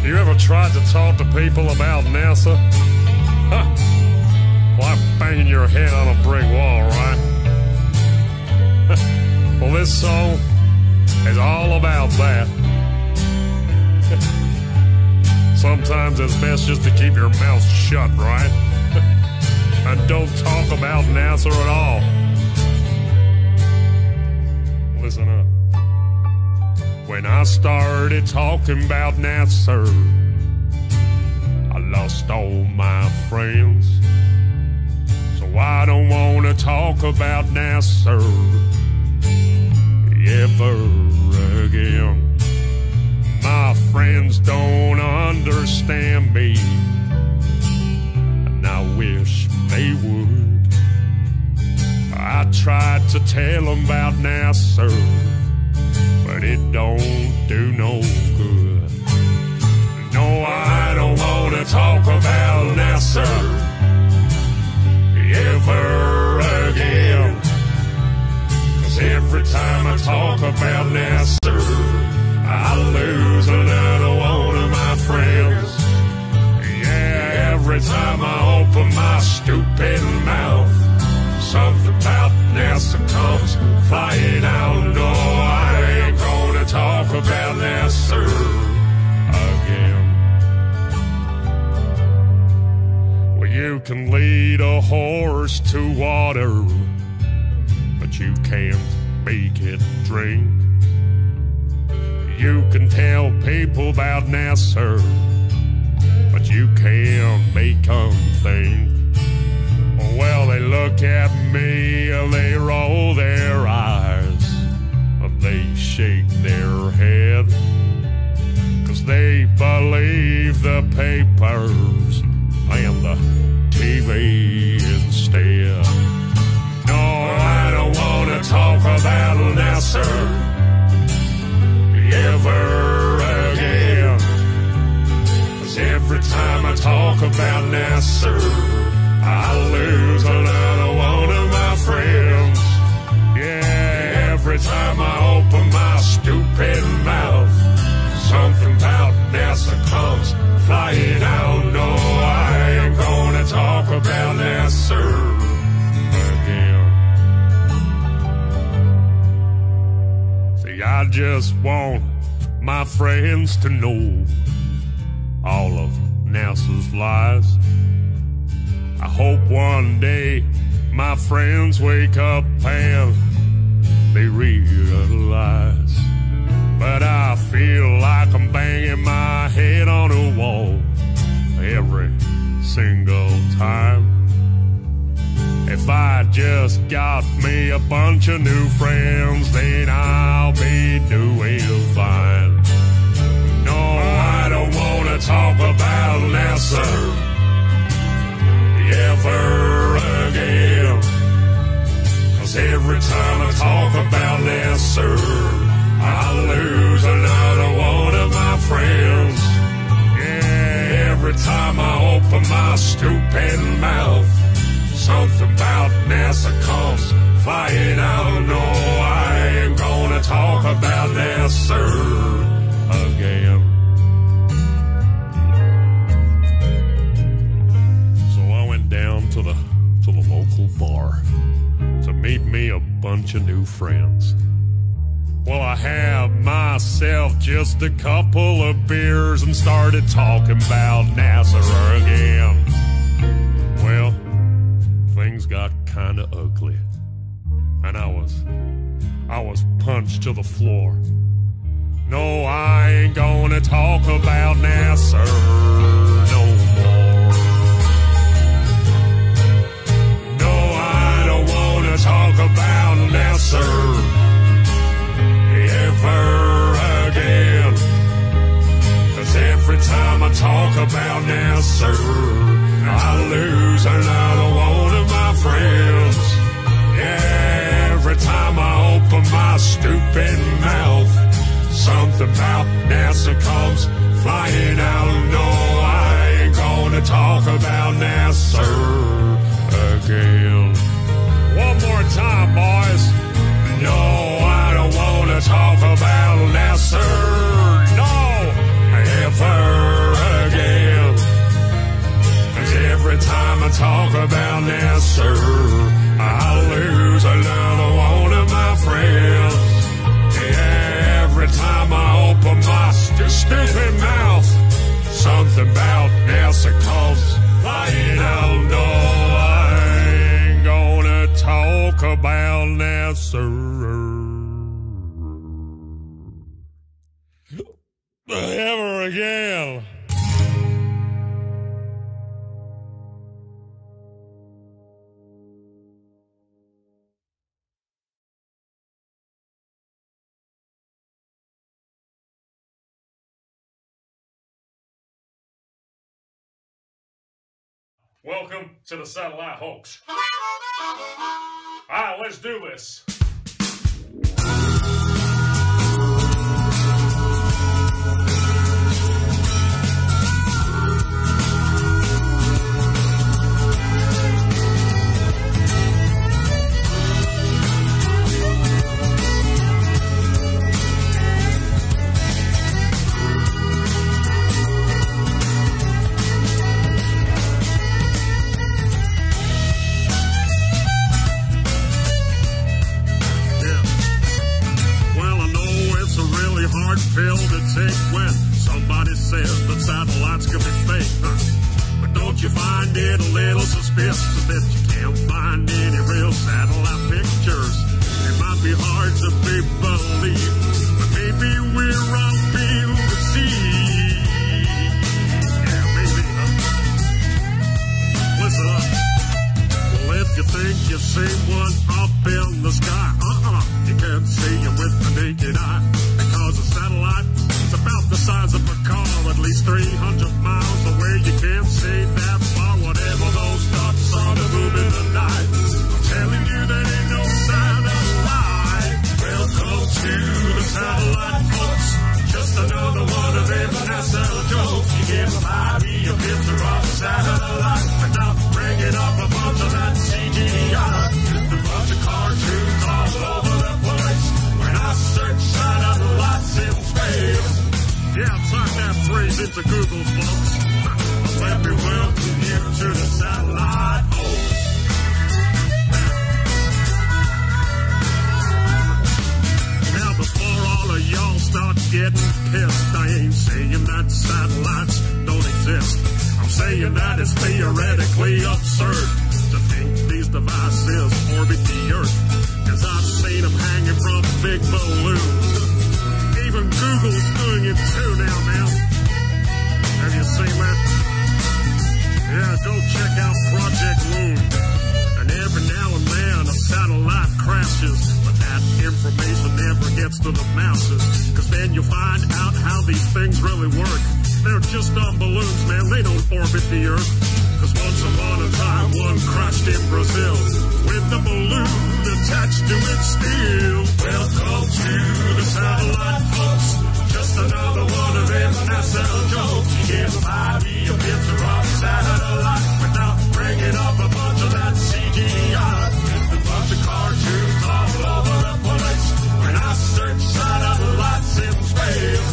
You ever tried to talk to people about NASA? Huh. Like banging your head on a brick wall, right? Well, this song is all about that. Sometimes it's best just to keep your mouth shut, right? And don't talk about NASA at all. Listen up. When I started talking about NASA, I lost all my friends. So I don't want to talk about NASA ever again. My friends don't understand me, and I wish they would. I tried to tell them about NASA, but it don't do no good. No, I don't want to talk about NASA ever again. 'Cause every time I talk about NASA, I lose another one of my friends. Yeah, every time I open my stupid mouth, something about NASA comes flying out. No, I ain't gonna talk about NASA again. Well, you can lead a horse to water, but you can't make it drink. You can tell people about NASA, but you can't make them think. Well, they look at me and they roll their eyes and they shake their head, 'cause they believe the papers and the TV instead. No, I don't want to talk about NASA ever again. 'Cause every time I talk about NASA, I lose another one of my friends. Yeah, every time I open my stupid mouth, something about NASA comes flying out. No, I ain't gonna talk about NASA again. See, I just want my friends to know all of NASA's lies. I hope one day my friends wake up and they realize. But I feel like I'm banging my head on a wall every single time. If I just got me a bunch of new friends, then I'll be doing fine. No, I don't want to talk about NASA ever again. 'Cause every time I talk about NASA, I lose another one of my friends. Yeah, every time I open my stupid mouth, something about NASA comes flying out. No, I ain't gonna talk about NASA again. Down to the local bar to meet me a bunch of new friends. Well, I had myself just a couple of beers and started talking about NASA again. Well, things got kind of ugly, and I was punched to the floor. No, I ain't gonna talk about NASA no more. Talk about NASA ever again. 'Cause every time I talk about NASA, I lose another one of my friends. Yeah, every time I open my stupid mouth, something about NASA comes flying out. No, I ain't gonna talk about NASA again. One more time, boys. No, I don't want to talk about NASA. No, ever stupid mouth. Something about NASA calls. I don't know. I ain't gonna talk about NASA ever again. Welcome to the satellite hoax. Alright, let's do this. Pill to take when somebody says that satellites could be fake. But don't you find it a little suspicious that you can't find any real satellite pictures? It might be hard to be believed, but maybe we're all being deceived. Yeah, maybe. Listen up. Well, if you think you've seen one up in the sky, you can't see them with the naked eye. A satellite is about the size of a car, at least 300 miles away. You can't see that far, whatever those dots are to move in the night. I'm telling you, there ain't no satellite. Welcome to the satellite hoax. Just another one of them NASA jokes. You give a baby a picture of a satellite without bringing up a bunch of that CGI. Just a bunch of cartoons all over the place. When I search satellites in space, yeah, type that phrase into Google, folks. Let me welcome you to the satellite hoax. Now, before all of y'all start getting pissed, I ain't saying that satellites don't exist. I'm saying that it's theoretically absurd to think these devices orbit the Earth. 'Cause I've seen them hanging from big balloons. Even Google's doing it too now, man. Have you seen that? Yeah, go check out Project Moon. And every now and then a satellite crashes, but that information never gets to the masses. 'Cause then you find out how these things really work. They're just on balloons, man. They don't orbit the Earth. 'Cause once upon a time, one crashed in Brazil with the balloon attached to its steel. Welcome to the satellite hoax. Just another one of them NASA jokes. You give a baby a picture of a satellite without bringing up a bunch of that CGI. Just a bunch of cartoons all over the place. When I search satellites in space,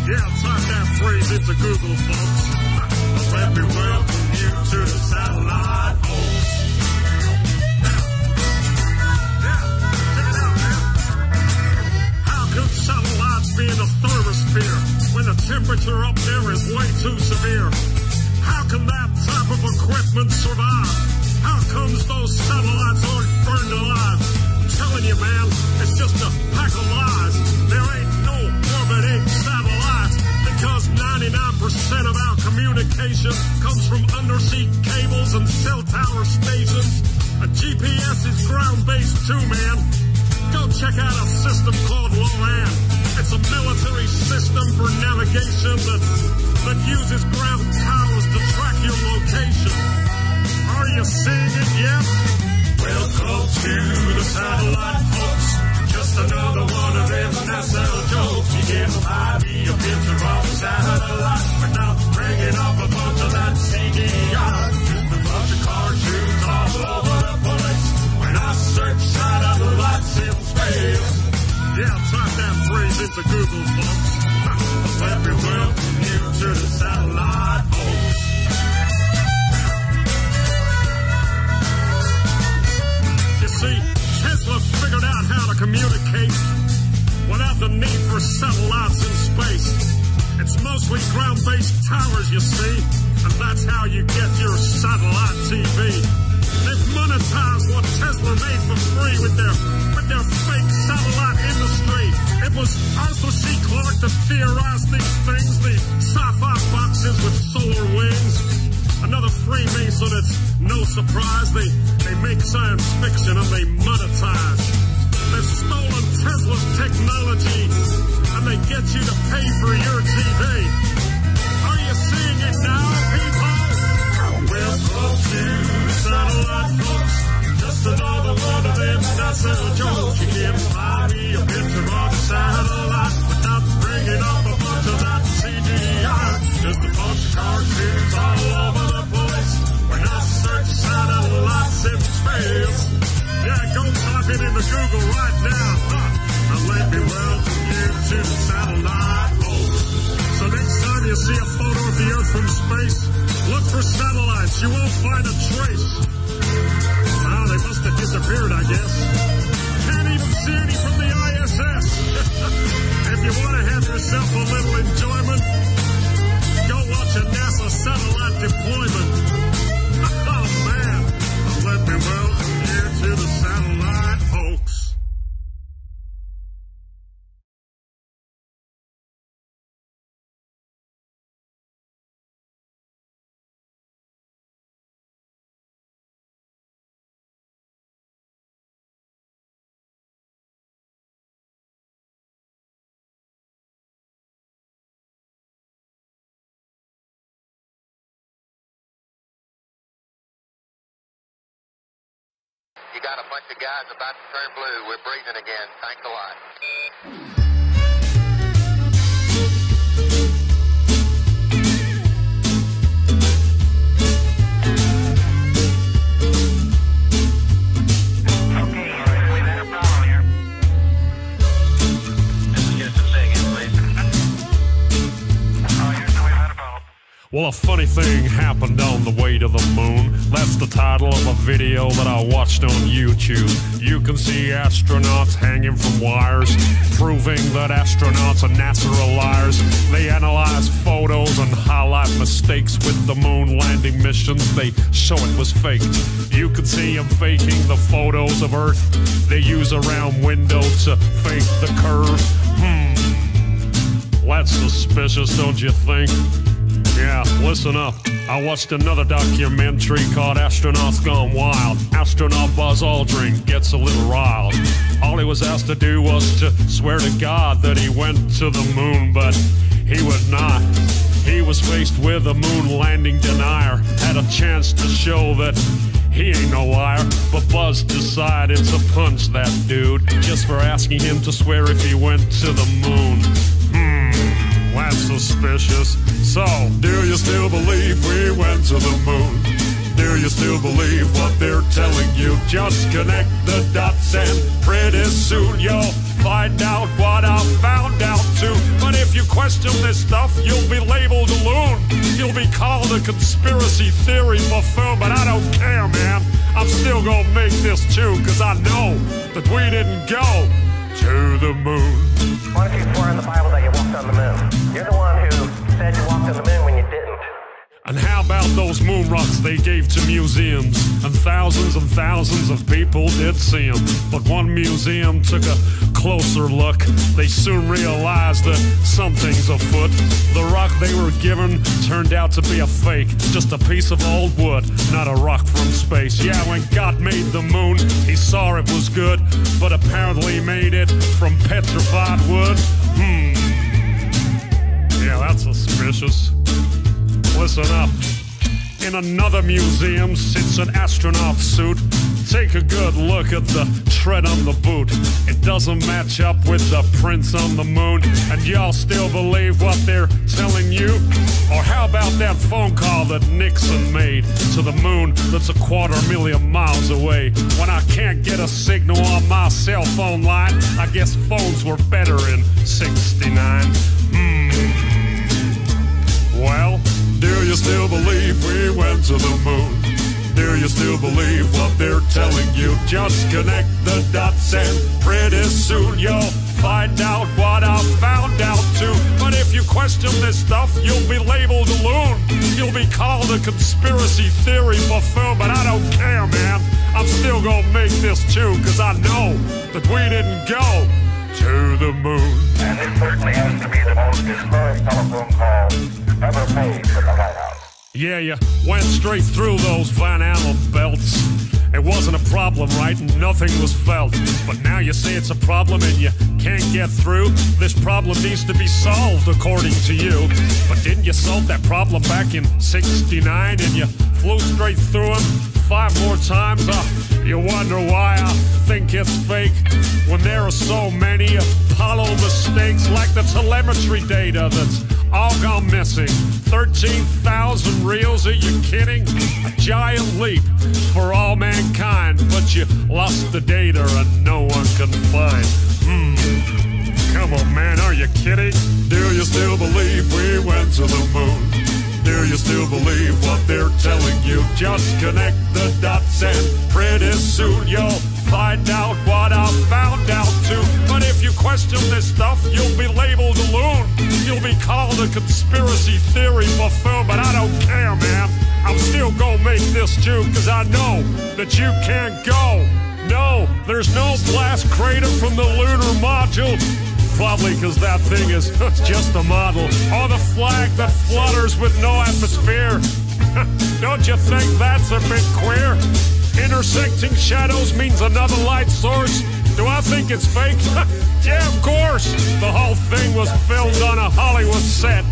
yeah, type that phrase into Google, folks. Let me welcome you to the satellite hoax. Satellites be in the thermosphere when the temperature up there is way too severe. How can that type of equipment survive? How comes those satellites aren't burned alive? I'm telling you, man, it's just a pack of lies. There ain't no orbiting satellites because 99% of our communication comes from undersea cables and cell tower stations. A GPS is ground-based too, man. Go check out a system called LORAN. It's a military system for navigation that uses ground towers to track your location. Are you seeing it yet? Welcome to the satellite hoax. Just another one of them NASA jokes. You give a baby a picture of a satellite without bringing up a bunch of that CGI. Just a bunch of cartoons all over the place. When I search satellites in space, yeah, type that phrase into Google, folks. Let me welcome you to the satellite hoax. You see, Tesla figured out how to communicate without the need for satellites in space. It's mostly ground-based towers, you see, and that's how you get your satellite TV. They've monetized what Tesla made for free with their fake satellite industry. It was Arthur C. Clarke that theorized these things, the sci-fi boxes with solar wings. Another Freemason, it's no surprise. They make science fiction and they monetize. They've stolen Tesla's technology and they get you to pay for your TV. Are you seeing it now, people? We'll close to satellite folks. Just another one of them NASA jokes. You can't buy me a picture of a satellite without bringing up a bunch of that CGI. Just a bunch of cartoons all over the place. When I search satellites in space. Yeah, go type it into Google right now. And let me welcome you to the satellite folks. So next time you see a photo of the Earth from space, look for satellites. You won't find a trace. Oh, they must have disappeared, I guess. Can't even see any from the ISS. If you want to have yourself a little enjoyment, go watch a NASA satellite deployment. Oh, man. Let me welcome you to the satellite folks. You got a bunch of guys about to turn blue. We're breathing again. Thanks a lot. Well, a funny thing happened on the way to the moon. That's the title of a video that I watched on YouTube. You can see astronauts hanging from wires, proving that astronauts and NASA are liars. They analyze photos and highlight mistakes with the moon landing missions. They show it was faked. You can see them faking the photos of Earth. They use a round window to fake the curve. That's suspicious, don't you think? Yeah, listen up. I watched another documentary called Astronauts Gone Wild. Astronaut Buzz Aldrin gets a little riled. All he was asked to do was to swear to God that he went to the moon, but he would not. He was faced with a moon landing denier. Had a chance to show that he ain't no liar, but Buzz decided to punch that dude just for asking him to swear if he went to the moon. That's suspicious. So, do you still believe we went to the moon? Do you still believe what they're telling you? Just connect the dots and pretty soon you'll find out what I found out too. But if you question this stuff, you'll be labeled a loon. You'll be called a conspiracy theory buffoon, but I don't care, man. I'm still gonna make this too, cause I know that we didn't go to the moon. Why don't you swear in the Bible that you walked on the moon? You're the one who said you walked on the moon when you didn't. And how about those moon rocks they gave to museums? And thousands of people did see them. But one museum took a closer look. They soon realized that something's afoot. The rock they were given turned out to be a fake. Just a piece of old wood, not a rock from space. Yeah, when God made the moon, he saw it was good, but apparently made it from petrified wood. Yeah, that's suspicious. Listen up. In another museum sits an astronaut suit. Take a good look at the tread on the boot. It doesn't match up with the prints on the moon. And y'all still believe what they're telling you? Or how about that phone call that Nixon made to the moon that's 250,000 miles away? When I can't get a signal on my cell phone line, I guess phones were better in '69. Well, do you still believe we went to the moon? Do you still believe what they're telling you? Just connect the dots and pretty soon you'll find out what I found out too. But if you question this stuff, you'll be labeled a loon. You'll be called a conspiracy theory buffoon, but I don't care, man. I'm still gonna make this tune, cause I know that we didn't go to the moon. And it certainly has to be the most historic telephone call ever made from the White House. Yeah, you went straight through those Van Allen belts. It wasn't a problem, right? And nothing was felt. But now you say it's a problem and you can't get through. This problem needs to be solved, according to you. But didn't you solve that problem back in '69 and you flew straight through them 5 more times? You wonder why I think it's fake when there are so many Apollo mistakes, like the telemetry data that's all gone missing. 13,000 reels, are you kidding? A giant leap for all mankind, but you lost the data and no one can find. Come on, man, are you kidding? Do you still believe we went to the moon? Do you still believe what they're telling you? Just connect the dots and pretty soon you'll find out what I found out too. But if you question this stuff, you'll be labeled a loon. You'll be called a conspiracy theory buffoon, but I don't care, man. I'm still gonna make this tune, cause I know that you can't go. No, there's no blast crater from the lunar module. Probably because that thing is just a model. Or the flag that flutters with no atmosphere. Don't you think that's a bit queer? Intersecting shadows means another light source. Do I think it's fake? Yeah, of course. The whole thing was filmed on a Hollywood set.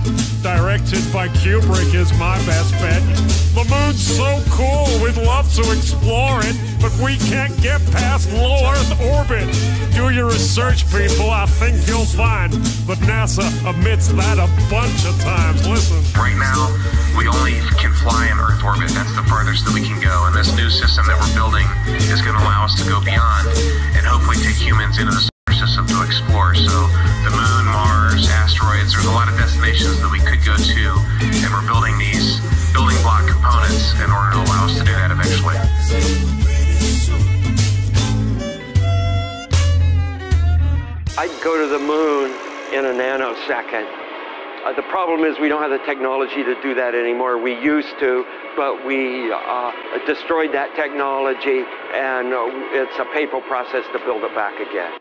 Directed by Kubrick is my best bet. The moon's so cool, we'd love to explore it, but we can't get past low Earth orbit. Do your research, people, I think you'll find that NASA admits that a bunch of times. Listen. Right now, we only can fly in Earth orbit. That's the farthest that we can go. And this new system that we're building is going to allow us to go beyond and hopefully take humans into the solar system to explore. So the moon, Mars, asteroids, there's a lot of destinations that we could go to, and we're building these building block components in order to allow us to do that eventually. I'd go to the moon in a nanosecond. The problem is we don't have the technology to do that anymore. We used to, but we destroyed that technology, and it's a painful process to build it back again.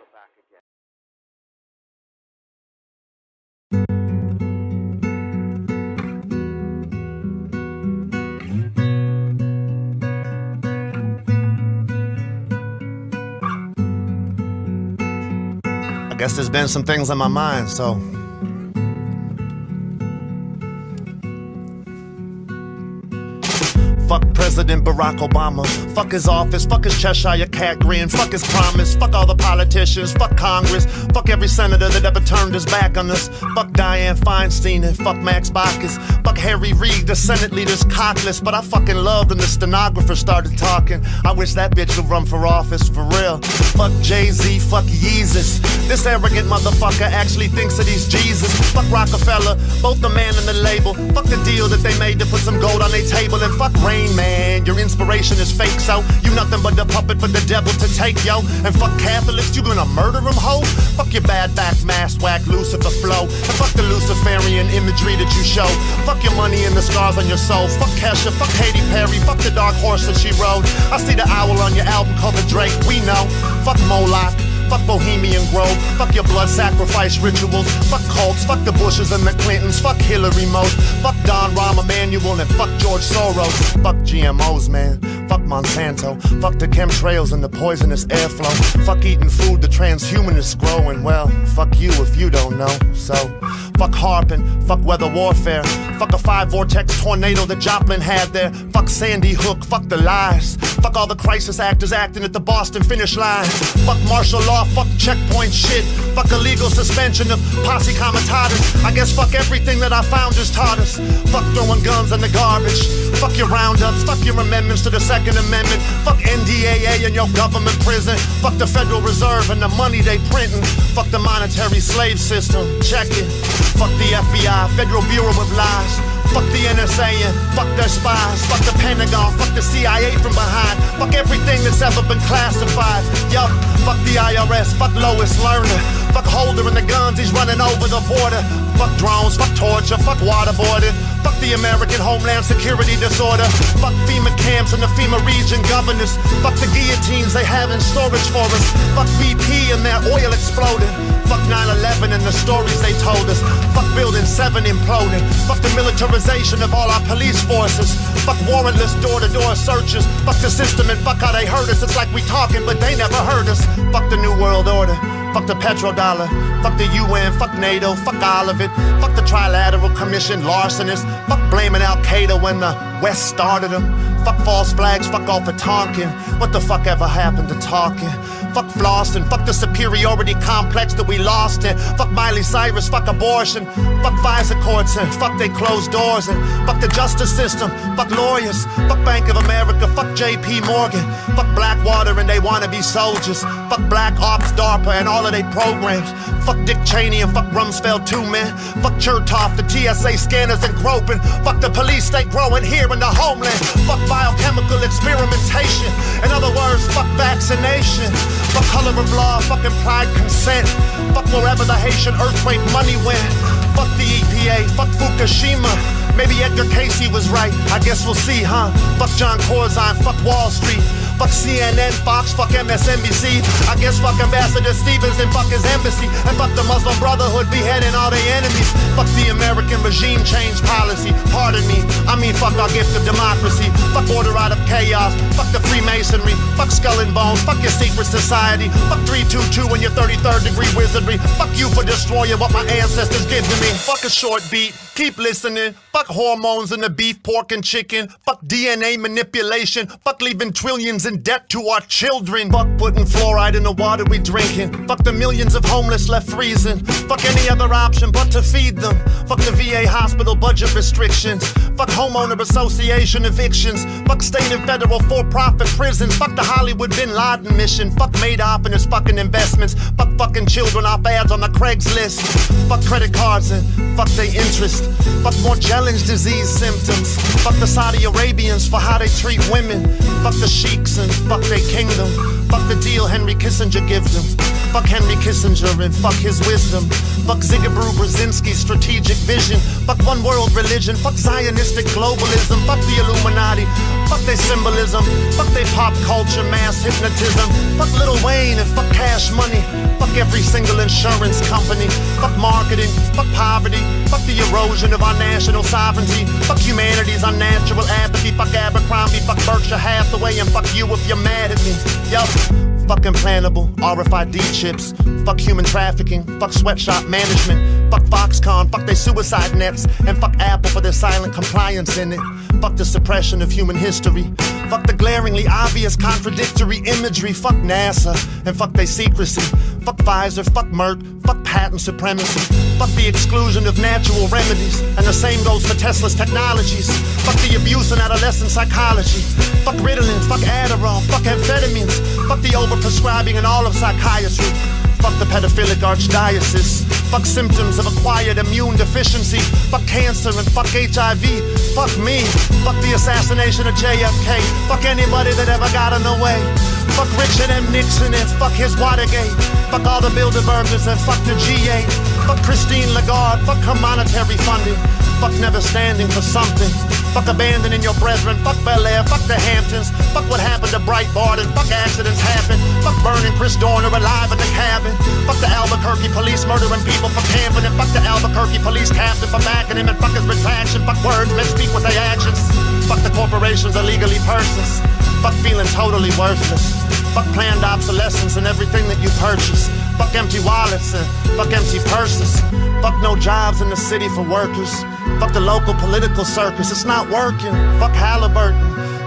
I guess there's been some things on my mind, so fuck President Barack Obama, fuck his office, fuck his Cheshire cat grin, fuck his promise, fuck all the politicians, fuck Congress, fuck every senator that ever turned his back on us, fuck Dianne Feinstein and fuck Max Baucus, fuck Harry Reid, the Senate leader's cockless, but I fucking loved when the stenographer started talking. I wish that bitch would run for office, for real. Fuck Jay-Z, fuck Yeezus, this arrogant motherfucker actually thinks that he's Jesus. Fuck Rockefeller, both the man and the label, fuck the deal that they made to put some gold on their table, and fuck Rain Man, your inspiration is fake, so you nothing but the puppet for the devil to take, yo. And fuck Catholics, you gonna murder them, ho? Fuck your bad back, mass whack, Lucifer flow, and fuck the Luciferian imagery that you show. Fuck your money and the scars on your soul. Fuck Kesha, fuck Katy Perry, fuck the dark horse that she rode. I see the owl on your album cover, Drake, we know. Fuck Moloch, fuck Bohemian Grove, fuck your blood sacrifice rituals, fuck cults, fuck the Bushes and the Clintons, fuck Hillary most, fuck Don Rahm Emanuel, and fuck George Soros, fuck GMOs, man, fuck Monsanto, fuck the chemtrails and the poisonous airflow, fuck eating food the transhumanists grow, and well, fuck you if you don't know, so fuck harping, fuck weather warfare, fuck a 5-vortex tornado that Joplin had there, fuck Sandy Hook, fuck the lies, fuck all the crisis actors acting at the Boston finish line, fuck martial law, fuck checkpoint shit, fuck illegal suspension of posse comitatus. I guess fuck everything that our founders taught us. Fuck throwing guns in the garbage. Fuck your roundups, fuck your amendments to the Second Amendment. Fuck NDAA and your government prison. Fuck the Federal Reserve and the money they printing. Fuck the monetary slave system, check it. Fuck the FBI, Federal Bureau of Lies. Fuck the NSA and fuck their spies. Fuck the Pentagon, fuck the CIA from behind. Fuck everything that's ever been classified. Yup, fuck the IRS, fuck Lois Lerner. Fuck Holder and the guns, he's running over the border. Fuck drones, fuck torture, fuck waterboarding. Fuck the American Homeland Security disorder. Fuck FEMA camps and the FEMA region governors. Fuck the guillotines they have in storage for us. Fuck BP and their oil exploding. Fuck 9/11 and the stories they told us. Fuck Building 7 imploding. Fuck the militarization of all our police forces. Fuck warrantless door-to-door searches. Fuck the system and fuck how they hurt us. It's like we talking but they never heard us. Fuck the New World Order. Fuck the petrodollar. Fuck the UN. Fuck NATO. Fuck all of it. Fuck the Trilateral Commission larcenists. Fuck blaming Al-Qaeda when the West started them. Fuck false flags. Fuck all the talking. What the fuck ever happened to talking? Fuck flossing. Fuck the superiority complex that we lost in. Fuck Miley Cyrus. Fuck abortion. Fuck FISA courts and fuck they closed doors and fuck the justice system. Fuck lawyers. Fuck Bank of America. Fuck JP Morgan. Fuck Blackwater and they wannabe soldiers. Fuck Black Ops, DARPA and all of they programs. Fuck Dick Cheney and fuck Rumsfeld too, man. Fuck Chertoff, the TSA scanners and groping. Fuck the police state growing here in the homeland. Fuck biochemical experimentation. In other words, fuck vaccination. Fuck color of law, fuck implied consent. Fuck wherever the Haitian earthquake money went. Fuck the EPA, fuck Fukushima. Maybe Edgar Casey was right, I guess we'll see, huh? Fuck John Corzine, fuck Wall Street. Fuck CNN, Fox, fuck MSNBC. I guess fuck Ambassador Stevens and fuck his embassy. And fuck the Muslim Brotherhood beheading all their enemies. Fuck the American regime change policy. Pardon me, I mean fuck our gift of democracy. Fuck order out of chaos. Fuck the Freemasonry. Fuck Skull and Bones. Fuck your secret society. Fuck 322 and your 33rd degree wizardry. Fuck you for destroying what my ancestors gave to me. Fuck a short beat. Keep listening. Fuck hormones in the beef, pork, and chicken. Fuck DNA manipulation. Fuck leaving trillions in debt to our children. Fuck putting fluoride in the water we drinking. Fuck the millions of homeless left freezing. Fuck any other option but to feed them. Fuck the VA hospital budget restrictions. Fuck homeowner association evictions. Fuck state and federal for-profit prisons. Fuck the Hollywood Bin Laden mission. Fuck Madoff and his fucking investments. Fuck fucking children off ads on the Craigslist. Fuck credit cards and fuck their interest. Fuck more challenge disease symptoms. Fuck the Saudi Arabians for how they treat women. Fuck the sheiks and fuck their kingdom. Fuck the deal Henry Kissinger give them. Fuck Henry Kissinger and fuck his wisdom. Fuck Zygmunt Brzezinski's strategic vision. Fuck one world religion. Fuck Zionistic globalism. Fuck the Illuminati. Fuck their symbolism. Fuck their pop culture mass hypnotism. Fuck Lil Wayne and fuck Cash Money. Fuck every single insurance company. Fuck marketing. Fuck poverty. Fuck the erosion of our national sovereignty. Fuck humanity's unnatural apathy. Fuck Abercrombie. Fuck Berkshire Hathaway. And fuck you if you're mad at me. Yup. Fuck implantable RFID chips. Fuck human trafficking. Fuck sweatshop management. Fuck Foxconn. Fuck their suicide nets. And fuck Apple for their silent compliance in it. Fuck the suppression of human history. Fuck the glaringly obvious contradictory imagery. Fuck NASA. And fuck their secrecy. Fuck Pfizer. Fuck Merck. Fuck patent supremacy. Fuck the exclusion of natural remedies. And the same goes for Tesla's technologies. Fuck the abuse in adolescent psychology. Fuck Ritalin. Fuck Adderall. Fuck amphetamines. Fuck the overprescribing in all of psychiatry. Fuck the pedophilic archdiocese. Fuck symptoms of acquired immune deficiency. Fuck cancer and fuck HIV. Fuck me. Fuck the assassination of JFK. Fuck anybody that ever got in the way. Fuck Richard M. Nixon and fuck his Watergate. Fuck all the Bilderbergers and fuck the G8. Fuck Christine Lagarde. Fuck her monetary funding. Fuck never standing for something. Fuck abandoning your brethren. Fuck Bel Air. Fuck the Hamptons. Fuck what happened to Breitbart and fuck accidents happen. Fuck burning Chris Dorner alive in the cabin. Fuck the Albuquerque police murdering people for camping. And fuck the Albuquerque police captain for backing him. And fuck his retraction. Fuck words men speak with their actions. Fuck the corporations illegally persons. Fuck feeling totally worthless. Fuck planned obsolescence and everything that you purchase. Fuck empty wallets and fuck empty purses. Fuck no jobs in the city for workers. Fuck the local political circus, it's not working. Fuck Halliburton.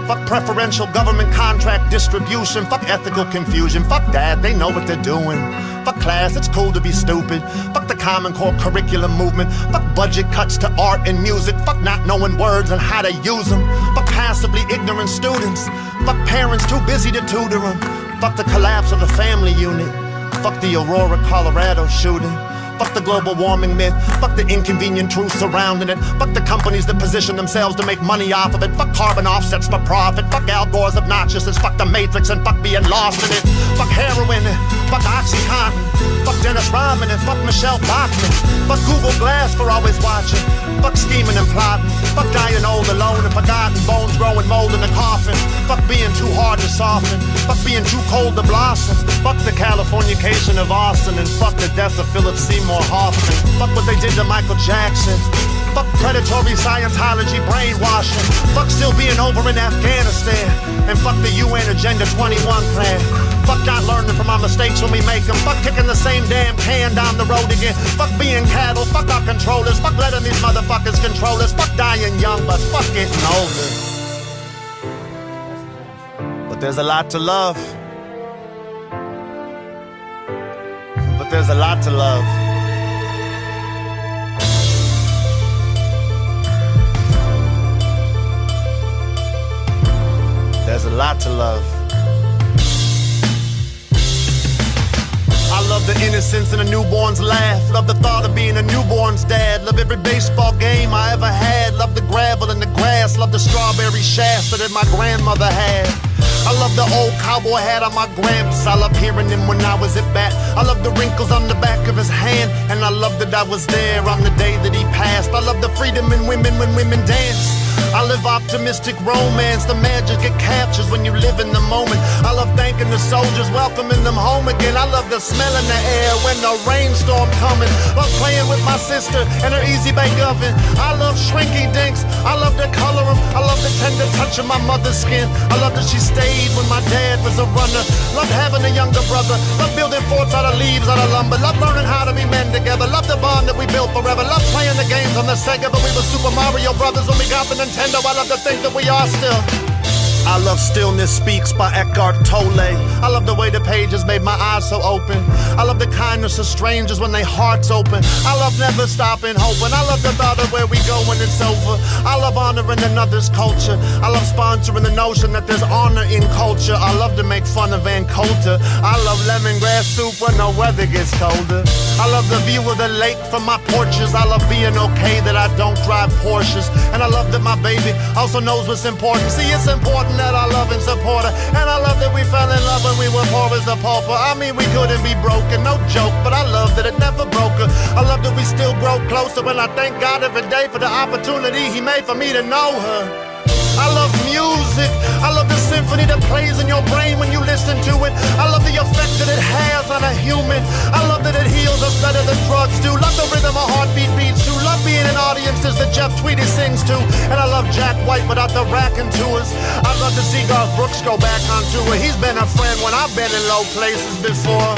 Fuck preferential government contract distribution. Fuck ethical confusion. Fuck that, they know what they're doing. Fuck class, it's cool to be stupid. Fuck the Common Core curriculum movement. Fuck budget cuts to art and music. Fuck not knowing words and how to use them. Fuck passively ignorant students. Fuck parents too busy to tutor them. Fuck the collapse of the family unit. Fuck the Aurora, Colorado shooting. Fuck the global warming myth. Fuck the inconvenient truth surrounding it. Fuck the companies that position themselves to make money off of it. Fuck carbon offsets for profit. Fuck Al Gore's obnoxiousness. Fuck the Matrix and fuck being lost in it. Fuck heroin and fuck Oxycontin. Fuck Dennis Rodman and fuck Michelle Bachmann. Fuck Google Glass for always watching. Fuck scheming and plotting. Fuck dying old alone and forgotten. Bones growing mold in the coffin. Fuck being too hard to soften. Fuck being too cold to blossom. Fuck the Californication of Austin. And fuck the death of Philip Seymour Hoffman. Fuck what they did to Michael Jackson. Fuck predatory Scientology brainwashing. Fuck still being over in Afghanistan. And fuck the UN Agenda 21 plan. Fuck not learning from our mistakes when we make them. Fuck kicking the same damn can down the road again. Fuck being cattle, fuck our controllers. Fuck letting these motherfuckers control us. Fuck dying young, but fuck getting older. But there's a lot to love. But there's a lot to love. There's a lot to love. I love the innocence in a newborn's laugh. Love the thought of being a newborn's dad. Love every baseball game I ever had. Love the gravel and the grass. Love the strawberry shafts that my grandmother had. I love the old cowboy hat on my gramps. I love hearing him when I was at bat. I love the wrinkles on the back of his hand. And I love that I was there on the day that he passed. I love the freedom in women when women dance. I live optimistic romance. The magic it captures when you live in the moment. I love thanking the soldiers, welcoming them home again. I love the smell in the air when the rainstorm coming. Love playing with my sister and her easy bake oven. I love shrinky dinks. I love to color them. I love the tender touch of my mother's skin. I love that she stayed when my dad was a runner. Love having a younger brother. Love building forts out of leaves, out of lumber. Love learning how to be men together. Love the bond that we built forever. Love playing the games on the Sega, but we were Super Mario Brothers when we got the Nintendo. I love to think that we are still. I love Stillness Speaks by Eckhart Tolle. I love the way the pages made my eyes so open. I love the kindness of strangers when their hearts open. I love never stopping hoping. I love the thought of where we go when it's over. I love honoring another's culture. I love sponsoring the notion that there's honor in culture. I love to make fun of Van Coulter. I love lemongrass soup when the weather gets colder. I love the view of the lake from my porches. I love being okay that I don't drive Porsches. And I love that my baby also knows what's important. See, it's important that I love and support her. And I love that we fell in love when we were poor as a pauper. I mean, we couldn't be broken, no joke, but I love that it never broke her. I love that we still grow closer, and I thank God every day for the opportunity He made for me to know her. I love music. I love the symphony that plays in your brain when you listen to it. I love the effect that it has on a human. I love that it heals us better than drugs do. Love the rhythm a heartbeat beats to. Love being in audiences that Jeff Tweedy sings to. And I love Jack White without the racking tours. I'd love to see Garth Brooks go back on tour. He's been a friend when I've been in low places before.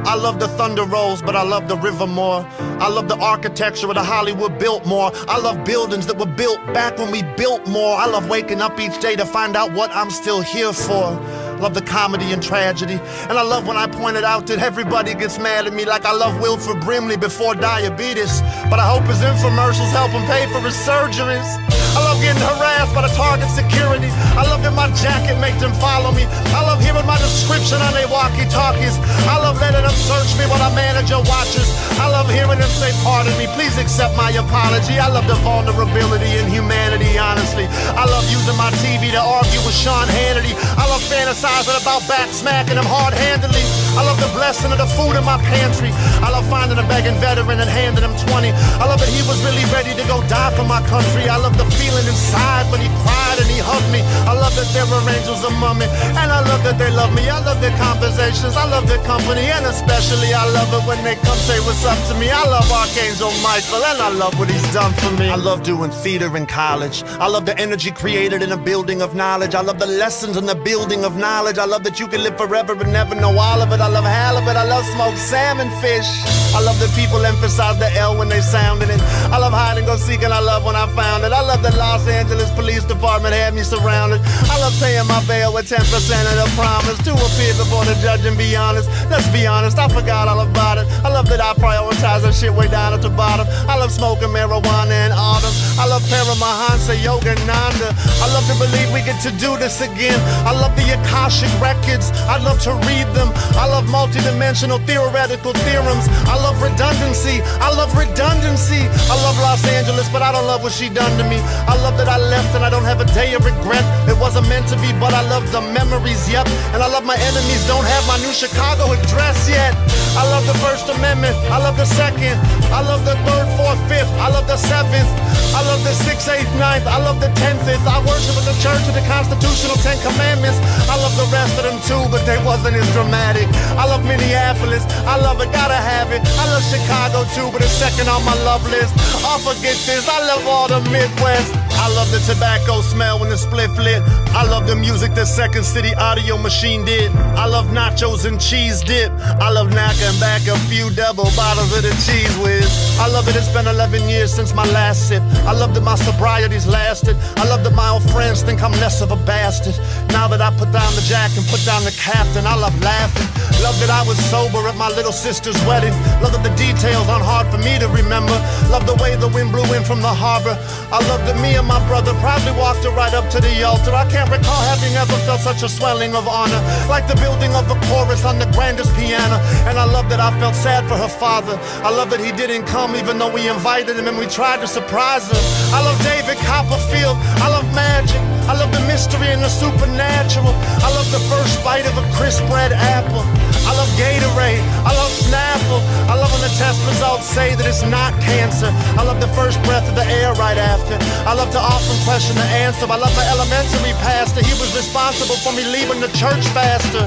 I love the thunder rolls, but I love the river more. I love the architecture of the Hollywood Biltmore. I love buildings that were built back when we built more. I love waking up each day to find out what I'm still here for. Love the comedy and tragedy. And I love when I pointed out that everybody gets mad at me like I love Wilford Brimley before diabetes. But I hope his infomercials help him pay for his surgeries. I love getting harassed by the Target security. I love that my jacket makes them follow me. I love hearing my description on their walkie-talkies. I love letting them search me while our manager watches. I love hearing them say, pardon me, please accept my apology. I love the vulnerability and humanity, honestly. I love using my TV to argue with Sean Hannity. I love fantasizing about back smacking him hard-handedly. I love the blessing of the food in my pantry. I love finding a begging veteran and handing him 20. I love that he was really ready to go die for my country. I love the feeling inside when he cried and he hugged me. I love that there were angels among me. And I love that they love me. I love their conversations. I love their company. And especially I love it when they come say what's up to me. I love Archangel Michael and I love what he's done for me. I love doing theater in college. I love the energy created in a building of knowledge. I love the lessons in the building of knowledge. I love that you can live forever and never know all of it. I love halibut. I love smoked salmon fish. I love that people emphasize the L when they sounding it. I love hide and go seek and I love when I found it. I love the Los Angeles Police Department had me surrounded. I love paying my bail with 10% of the promise to appear before the judge and be honest. Let's be honest, I forgot all about it. I love that I prioritize that shit way down at the bottom. I love smoking marijuana in autumn. I love Paramahansa Yogananda. I love to believe we get to do this again. I love the Akashic records. I love to read them. I love multidimensional theoretical theorems. I love redundancy. I love redundancy. I love Los Angeles, but I don't love what she done to me. I love that I left and I don't have a day of regret. It wasn't meant to be, but I love the memories, yep. And I love my enemies don't have my new Chicago address yet. I love the First Amendment. I love the Second. I love the Third, Fourth, Fifth. I love the Seventh. I love the 6th, 8th, 9th. I love the 10th. I worship at the Church of the Constitutional 10 Commandments. I love the rest of them too, but they wasn't as dramatic. I love Minneapolis. I love it, gotta have it. I love Chicago too, but it's second on my love list. I'll forget this. I love all the Midwest. I love the tobacco smell when the split lit. I love the music the Second City Audio Machine did. I love nachos and cheese dip. I love knocking back a few double bottles of the cheese whiz. I love it, it's been 11 years since my last sip. I love that my sobriety's lasted. I love that my old friends think I'm less of a bastard. Now that I put down the jack and put down the captain, I love laughing. Love that I was sober at my little sister's wedding. Love that the details aren't hard for me to remember. Love the way the wind blew in from the harbor. I love that me and my brother probably walked her right up to the altar. I can't recall having ever felt such a swelling of honor, like the building of a chorus on the grandest piano. And I love that I felt sad for her father. I love that he didn't come even though we invited him and we tried to surprise him. I love David Copperfield. I love magic. I love the mystery and the supernatural. I love the first bite of a crisp red apple. I love Gatorade. I love Snapple. I love when the test results say that it's not cancer. I love the first breath of the air right after. I love to often question the answer. I love my elementary pastor. He was responsible for me leaving the church faster.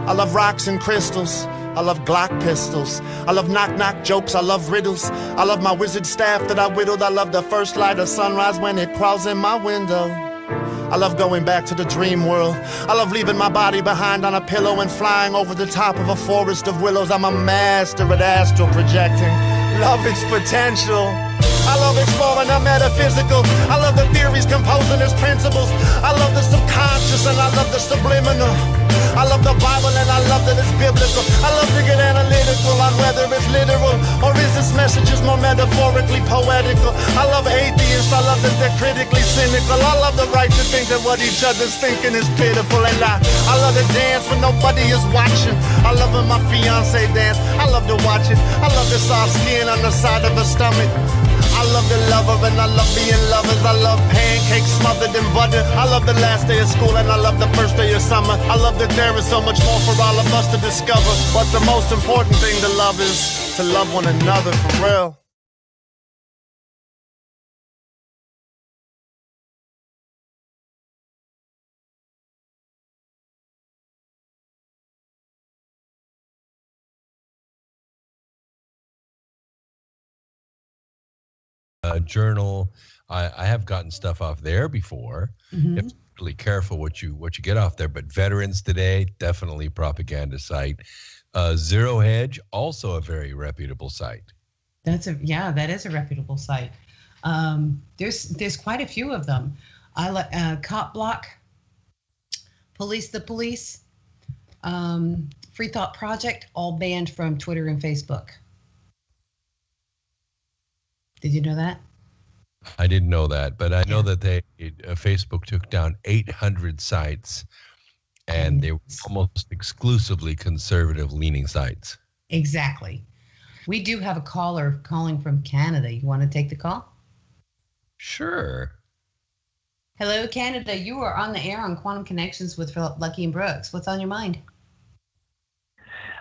I love rocks and crystals. I love Glock pistols. I love knock-knock jokes. I love riddles. I love my wizard staff that I whittled. I love the first light of sunrise when it crawls in my window. I love going back to the dream world. I love leaving my body behind on a pillow and flying over the top of a forest of willows. I'm a master at astral projecting. Love its potential. I love exploring the metaphysical. I love the theories composing its principles. I love the subconscious and I love the subliminal. I love the Bible and I love that it's biblical. I love to get analytical on whether it's literal or is this message is more metaphorically poetical. I love atheists, I love that they're critically cynical. I love the right to think that what each other's thinking is pitiful. And I love to dance when nobody is watching. I love when my fiance dance, I love to watch it. I love the soft skin on the side of her stomach. I love the lover and I love being lovers. I love pancakes smothered in butter. I love the last day of school and I love the first day of summer. I love that there is so much more for all of us to discover. But the most important thing to love is to love one another for real. Journal. I have gotten stuff off there before. You have to be really careful what you get off there. But Veterans Today, definitely propaganda site. Zero Hedge, also a very reputable site. That is a reputable site. There's quite a few of them. I like Cop Block, Police the Police, Free Thought Project, all banned from Twitter and Facebook. Did you know that? I didn't know that, but I know that Facebook took down 800 sites, and they were almost exclusively conservative-leaning sites. Exactly. We do have a caller calling from Canada. You want to take the call? Sure. Hello, Canada. You are on the air on Quantum Connections with Lucky and Brooks. What's on your mind?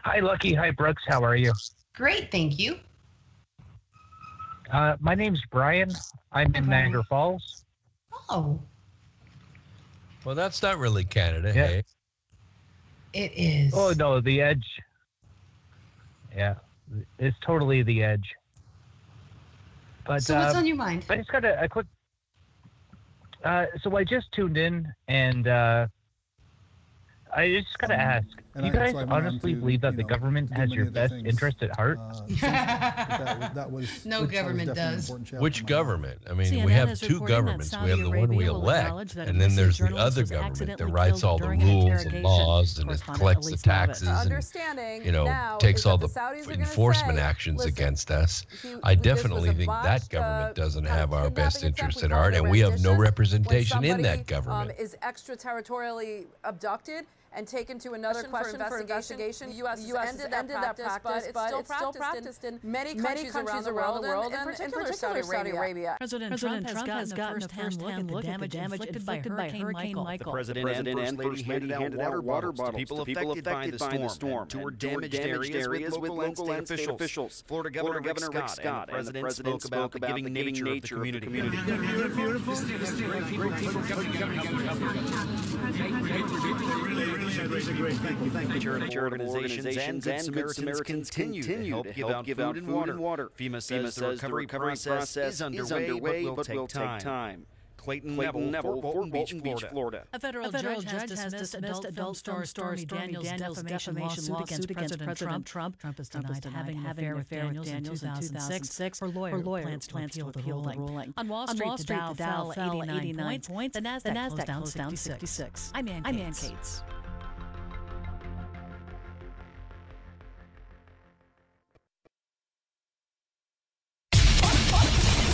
Hi, Lucky. Hi, Brooks. How are you? Great, thank you. My name's Brian. I'm in Niagara Falls. Oh. Well, that's not really Canada, Yeah. hey? It is. Oh, no, the edge. Yeah, it's totally the edge. But, so what's on your mind? I just got a quick... so I just tuned in, and I just gotta ask, do you guys honestly believe that the government has your best interest at heart? No government does. Which government? I mean, we have two governments. We have the one we elect, and then there's the other government that writes all the rules and laws and collects the taxes and, you know, takes all the enforcement actions against us. I definitely think that government doesn't have our best interest at heart, and we have no representation in that government. Is extraterritorially abducted and taken to another question for investigation. The U.S. has ended that practice, but it's still practiced in many countries around the world, and in particular Saudi Arabia. President Trump has gotten a first-hand look at the damage inflicted by Hurricane Michael. The president and First Lady handed out water bottles to people affected by the storm, toured damaged areas with local and state officials. Florida Governor Rick Scott and the president spoke about the giving nature of the community. Charitable organizations and Good Samaritans continue to help give out food and water. FEMA says the recovery process is underway, but will take time. Clayton Neville, Fort Walton Beach, Florida. A federal judge has dismissed adult film star Stormy Daniels' defamation lawsuit against President Trump. Trump is denied having an affair with Daniels in 2006. Her lawyer plans to appeal the ruling. On Wall Street, the Dow fell 89 points. The Nasdaq closed down 66. I'm Ann Cates.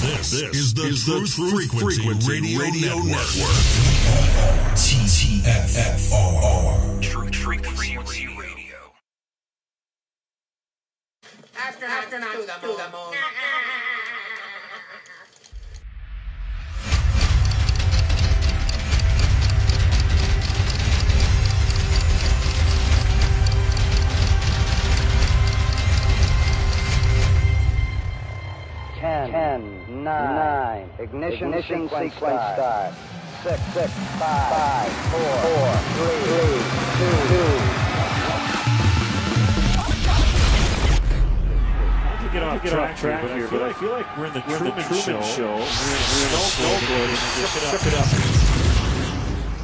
This is the Truth Frequency Radio Network. TFR. Truth Frequency Radio. Astronauts to the moon. Ten, nine, ignition sequence start. 6, 5, 4, 3, 2. Get off track here, but I feel like we're in the Truman Show. We're strip it up.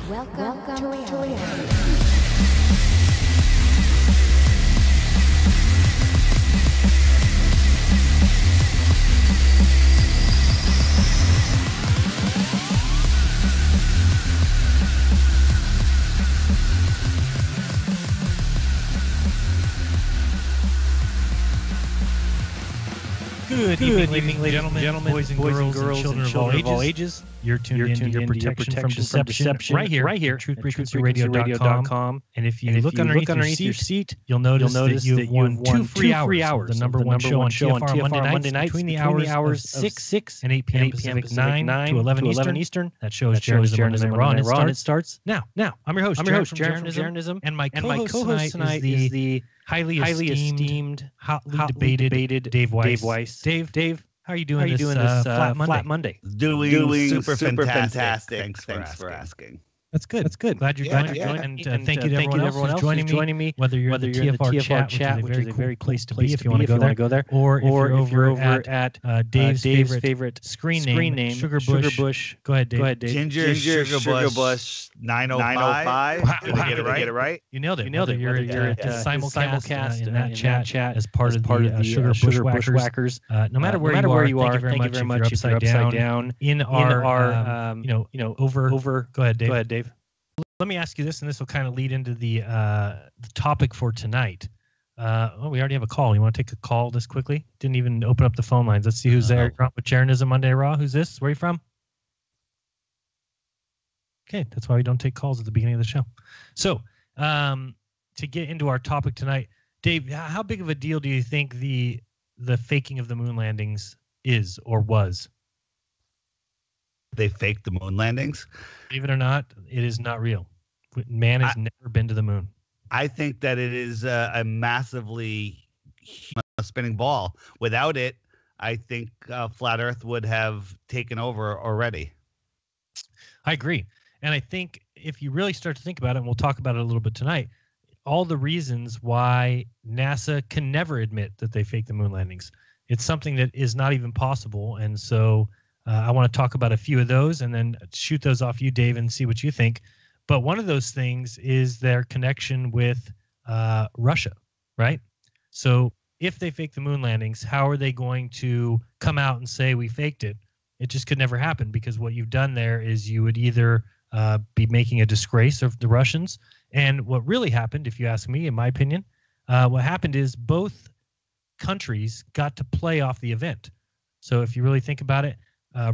Welcome to reality. Good evening, ladies and gentlemen, boys and girls, and children of all ages. You're tuned into your protection from deception right here, TruthFrequencyRadio.com. And if you look underneath your seat, you'll notice that you've won 2 free hours. The number one show on TFR Monday nights between the hours of 6 and 8 p.m. Pacific, 9 to 11 Eastern. That show is Jeranism RAW, and it starts now. I'm your host, Jeranism, and my co-host tonight is the highly esteemed, hotly debated Dave Weiss. Dave, how are you doing this Flat Monday? Doing super fantastic. Thanks for asking. That's good. Glad you're joining, and thank you to everyone else who's joining me. Whether you're in the TFR chat, which is a very cool place to be if you want to go there, or if you're over at Dave's favorite screen name, Sugar Bush. Go ahead, Dave. Ginger Sugar Bush 905. Wow. Did I get it right? You nailed it. You're at simulcast in that chat as part of the Sugar Bushwhackers. No matter where you are, thank you very much. If you're upside down in our over. Go ahead, Dave. Let me ask you this, and this will kind of lead into the topic for tonight. We already have a call. You want to take a call this quickly? Didn't even open up the phone lines. Let's see who's there. You're on with Jeranism Monday Raw. Who's this? Where are you from? Okay, that's why we don't take calls at the beginning of the show. So, to get into our topic tonight, Dave, how big of a deal do you think the faking of the moon landings is or was? They faked the moon landings? Believe it or not, it is not real. Man has never been to the moon. I think that it is a massively spinning ball. Without it, I think Flat Earth would have taken over already. I agree. And I think if you really start to think about it, and we'll talk about it a little bit tonight, all the reasons why NASA can never admit that they faked the moon landings. It's something that is not even possible. And so I want to talk about a few of those and then shoot those off you, Dave, and see what you think. But one of those things is their connection with Russia, right? So if they fake the moon landings, how are they going to come out and say we faked it? It just could never happen, because what you've done there is you would either be making a disgrace of the Russians. And what really happened, if you ask me, in my opinion, what happened is both countries got to play off the event. So if you really think about it,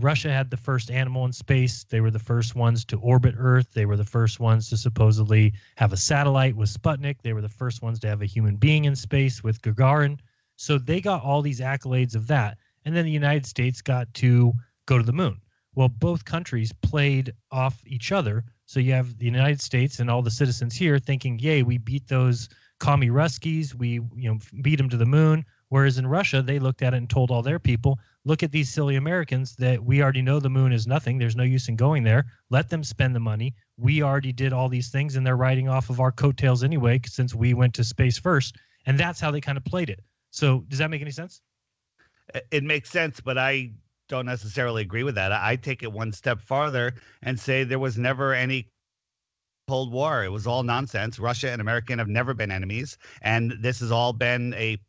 Russia had the first animal in space. They were the first ones to orbit Earth. They were the first ones to supposedly have a satellite with Sputnik. They were the first ones to have a human being in space with Gagarin. So they got all these accolades of that. And then the United States got to go to the moon. Well, both countries played off each other. So you have the United States and all the citizens here thinking, yay, we beat those commie Ruskies. We beat them to the moon. Whereas in Russia, they looked at it and told all their people, look at these silly Americans that we already know the moon is nothing. There's no use in going there. Let them spend the money. We already did all these things, and they're riding off of our coattails anyway, since we went to space first. And that's how they kind of played it. So does that make any sense? It makes sense, but I don't necessarily agree with that. I take it one step farther and say there was never any Cold War. It was all nonsense. Russia and America have never been enemies, and this has all been a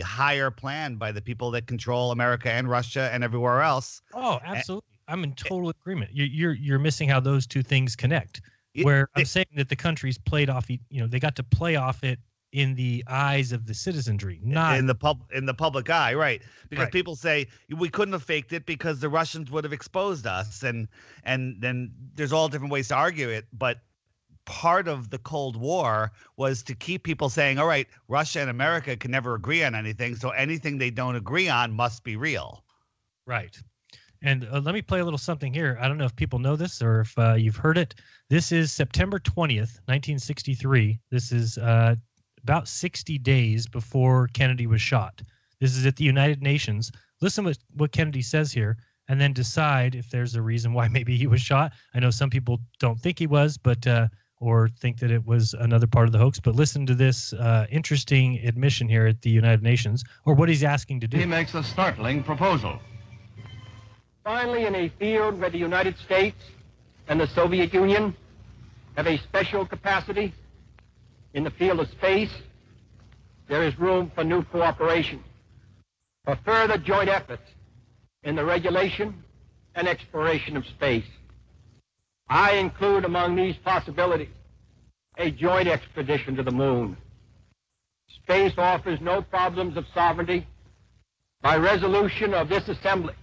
higher plan by the people that control America and Russia and everywhere else. Oh, absolutely. I'm in total agreement. You're missing how those two things connect. Where I'm saying that the countries played off, they got to play off it in the eyes of the citizenry, not in the public eye, right? Because people say we couldn't have faked it because the Russians would have exposed us, and then there's all different ways to argue it, but part of the Cold War was to keep people saying, all right, Russia and America can never agree on anything, so anything they don't agree on must be real. Right. And let me play a little something here. I don't know if people know this or if you've heard it. This is September 20th, 1963. This is about 60 days before Kennedy was shot. This is at the United Nations. Listen to what Kennedy says here, and then decide if there's a reason why maybe he was shot. I know some people don't think he was, but or think that it was another part of the hoax. But listen to this interesting admission here at the United Nations, or what he's asking to do. He makes a startling proposal. Finally, in a field where the United States and the Soviet Union have a special capacity in the field of space, there is room for new cooperation, for further joint efforts in the regulation and exploration of space. I include among these possibilities a joint expedition to the moon. Space offers no problems of sovereignty. By resolution of this assembly,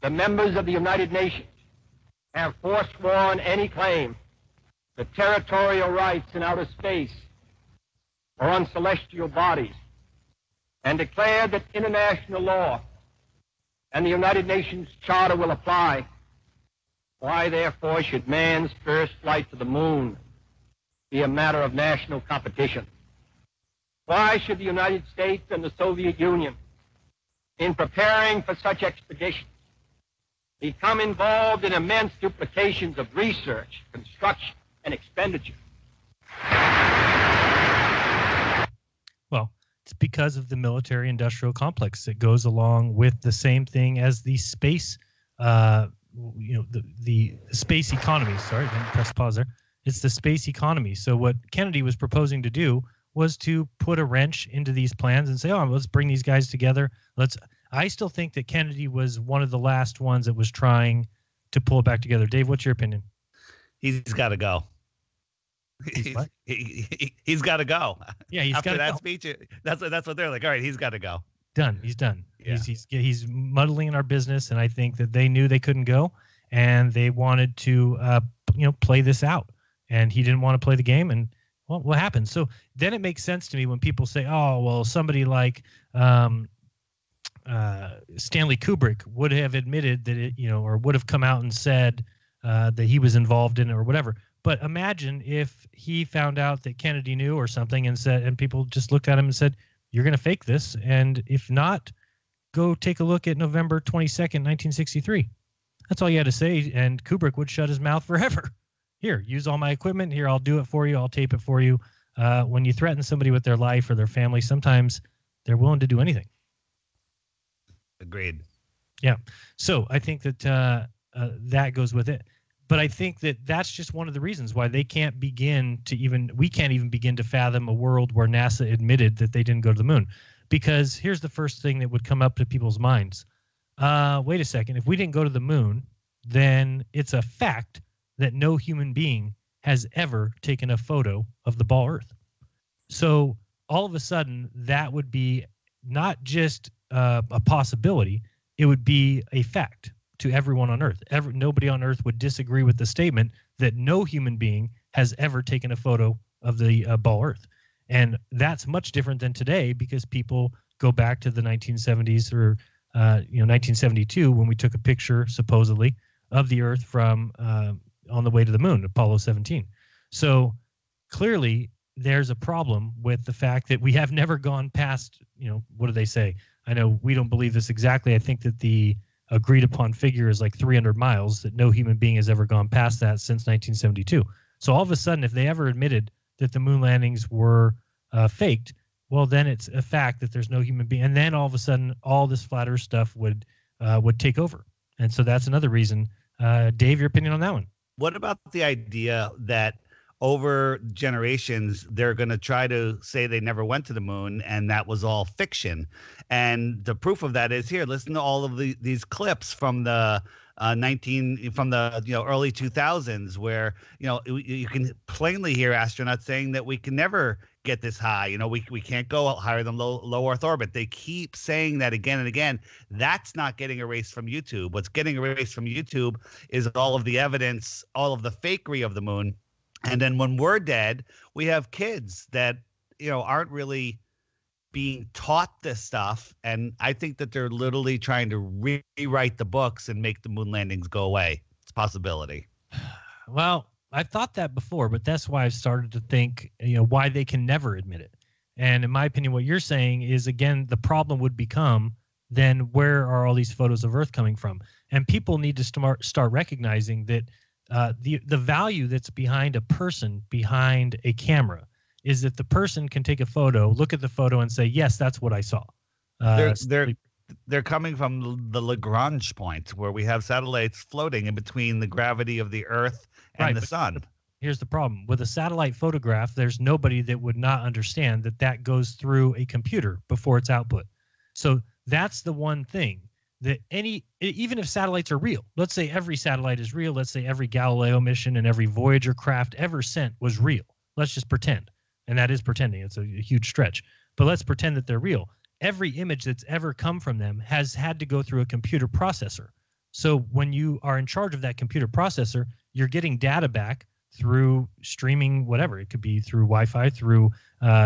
the members of the United Nations have forsworn any claim to territorial rights in outer space or on celestial bodies, and declared that international law and the United Nations Charter will apply. Why, therefore, should man's first flight to the moon be a matter of national competition? Why should the United States and the Soviet Union, in preparing for such expeditions, become involved in immense duplications of research, construction, and expenditure? Well, it's because of the military-industrial complex that goes along with the same thing as the space, the space economy. Sorry, I didn't press pause there. It's the space economy. So what Kennedy was proposing to do was to put a wrench into these plans and say, oh, let's bring these guys together. I still think that Kennedy was one of the last ones that was trying to pull it back together. Dave, what's your opinion? He's got to go. He's got to go. Yeah, he's got to go. After that speech, that's what they're like. All right, he's got to go. Done. He's done. Yeah. He's muddling in our business, and I think that they knew they couldn't go, and they wanted to play this out, and he didn't want to play the game, and well, what happened? So then it makes sense to me when people say, oh, well, somebody like Stanley Kubrick would have admitted that it, or would have come out and said that he was involved in it or whatever. But imagine if he found out that Kennedy knew or something and people just looked at him and said, you're going to fake this. And if not, go take a look at November 22nd, 1963. That's all you had to say. And Kubrick would shut his mouth forever. Here, use all my equipment. Here, I'll do it for you. I'll tape it for you. When you threaten somebody with their life or their family, sometimes they're willing to do anything. Agreed. Yeah. So I think that that goes with it. But I think that that's just one of the reasons why we can't even begin to fathom a world where NASA admitted that they didn't go to the moon. Because here's the first thing that would come up to people's minds. Wait a second. If we didn't go to the moon, then it's a fact that no human being has ever taken a photo of the ball Earth. So all of a sudden, that would be not just a possibility, it would be a fact to everyone on Earth. Nobody on Earth would disagree with the statement that no human being has ever taken a photo of the ball Earth. And that's much different than today, because people go back to the 1970s or 1972 when we took a picture supposedly of the Earth from on the way to the moon, Apollo 17. So clearly there's a problem with the fact that we have never gone past, what do they say? I know we don't believe this exactly. I think that the agreed upon figure is like 300 miles, that no human being has ever gone past that since 1972. So all of a sudden, if they ever admitted that the moon landings were faked, well, then it's a fact that there's no human being. And then all of a sudden, all this flat Earth stuff would take over. And so that's another reason. Dave, your opinion on that one? What about the idea that over generations, they're going to try to say they never went to the moon and that was all fiction? And the proof of that is here. Listen to all of these clips from the early 2000s, where you can plainly hear astronauts saying that we can never get this high. We can't go higher than low Earth orbit. They keep saying that again and again. That's not getting erased from YouTube. What's getting erased from YouTube is all of the evidence, all of the fakery of the moon. And then when we're dead, we have kids that aren't really being taught this stuff. And I think that they're literally trying to rewrite the books and make the moon landings go away. It's a possibility. Well, I've thought that before, but that's why I've started to think, why they can never admit it. And in my opinion, what you're saying is, again, the problem would become, then where are all these photos of Earth coming from? And people need to start recognizing that the value that's behind a person, behind a camera, is that the person can take a photo, look at the photo, and say, yes, that's what I saw. They're coming from the Lagrange point, where we have satellites floating in between the gravity of the Earth and the sun. Here's the problem. With a satellite photograph, there's nobody that would not understand that goes through a computer before its output. So that's the one thing that even if satellites are real, let's say every satellite is real, let's say every Galileo mission and every Voyager craft ever sent was real. Let's just pretend. And that is pretending. It's a huge stretch. But let's pretend that they're real. Every image that's ever come from them has had to go through a computer processor. So when you are in charge of that computer processor, you're getting data back through streaming, whatever. It could be through Wi-Fi, through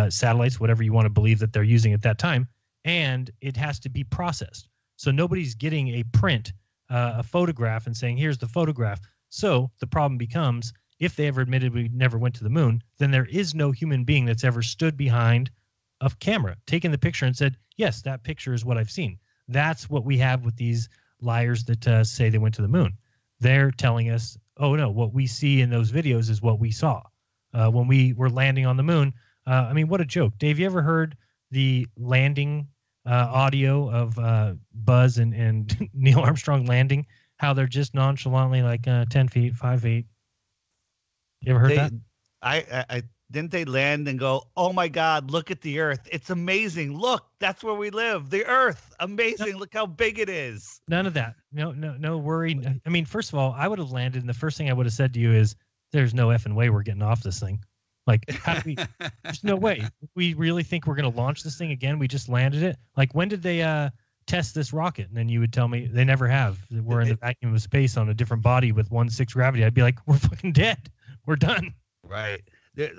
satellites, whatever you want to believe that they're using at that time. And it has to be processed. So nobody's getting a print, a photograph, and saying, here's the photograph. So the problem becomes, if they ever admitted we never went to the moon, then there is no human being that's ever stood behind a camera, taken the picture and said, yes, that picture is what I've seen. That's what we have with these liars that say they went to the moon. They're telling us, oh, no, what we see in those videos is what we saw when we were landing on the moon. I mean, what a joke. Dave, you ever heard the landing audio of Buzz and Neil Armstrong landing, how they're just nonchalantly like 10 feet, 5 feet? You ever heard that? I didn't they land and go, oh my God, look at the Earth. It's amazing. Look, that's where we live. The Earth. Amazing. Look how big it is. None of that. No worry. I mean, first of all, I would have landed and the first thing I would have said to you is, there's no effing way we're getting off this thing. Like, how do we, there's no way. We really think we're going to launch this thing again? We just landed it. Like, when did they test this rocket? And then you would tell me they never have. We're in the vacuum of space on a different body with 1/6 gravity. I'd be like, we're fucking dead. We're done. Right.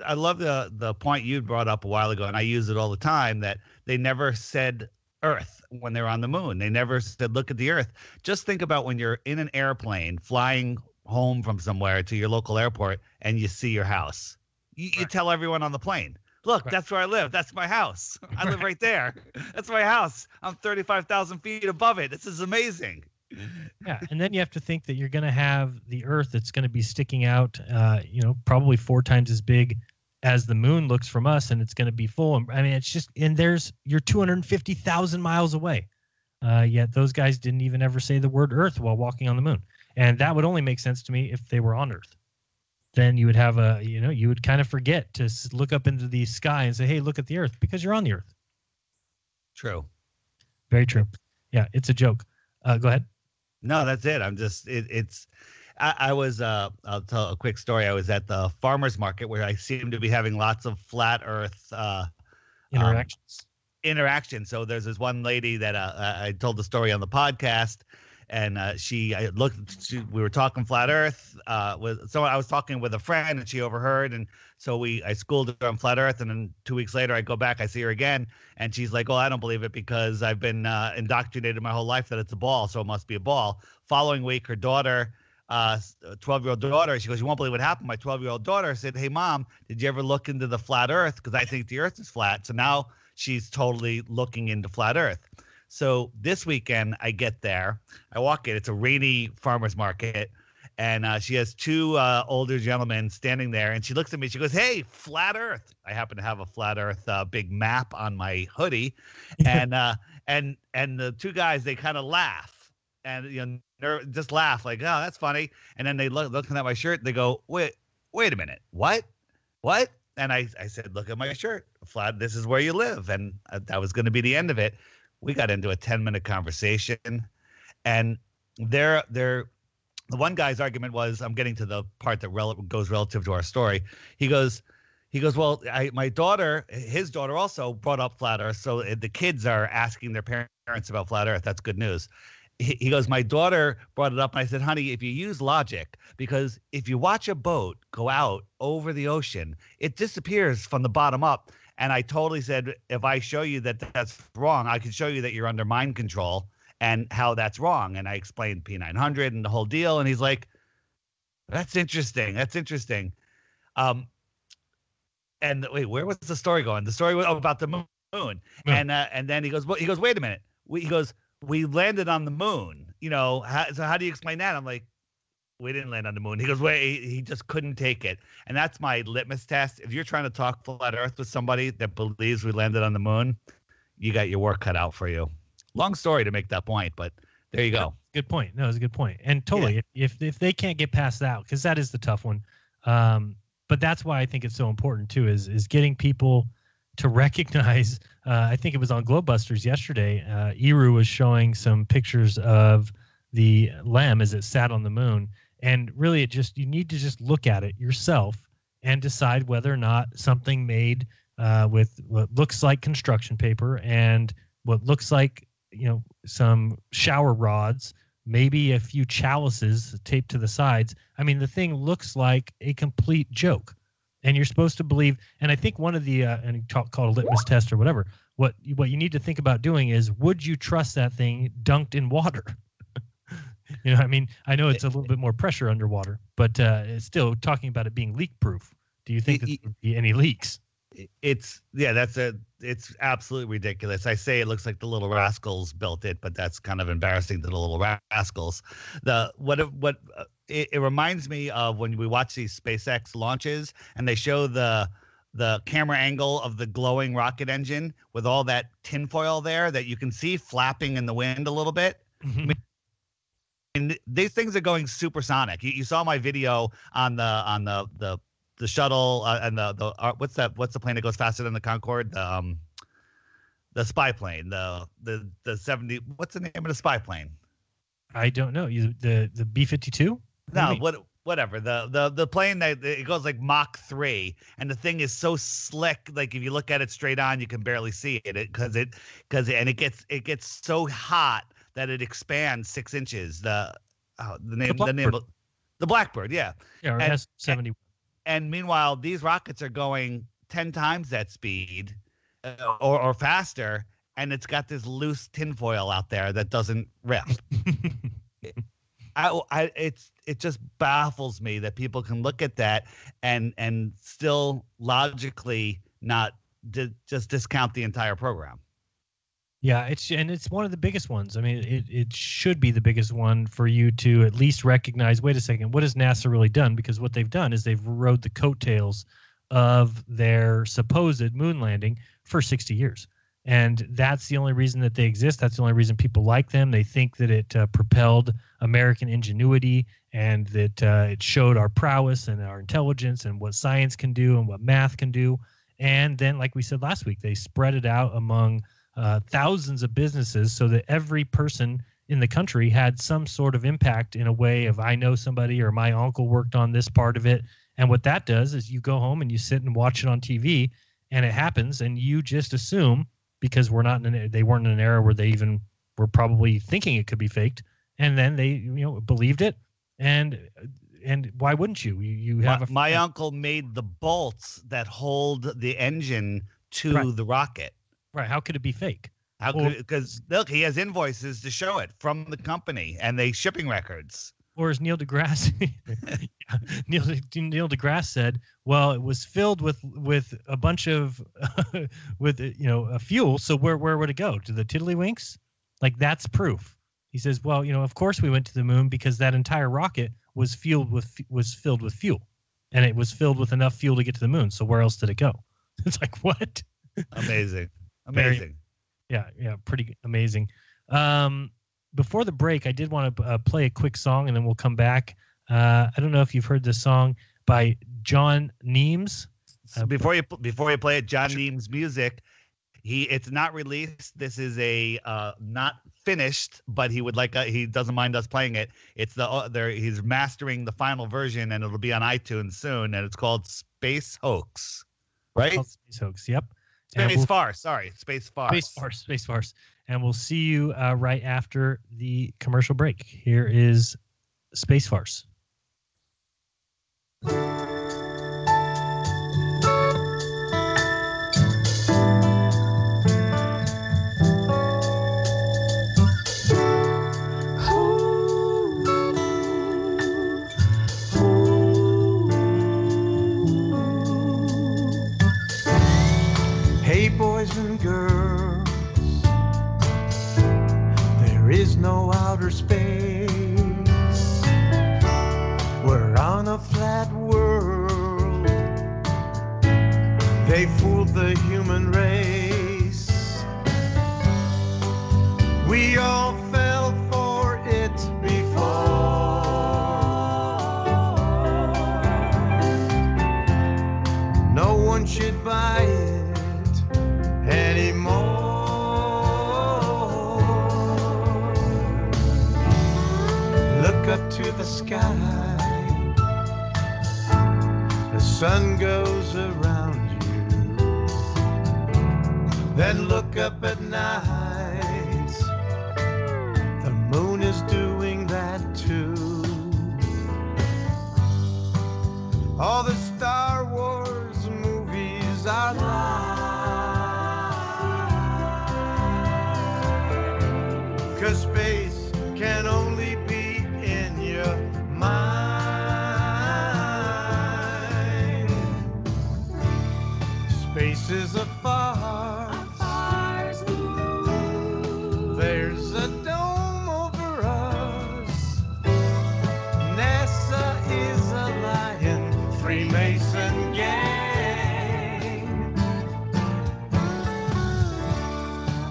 I love the point you brought up a while ago, and I use it all the time, that they never said Earth when they're on the moon. They never said, look at the Earth. Just think about when you're in an airplane flying home from somewhere to your local airport and you see your house. You tell everyone on the plane, look, that's where I live. That's my house. I live right there. That's my house. I'm 35,000 feet above it. This is amazing. Yeah, and then you have to think that you're going to have the Earth that's going to be sticking out, probably 4 times as big as the moon looks from us, and it's going to be full. I mean, it's just, and you're 250,000 miles away. Yet those guys didn't even ever say the word Earth while walking on the moon. And that would only make sense to me if they were on Earth. Then you would have you would kind of forget to look up into the sky and say, hey, look at the Earth, because you're on the Earth. True. Very true. Yeah, it's a joke. Go ahead. No, that's it. I'm just, I was, I'll tell a quick story. I was at the farmer's market where I seem to be having lots of flat Earth interactions. So there's this one lady that I told the story on the podcast, and we were talking flat Earth. I was talking with a friend, and she overheard, and so I schooled her on flat Earth, and then 2 weeks later I go back, I see her again, and she's like, "Oh, I don't believe it because I've been indoctrinated my whole life that it's a ball, so it must be a ball." Following week, her daughter, 12-year-old daughter, she goes, "You won't believe what happened." My 12-year-old daughter said, "Hey, Mom, did you ever look into the flat Earth? Because I think the Earth is flat." So now she's totally looking into flat Earth. So this weekend, I get there. I walk in. It's a rainy farmer's market. And she has two older gentlemen standing there. And she looks at me. She goes, "Hey, flat Earth." I happen to have a flat Earth big map on my hoodie. And the two guys, they kind of laugh. And just laugh like, "Oh, that's funny." And then they looking at my shirt. They go, wait a minute. What? And I said, "Look at my shirt. Flat. This is where you live." And that was going to be the end of it. We got into a 10-minute conversation, and the one guy's argument was, I'm getting to the part that goes relative to our story. He goes, "Well, his daughter also brought up flat Earth, so the kids are asking their parents about flat Earth. That's good news." He goes, "My daughter brought it up, and I said, honey, if you use logic, because if you watch a boat go out over the ocean, it disappears from the bottom up. And I totally said, if I show you that that's wrong, I can show you that you're under mind control and how that's wrong." And I explained P900 and the whole deal. And he's like, "That's interesting. That's interesting." And wait, where was the story going? The story was about the moon. And then he goes, "Wait a minute." We landed on the moon. So how do you explain that? I'm like, "We didn't land on the moon." He goes, "Wait," he just couldn't take it. And that's my litmus test. If you're trying to talk flat Earth with somebody that believes we landed on the moon, you got your work cut out for you. Long story to make that point, but there you go. Good point. No, it's a good point. And totally, if they can't get past that, because that is the tough one. But that's why I think it's so important too, is getting people to recognize. I think it was on Globebusters yesterday. Eru was showing some pictures of the LEM as it sat on the moon, and really you need to just look at it yourself and decide whether or not something made with what looks like construction paper and what looks like some shower rods, maybe a few chalices taped to the sides. I mean, the thing looks like a complete joke, and you're supposed to believe. And I think one of the called a litmus test or whatever. What you need to think about doing is, would you trust that thing dunked in water? I mean, I know it's a little bit more pressure underwater, but it's still talking about it being leak proof. Do you think there would be any leaks? It's absolutely ridiculous. I say it looks like the Little Rascals built it, but that's kind of embarrassing to the Little Rascals. It reminds me of when we watch these SpaceX launches and they show the camera angle of the glowing rocket engine with all that tinfoil there that you can see flapping in the wind a little bit. Mm-hmm. And these things are going supersonic. You saw my video on the shuttle and what's the plane that goes faster than the Concorde? The spy plane. The 70. What's the name of the spy plane? I don't know. The B-52? No, whatever. The plane that it goes like Mach 3, and the thing is so slick. Like if you look at it straight on, you can barely see it because it gets so hot that it expands 6 inches. The Blackbird, yeah. Yeah, or S-71. And meanwhile, these rockets are going 10 times that speed or faster, and it's got this loose tinfoil out there that doesn't rip. It just baffles me that people can look at that and still logically not just discount the entire program. Yeah, it's one of the biggest ones. I mean, it should be the biggest one for you to at least recognize, wait a second, what has NASA really done? Because what they've done is they've rode the coattails of their supposed moon landing for 60 years. And that's the only reason that they exist. That's the only reason people like them. They think that it propelled American ingenuity and that it showed our prowess and our intelligence and what science can do and what math can do. And then, like we said last week, they spread it out among thousands of businesses so that every person in the country had some sort of impact in a way of, I know somebody or my uncle worked on this part of it. And what that does is you go home and you sit and watch it on TV and it happens and you just assume, because they weren't in an era where they even were probably thinking it could be faked. And then they, believed it. And why wouldn't you? You have my uncle made the bolts that hold the engine to the rocket. Right. How could it be fake? Because look, he has invoices to show it from the company and they shipping records. Or as Neil deGrasse Neil deGrasse said, well, it was filled with a bunch of a fuel. So where would it go? To the Tiddlywinks? Like, that's proof. He says, well, of course we went to the moon because that entire rocket was filled with fuel, and it was filled with enough fuel to get to the moon. So where else did it go? It's like, what? Amazing. Yeah, pretty amazing. Before the break, I did want to play a quick song, and then we'll come back. I don't know if you've heard this song by John Neems. Before you play it, John Neems' music. It's not released. This is a not finished, but he doesn't mind us playing it. It's he's mastering the final version, and it'll be on iTunes soon. And it's called Space Hoax, right? Space Hoax. Yep. Space Farce. Sorry, Space Farce. Space Farce. And we'll see you right after the commercial break. Here is Space Farce. Hey, boys and girls, there is no outer space. We're on a flat world. They fooled the human race. We all fell for it before. No one should buy it anymore. Look up to the sky. The sun goes around you. Then look up at night. The moon is doing that too. All the Star Wars movies are lies. 'Cause space can only be in your mind. Space is a farce. There's a dome over us. NASA is a lying Freemason gang.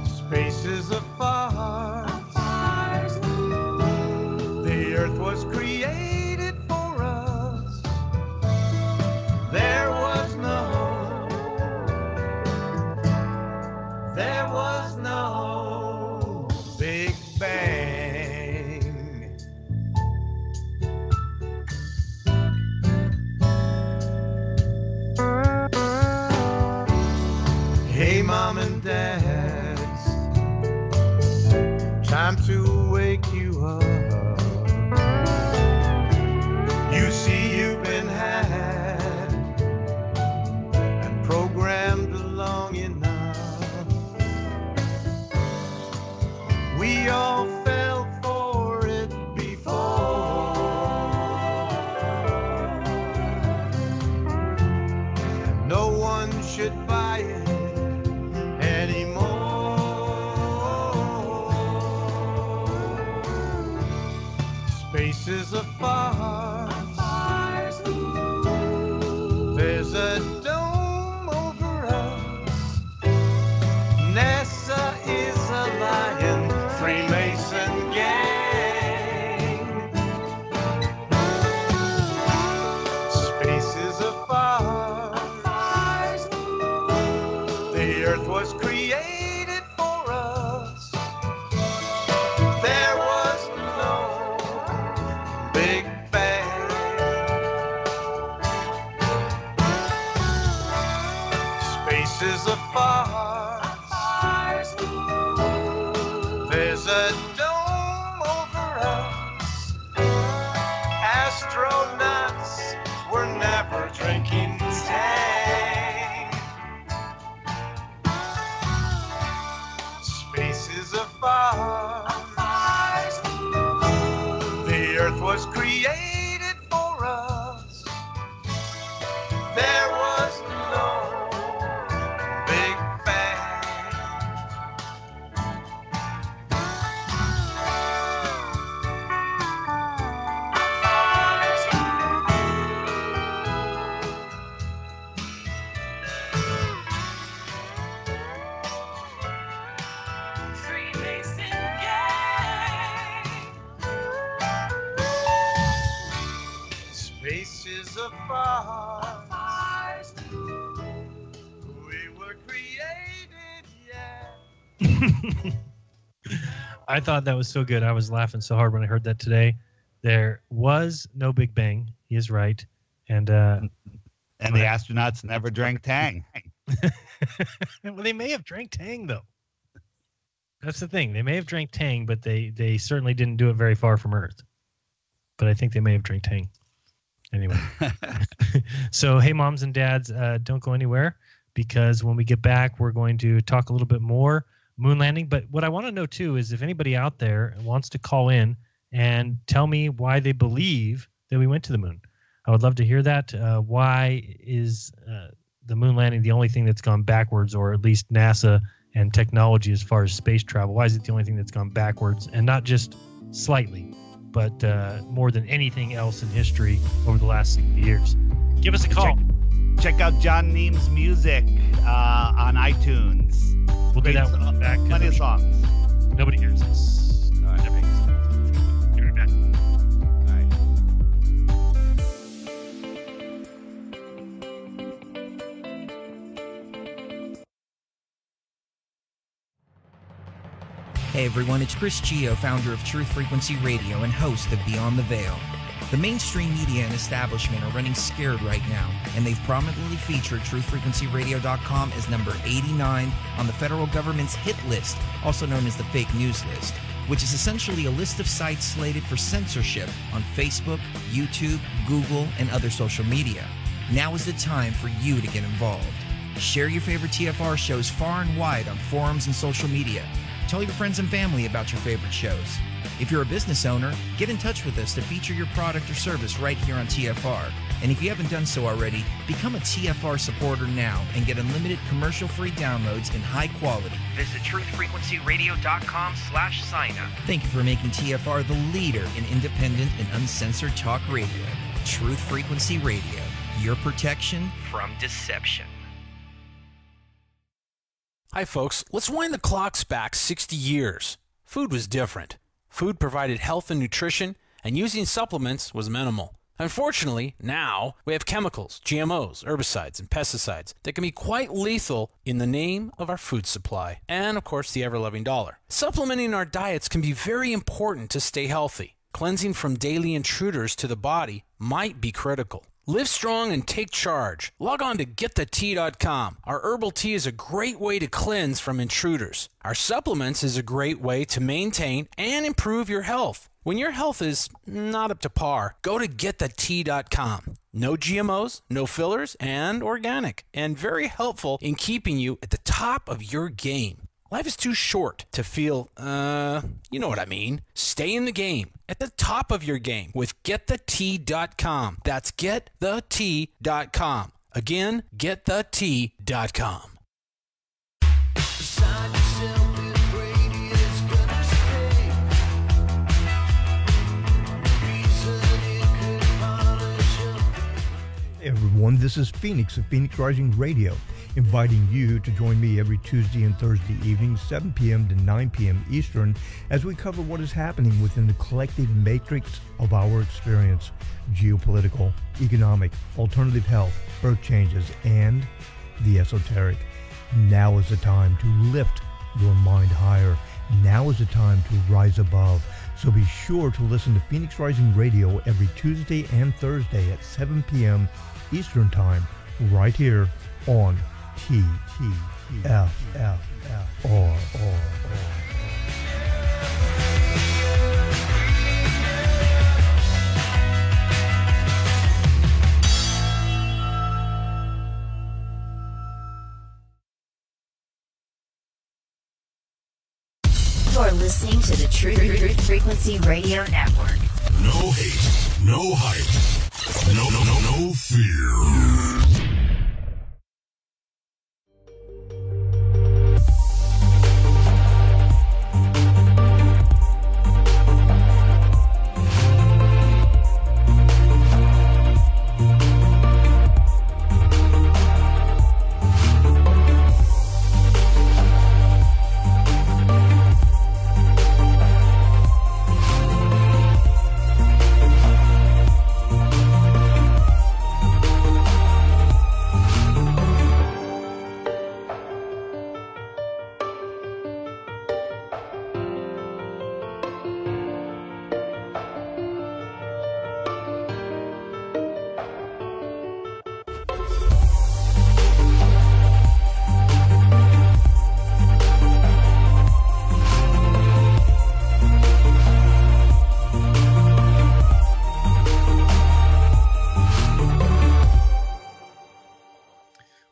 Space is a farce. The earth was created for us. There was no Big Bang. Hey, Mom and Dads, time to wake you up. You see you've been had and programmed long enough. We all fell for it before. And no one should buy it anymore. Space is a farce. There's a dome over us. NASA Space is a farce. We were created, yeah. I thought that was so good. I was laughing so hard when I heard that today. There was no Big Bang. He is right. And the astronauts never drank Tang. Well, they may have drank Tang, though. That's the thing. They may have drank Tang, but they certainly didn't do it very far from Earth. But I think they may have drank Tang. Anyway. So, hey, moms and dads, don't go anywhere, because when we get back, we're going to talk a little bit more moon landing. But what I want to know, too, is if anybody out there wants to call in and tell me why they believe that we went to the moon. I would love to hear that. Why is the moon landing the only thing that's gone backwards, or at least NASA and technology as far as space travel? Why is it the only thing that's gone backwards, and not just slightly, but more than anything else in history over the last 60 years? Give us a call. Check out John Neem's music on iTunes. We'll do that when we get back. Plenty of songs. Nobody hears us. All right. Give it back. All right. Hey everyone, it's Chris Gio, founder of Truth Frequency Radio and host of Beyond the Veil. The mainstream media and establishment are running scared right now, and they've prominently featured TruthFrequencyRadio.com as number 89 on the federal government's hit list, also known as the fake news list, which is essentially a list of sites slated for censorship on Facebook, YouTube, Google, and other social media. Now is the time for you to get involved. Share your favorite TFR shows far and wide on forums and social media. Tell your friends and family about your favorite shows. If you're a business owner, get in touch with us to feature your product or service right here on TFR. And if you haven't done so already, become a TFR supporter now and get unlimited commercial-free downloads in high quality. Visit truthfrequencyradio.com/sign-up. Thank you for making TFR the leader in independent and uncensored talk radio. Truth Frequency Radio, your protection from deception. Hi folks, let's wind the clocks back 60 years. Food was different. Food provided health and nutrition, and using supplements was minimal. Unfortunately, now we have chemicals, GMOs, herbicides, and pesticides that can be quite lethal in the name of our food supply, and of course the ever-loving dollar. Supplementing our diets can be very important to stay healthy. Cleansing from daily intruders to the body might be critical. Live strong and take charge. Log on to GetTheT.com. Our herbal tea is a great way to cleanse from intruders. Our supplements is a great way to maintain and improve your health. When your health is not up to par, go to GetTheT.com. No GMOs, no fillers, and organic, and very helpful in keeping you at the top of your game. Life is too short to feel, you know what I mean. Stay in the game, at the top of your game with GetTheT.com. That's GetTheT.com. Again, GetTheT.com. Hey everyone, this is Phoenix of Phoenix Rising Radio, inviting you to join me every Tuesday and Thursday evening, 7 p.m. to 9 p.m. Eastern, as we cover what is happening within the collective matrix of our experience: geopolitical, economic, alternative health, earth changes, and the esoteric. Now is the time to lift your mind higher. Now is the time to rise above. So be sure to listen to Phoenix Rising Radio every Tuesday and Thursday at 7 p.m. Eastern Time, right here on TFR. You're listening to the Truth Frequency Radio Network. No hate, no hype, no fear.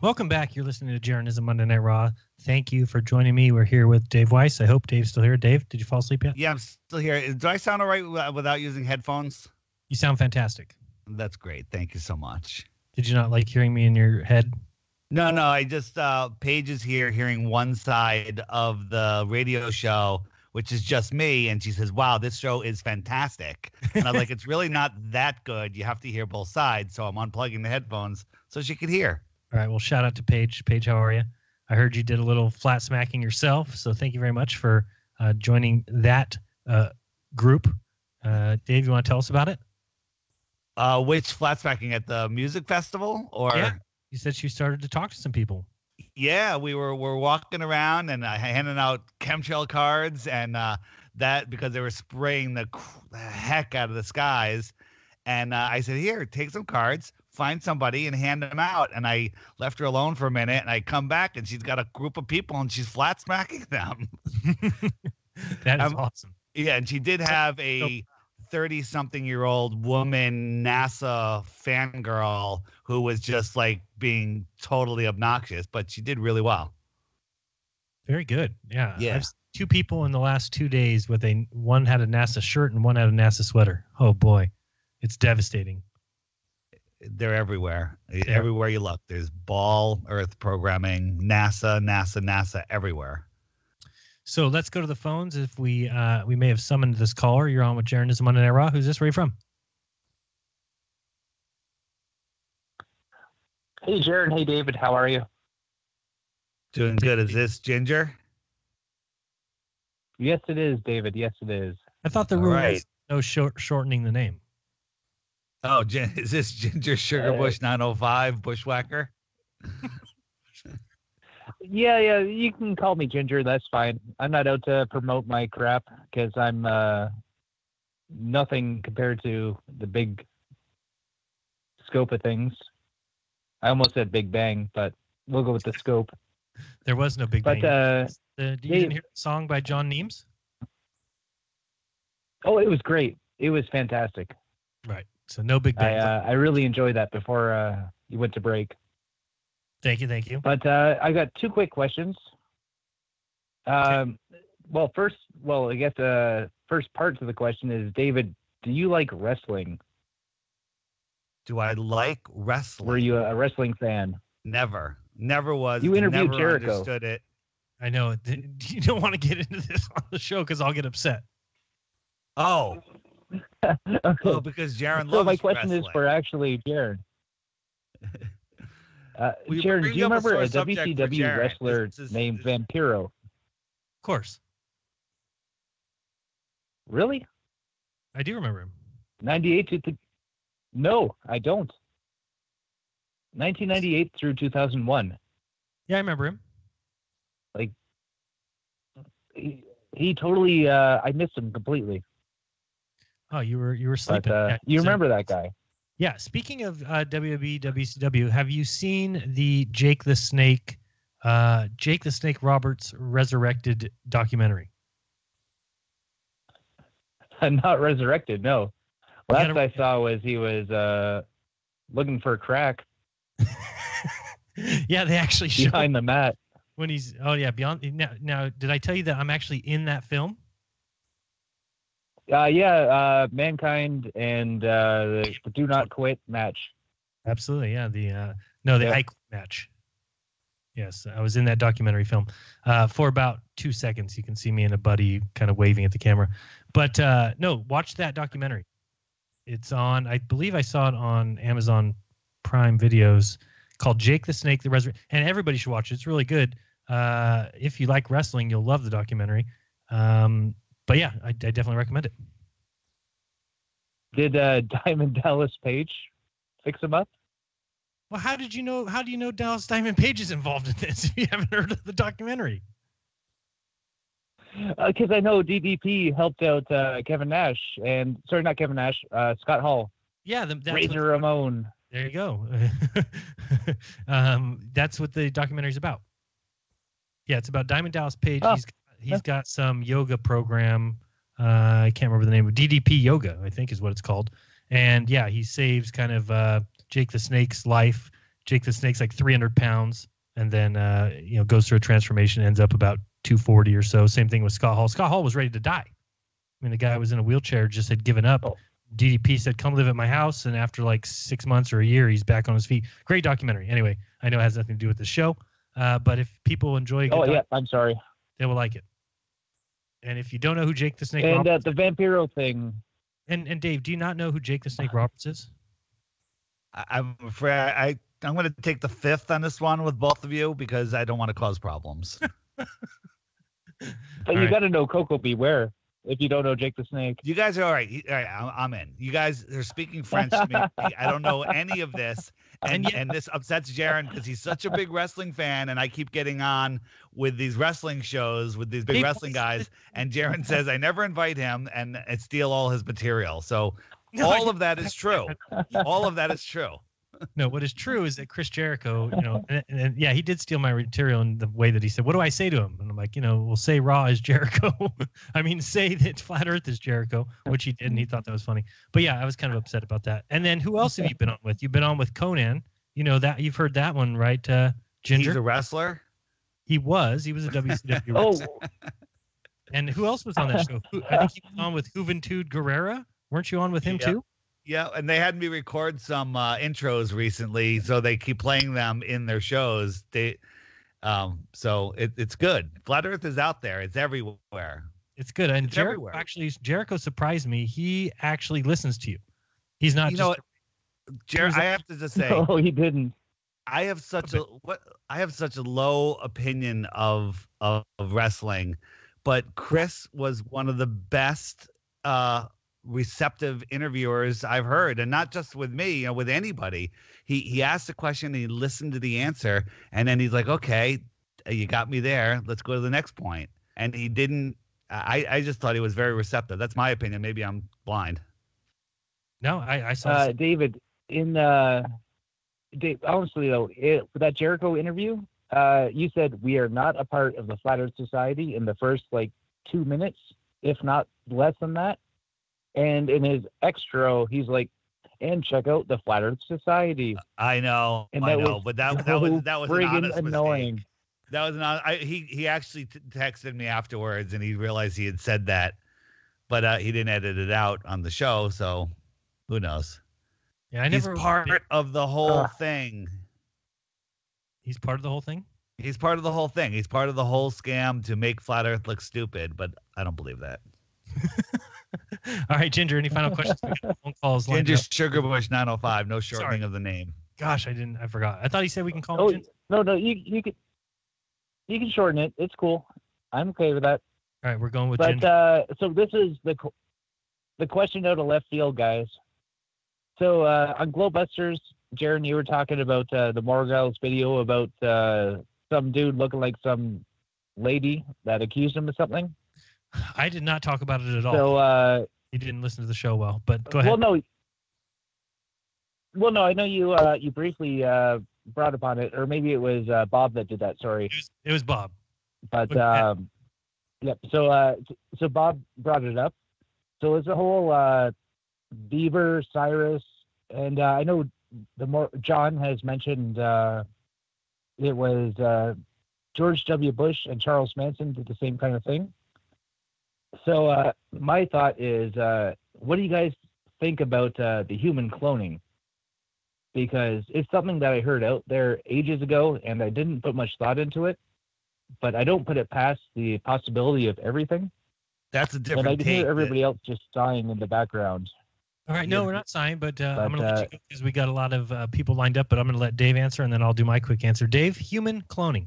Welcome back. You're listening to Jeranism Monday Night Raw. Thank you for joining me. We're here with Dave Weiss. I hope Dave's still here. Dave, did you fall asleep yet? Yeah, I'm still here. Do I sound all right without using headphones? You sound fantastic. That's great. Thank you so much. Did you not like hearing me in your head? No. I just, Paige is here hearing one side of the radio show, which is just me. And she says, wow, this show is fantastic. And I was like, it's really not that good. You have to hear both sides. So I'm unplugging the headphones so she could hear. All right. Well, shout out to Paige. Paige, how are you? I heard you did a little flat smacking yourself. So thank you very much for joining that group. Dave, you want to tell us about it? Which flat smacking at the music festival? Or yeah. You said you started to talk to some people. Yeah, we're walking around and handing out chemtrail cards and that because they were spraying the heck out of the skies. And I said, here, take some cards, find somebody and hand them out. And I left her alone for a minute and I come back and she's got a group of people and she's flat smacking them. That is awesome. Yeah, and she did have a 30-something-year-old woman NASA fangirl who was just like being totally obnoxious, but she did really well. Very good. Yeah. Yeah. I've seen 2 people in the last 2 days with one had a NASA shirt and one had a NASA sweater. Oh boy. It's devastating. They're everywhere. Everywhere you look. There's ball Earth programming, NASA everywhere. So let's go to the phones. If we may have summoned this caller. You're on with Jeranism Monday Night Raw. Who's this? Where are you from? Hey, Jeran. Hey, David. How are you? Doing good. Is this Ginger? Yes, it is, David. Yes, it is. I thought the rule was no shortening the name. Oh, is this Ginger Sugarbush 905 Bushwhacker? Yeah, you can call me Ginger. That's fine. I'm not out to promote my crap because I'm nothing compared to the big scope of things. I almost said Big Bang, but we'll go with the scope. There was no Big Bang. Did you hear the song by John Neems? Oh, it was great. It was fantastic. Right. So no Big Bang. I really enjoyed that before you went to break. Thank you. But I got 2 quick questions. I guess first part to the question is, David, do you like wrestling? Do I like wrestling? Were you a wrestling fan? Never was. You interviewed never Jericho. Understood it. I know. You don't want to get into this on the show because I'll get upset. Oh. Okay. Oh, because Jeran loves So my question wrestling. is for actually Jeran. Jeran, do you remember a WCW wrestler named Vampiro? Of course. Really? I do remember him. 98 to No, I don't. 1998 through 2001. Yeah, I remember him. Like, he totally. I missed him completely. Oh, you were sleeping. But, you remember that guy? Yeah. Speaking of WWE, WCW, have you seen the Jake the Snake Roberts Resurrected documentary? Not resurrected. No. Last I saw was he was looking for crack. Yeah, they actually showed behind the mat when he's. Oh yeah, beyond. Now, did I tell you that I'm actually in that film? Mankind and the Do Not Quit match. Absolutely, yeah. The I Quit match. Yes, I was in that documentary film for about 2 seconds. You can see me and a buddy kind of waving at the camera. But no, watch that documentary. It's on, I believe I saw it on Amazon Prime Videos, called Jake the Snake, the Resurrection. And everybody should watch it. It's really good. If you like wrestling, you'll love the documentary. But yeah, I definitely recommend it. Did Diamond Dallas Page fix him up? Well, how do you know Dallas Diamond Page is involved in this if you haven't heard of the documentary? Because I know DDP helped out Kevin Nash not Kevin Nash, Scott Hall. Yeah, Razor Ramon. There you go. That's what the documentary's about. Yeah, it's about Diamond Dallas Page. Oh. He's got some yoga program. I can't remember the name of DDP Yoga, I think is what it's called. And yeah, he saves kind of Jake the Snake's life Jake the Snake's like 300 pounds, and then goes through a transformation, ends up about 240 or so. Same thing with Scott Hall. Scott Hall was ready to die. I mean, the guy was in a wheelchair, just had given up. Oh. DDP said, "Come live at my house," and after like 6 months or a year, he's back on his feet. Great documentary. Anyway, I know it has nothing to do with the show, but if people enjoy, I'm sorry, they will like it. And if you don't know who Jake the Snake and Roberts the Vampiro thing, and Dave, do you not know who Jake the Snake Roberts is? I'm afraid I'm going to take the fifth on this one with both of you because I don't want to cause problems. But you got to know Coco Beware if you don't know Jake the Snake. You guys are all right. All right, I'm in. You guys are speaking French to me. I don't know any of this. And this upsets Jeran because he's such a big wrestling fan, and I keep getting on with these wrestling shows with these big wrestling guys, and Jeran says I never invite him and steal all his material. So all of that is true. All of that is true. No, what is true is that Chris Jericho, and yeah, he did steal my material in the way that he said, "What do I say to him?" And I'm like, we'll say Raw is Jericho. I mean, say that Flat Earth is Jericho, which he did, and he thought that was funny. But yeah, I was kind of upset about that. And then who else have you been on with? You've been on with Conan. You know that you've heard that one, right? Ginger. He's a wrestler. He was a WCW wrestler. And who else was on that show? I think he was on with Juventud Guerrera. Weren't you on with him too? Yeah, and they had me record some intros recently, so they keep playing them in their shows. So it's good. Flat Earth is out there; it's everywhere. It's good, and Jericho surprised me. He actually listens to you. He's not. I have to just say, no, he didn't. I have such a low opinion of wrestling, but Chris was one of the best receptive interviewers I've heard, and not just with me, with anybody. He asked a question and he listened to the answer, and then he's like, "Okay, you got me there. Let's go to the next point." And he didn't. I just thought he was very receptive. That's my opinion. Maybe I'm blind. No, I saw David in Dave, honestly though, for that Jericho interview, you said we are not a part of the Flat Earth Society in the first 2 minutes, if not less than that. And in his extra, he's like, "And check out the Flat Earth Society." I know, but that was an honest annoying. Mistake. That was he actually texted me afterwards, and he realized he had said that, but he didn't edit it out on the show, so who knows? Yeah, he's part of the whole thing. He's part of the whole thing. He's part of the whole thing. He's part of the whole scam to make Flat Earth look stupid, but I don't believe that. All right, Ginger, any final questions? We got phone calls. Ginger Sugarbush 905, no shortening of the name. Gosh, I forgot. I thought he said we can call him Ginger. No, you can shorten it. It's cool. I'm okay with that. All right, we're going with Ginger. So this is the question out of left field, guys. So on Globebusters, Jeran, you were talking about the Morgals video about some dude looking like some lady that accused him of something. I did not talk about it at all. So you didn't listen to the show well, but go ahead. Well, no, I know you briefly brought upon it, or maybe it was Bob that did that. Sorry, it was Bob. But yep. So Bob brought it up. So it's a whole Beaver, Cyrus, and I know John has mentioned it was George W. Bush and Charles Manson did the same kind of thing. So my thought is, what do you guys think about the human cloning? Because it's something that I heard out there ages ago, and I didn't put much thought into it. But I don't put it past the possibility of everything. That's a different take. And I can hear everybody else just sighing in the background. All right, no, we're not sighing, but I'm going to let you go because we got a lot of people lined up. But I'm going to let Dave answer, and then I'll do my quick answer. Dave, human cloning.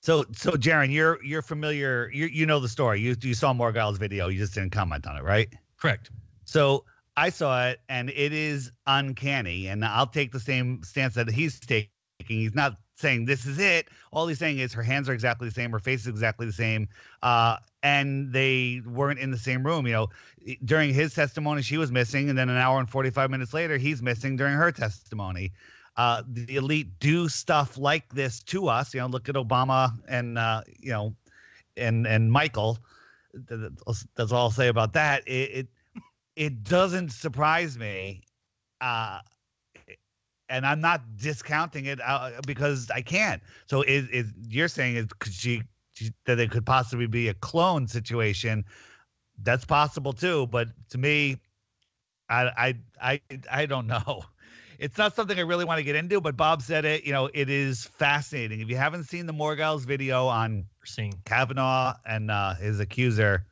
So Jeran, you're familiar. You know the story. You saw Morgal's video. You just didn't comment on it, right? Correct. So I saw it, and it is uncanny. And I'll take the same stance that he's taking. He's not saying this is it. All he's saying is her hands are exactly the same, her face is exactly the same, and they weren't in the same room. During his testimony, she was missing, and then an hour and 45 minutes later, he's missing during her testimony. The elite do stuff like this to us. Look at Obama and and Michael. That's all I'll say about that. It doesn't surprise me. and I'm not discounting it because I can't. So you're saying that it could possibly be a clone situation? That's possible too, but to me, I don't know. It's not something I really want to get into, but Bob said it. It is fascinating. If you haven't seen the Morgell's video on Kavanaugh and his accuser,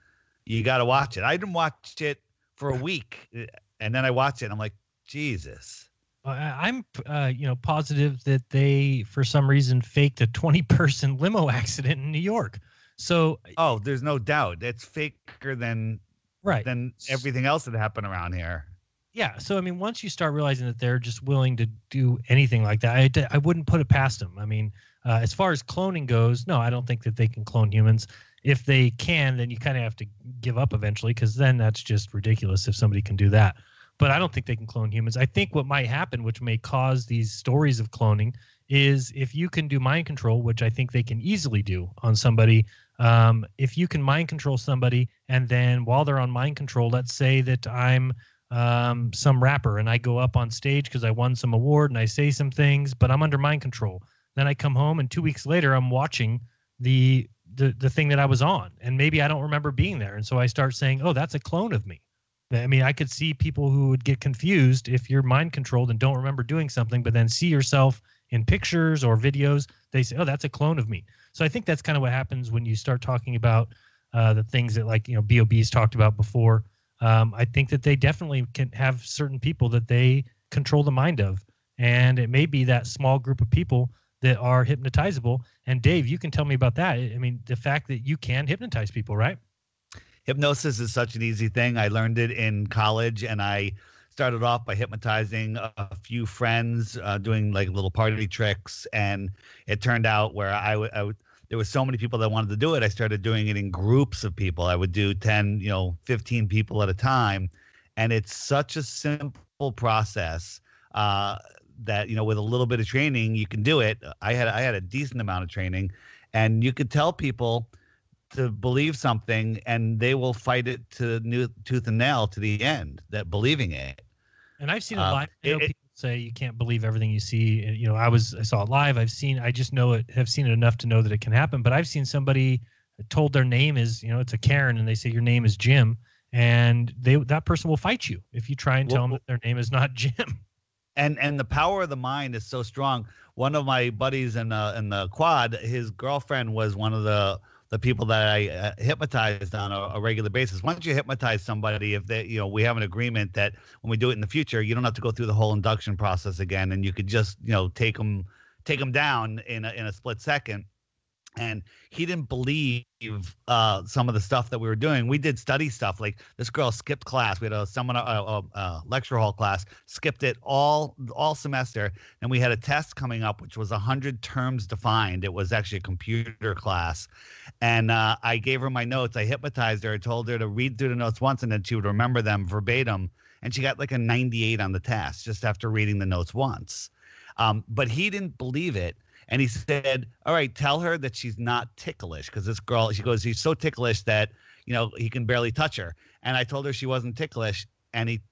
you got to watch it. I didn't watch it for a week, and then I watched it, and I'm like, Jesus. I'm positive that they, for some reason, faked a 20-person limo accident in New York. So, there's no doubt it's faker than everything else that happened around here. Yeah. So, I mean, once you start realizing that they're just willing to do anything like that, I wouldn't put it past them. I mean, as far as cloning goes, no, I don't think that they can clone humans. If they can, then you kind of have to give up eventually, because then that's just ridiculous if somebody can do that. But I don't think they can clone humans. I think what might happen, which may cause these stories of cloning, is if you can do mind control, which I think they can easily do on somebody. If you can mind control somebody, and then while they're on mind control, let's say that I'm some rapper and I go up on stage because I won some award and I say some things, but I'm under mind control. Then I come home and 2 weeks later I'm watching the thing that I was on, and maybe I don't remember being there, and so I start saying, oh, that's a clone of me. I mean, I could see people who would get confused if you're mind controlled and don't remember doing something, but then see yourself in pictures or videos. They say, oh, that's a clone of me. So I think that's kind of what happens when you start talking about the things that, like, B.O.B.'s talked about before. I think that they definitely can have certain people that they control the mind of, and it may be that small group of people that are hypnotizable. And Dave, you can tell me about that. I mean, the fact that you can hypnotize people, right? Hypnosis is such an easy thing. I learned it in college, and I started off by hypnotizing a few friends, doing like little party tricks. And it turned out where there was so many people that wanted to do it, I started doing it in groups of people. I would do 10, 15 people at a time. And it's such a simple process that, with a little bit of training, you can do it. I had a decent amount of training, and you could tell people to believe something, and they will fight it to tooth and nail to the end, that believing it. And I've seen it live. People say you can't believe everything you see. I saw it live. Have seen it enough to know that it can happen. But I've seen somebody told their name is, it's a Karen, and they say your name is Jim, and that person will fight you if you try and tell them that their name is not Jim. And the power of the mind is so strong. One of my buddies in the quad, his girlfriend was one of the people that I hypnotized on a regular basis. Once you hypnotize somebody, if they, we have an agreement that when we do it in the future, you don't have to go through the whole induction process again, and you could just, take them down in a split second. And he didn't believe some of the stuff that we were doing. We did study stuff. Like, this girl skipped class. We had a seminar, lecture hall class, skipped it all semester. And we had a test coming up, which was 100 terms defined. It was actually a computer class. And I gave her my notes. I hypnotized her. I told her to read through the notes once, and then she would remember them verbatim. And she got like a 98 on the test just after reading the notes once. But he didn't believe it. And he said, all right, tell her that she's not ticklish, because this girl, she goes, she's so ticklish that, he can barely touch her. And I told her she wasn't ticklish, and he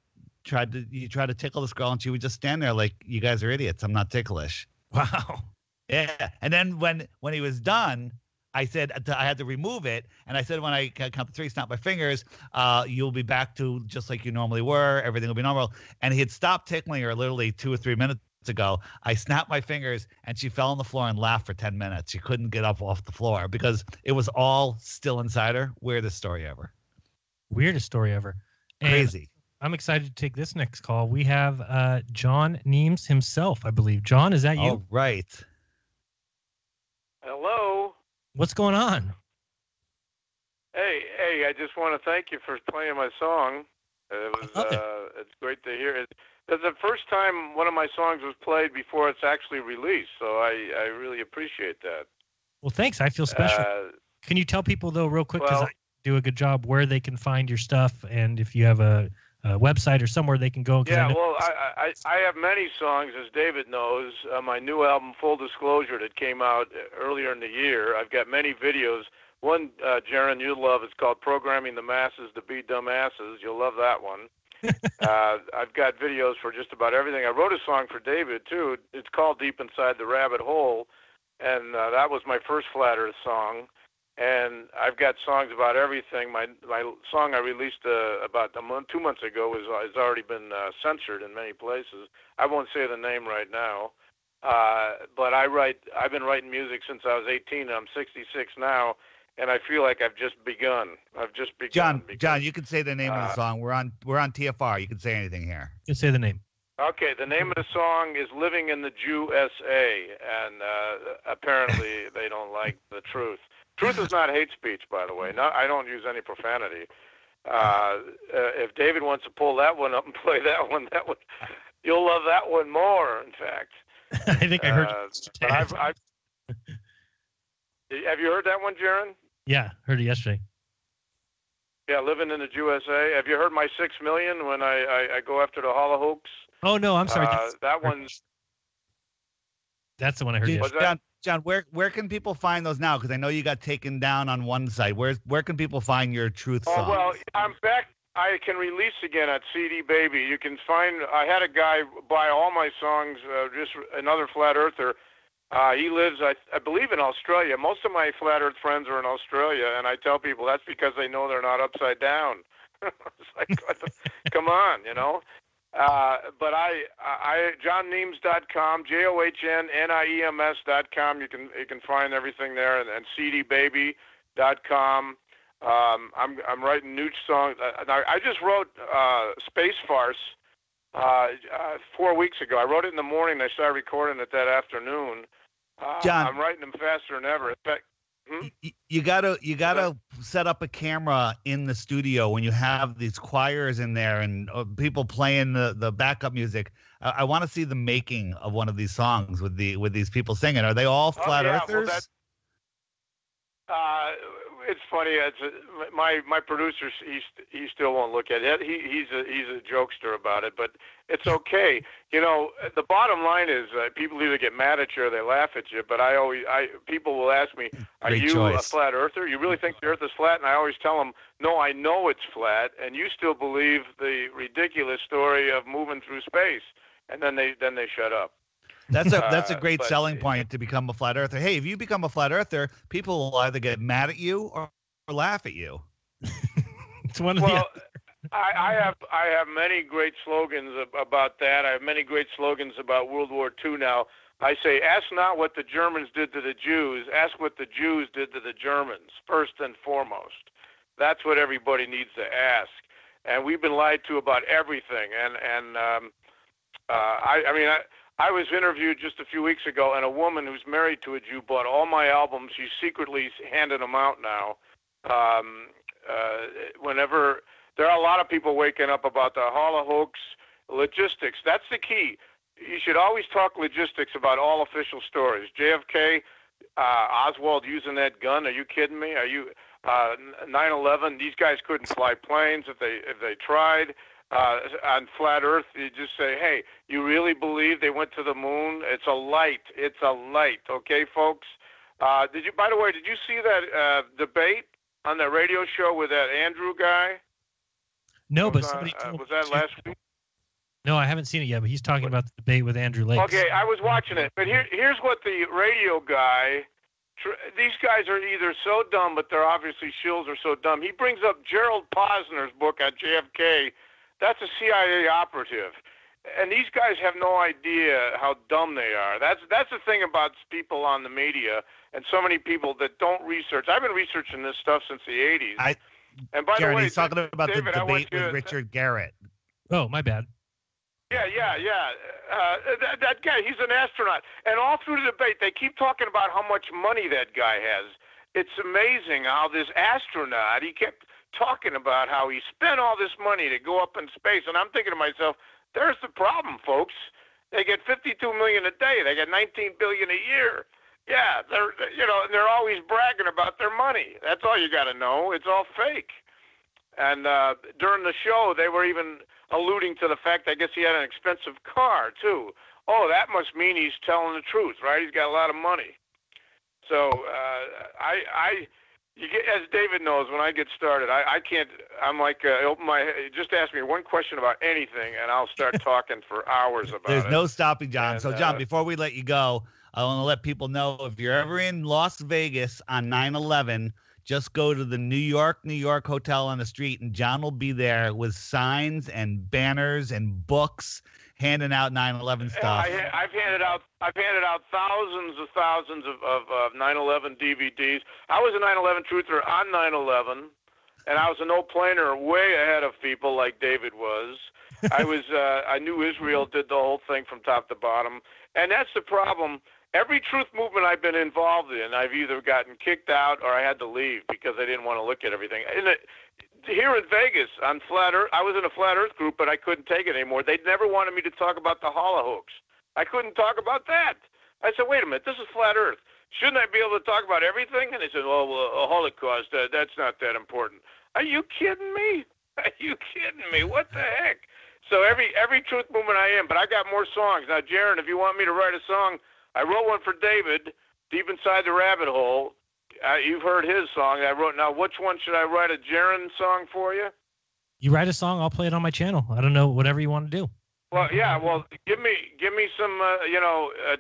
tried to tickle this girl, and she would just stand there like, you guys are idiots. I'm not ticklish. Wow. Yeah. And then when he was done, I said I had to remove it. And I said, when I count to 3, snap my fingers, you'll be back to just like you normally were. Everything will be normal. And he had stopped tickling her literally 2 or 3 minutes ago. I snapped my fingers, and she fell on the floor and laughed for 10 minutes. She couldn't get up off the floor because it was all still inside her. Weirdest story ever. Crazy. I'm excited to take this next call. We have John Neems himself, I believe. John, is that you? Oh, right. Hello. What's going on? Hey, I just want to thank you for playing my song. It's great to hear it. It's the first time one of my songs was played before it's actually released, so I really appreciate that. Well, thanks. I feel special. Can you tell people, though, real quick, because I do a good job, where they can find your stuff, and if you have a website or somewhere they can go? Yeah, I have many songs, as David knows. My new album, Full Disclosure, that came out earlier in the year. I've got many videos. One, Jeran, you'll love, it's called Programming the Masses to Be Dumbasses. You'll love that one. I've got videos for just about everything. I wrote a song for David too. It's called "Deep Inside the Rabbit Hole," and that was my first Flat Earth song. And I've got songs about everything. My song I released about 2 months ago has already been censored in many places. I won't say the name right now, but I've been writing music since I was 18. I'm 66 now, and I feel like I've just begun. John, you can say the name of the song. We're on TFR. You can say anything here. You say the name. Okay, the name of the song is "Living in the USA," and apparently they don't like the truth. Truth is not hate speech, by the way. I don't use any profanity. If David wants to pull that one up and play that one, you'll love that one more, in fact. I think I heard but have you heard that one, Jeran? Yeah, heard it yesterday. Yeah, "Living in the USA." Have you heard my 6 million when I go after the Holla Hooks? Oh, no, I'm sorry. That one's... That's the one I heard yesterday. John, where can people find those now? Because I know you got taken down on one site. Where can people find your truth songs? Oh, well, I'm back. I can release again at CD Baby. You can find... I had a guy buy all my songs, just another Flat Earther. He lives, I believe, in Australia. Most of my Flat Earth friends are in Australia, and I tell people that's because they know they're not upside down. It's like, come on, you know? But JohnNeems.com, JohnNiems.com. You can find everything there, and CDBaby.com. I'm writing new songs. I just wrote Space Farce 4 weeks ago. I wrote it in the morning. I started recording it that afternoon. John, I'm writing them faster than ever. In fact, you gotta set up a camera in the studio when you have these choirs in there and people playing the backup music. I want to see the making of one of these songs with these people singing. Are they all Flat Earthers? Well, it's funny. My producer. He still won't look at it. He's a jokester about it, but it's okay. You know, the bottom line is people either get mad at you or they laugh at you. But people will ask me, "Are you a Flat Earther? You really think the Earth is flat?" And I always tell them, "No, I know it's flat, and you still believe the ridiculous story of moving through space." And then they shut up. That's a great selling point to become a Flat Earther. Hey, if you become a Flat Earther, people will either get mad at you or laugh at you. It's one of the other. I have many great slogans about that. I have many great slogans about World War II now. I say, ask not what the Germans did to the Jews. Ask what the Jews did to the Germans, first and foremost. That's what everybody needs to ask. And we've been lied to about everything. I was interviewed just a few weeks ago, and a woman who's married to a Jew bought all my albums. She's secretly handing them out now. Whenever there are a lot of people waking up about the Holla Hooks, logistics. That's the key. You should always talk logistics about all official stories. JFK, Oswald using that gun. Are you kidding me? Are you 9/11? These guys couldn't fly planes if they tried. On Flat Earth, you just say, "Hey, you really believe they went to the moon? It's a light. It's a light." Okay, folks. By the way, did you see that debate on that radio show with that Andrew guy? No, but somebody told was that last week? No, I haven't seen it yet, but he's talking about the debate with Andrew Lake. Okay, I was watching it, but here's what the radio guy. These guys are either so dumb, but they're obviously shills are so dumb. He brings up Gerald Posner's book on JFK. That's a CIA operative. And these guys have no idea how dumb they are. That's the thing about people on the media and so many people that don't research. I've been researching this stuff since the 80s. And by the way, he's talking about David, the debate with Richard Garrett. Oh, my bad. Yeah. That guy, he's an astronaut. And all through the debate, they keep talking about how much money that guy has. It's amazing how this astronaut, he kept talking about how he spent all this money to go up in space. And I'm thinking to myself, there's the problem, folks. They get $52 million a day. They get $19 billion a year. Yeah, they're always bragging about their money. That's all you got to know. It's all fake. And during the show, they were even alluding to the fact, I guess he had an expensive car, too. Oh, that must mean he's telling the truth, right? He's got a lot of money. So as David knows, when I get started, I can't. I'm like, open my. Just ask me one question about anything, and I'll start talking for hours about it. There's no stopping, John. And, so, John, before we let you go, I want to let people know if you're ever in Las Vegas on 9/11, just go to the New York hotel on the street, and John will be there with signs and banners and books, handing out 9/11 stuff. I've handed out thousands of 9/11 DVDs. I was a 9/11 truther on 9/11, and I was a no-planer way ahead of people like David was. I knew Israel did the whole thing from top to bottom, and that's the problem. Every truth movement I've been involved in, I've either gotten kicked out or I had to leave because I didn't want to look at everything. Here in Vegas on Flat Earth, I was in a Flat Earth group, but I couldn't take it anymore. They never wanted me to talk about the Holocaust. I couldn't talk about that. I said, wait a minute, this is Flat Earth. Shouldn't I be able to talk about everything? And they said, well, a Holocaust, that's not that important. Are you kidding me? Are you kidding me? What the heck? So every truth movement I am, but I got more songs. Now, Jeran, if you want me to write a song, I wrote one for David, Deep Inside the Rabbit Hole. You've heard his song I wrote. Now, which one should I write, a Jeran song for you? You write a song, I'll play it on my channel. I don't know, whatever you want to do. Well, yeah. Well, give me some.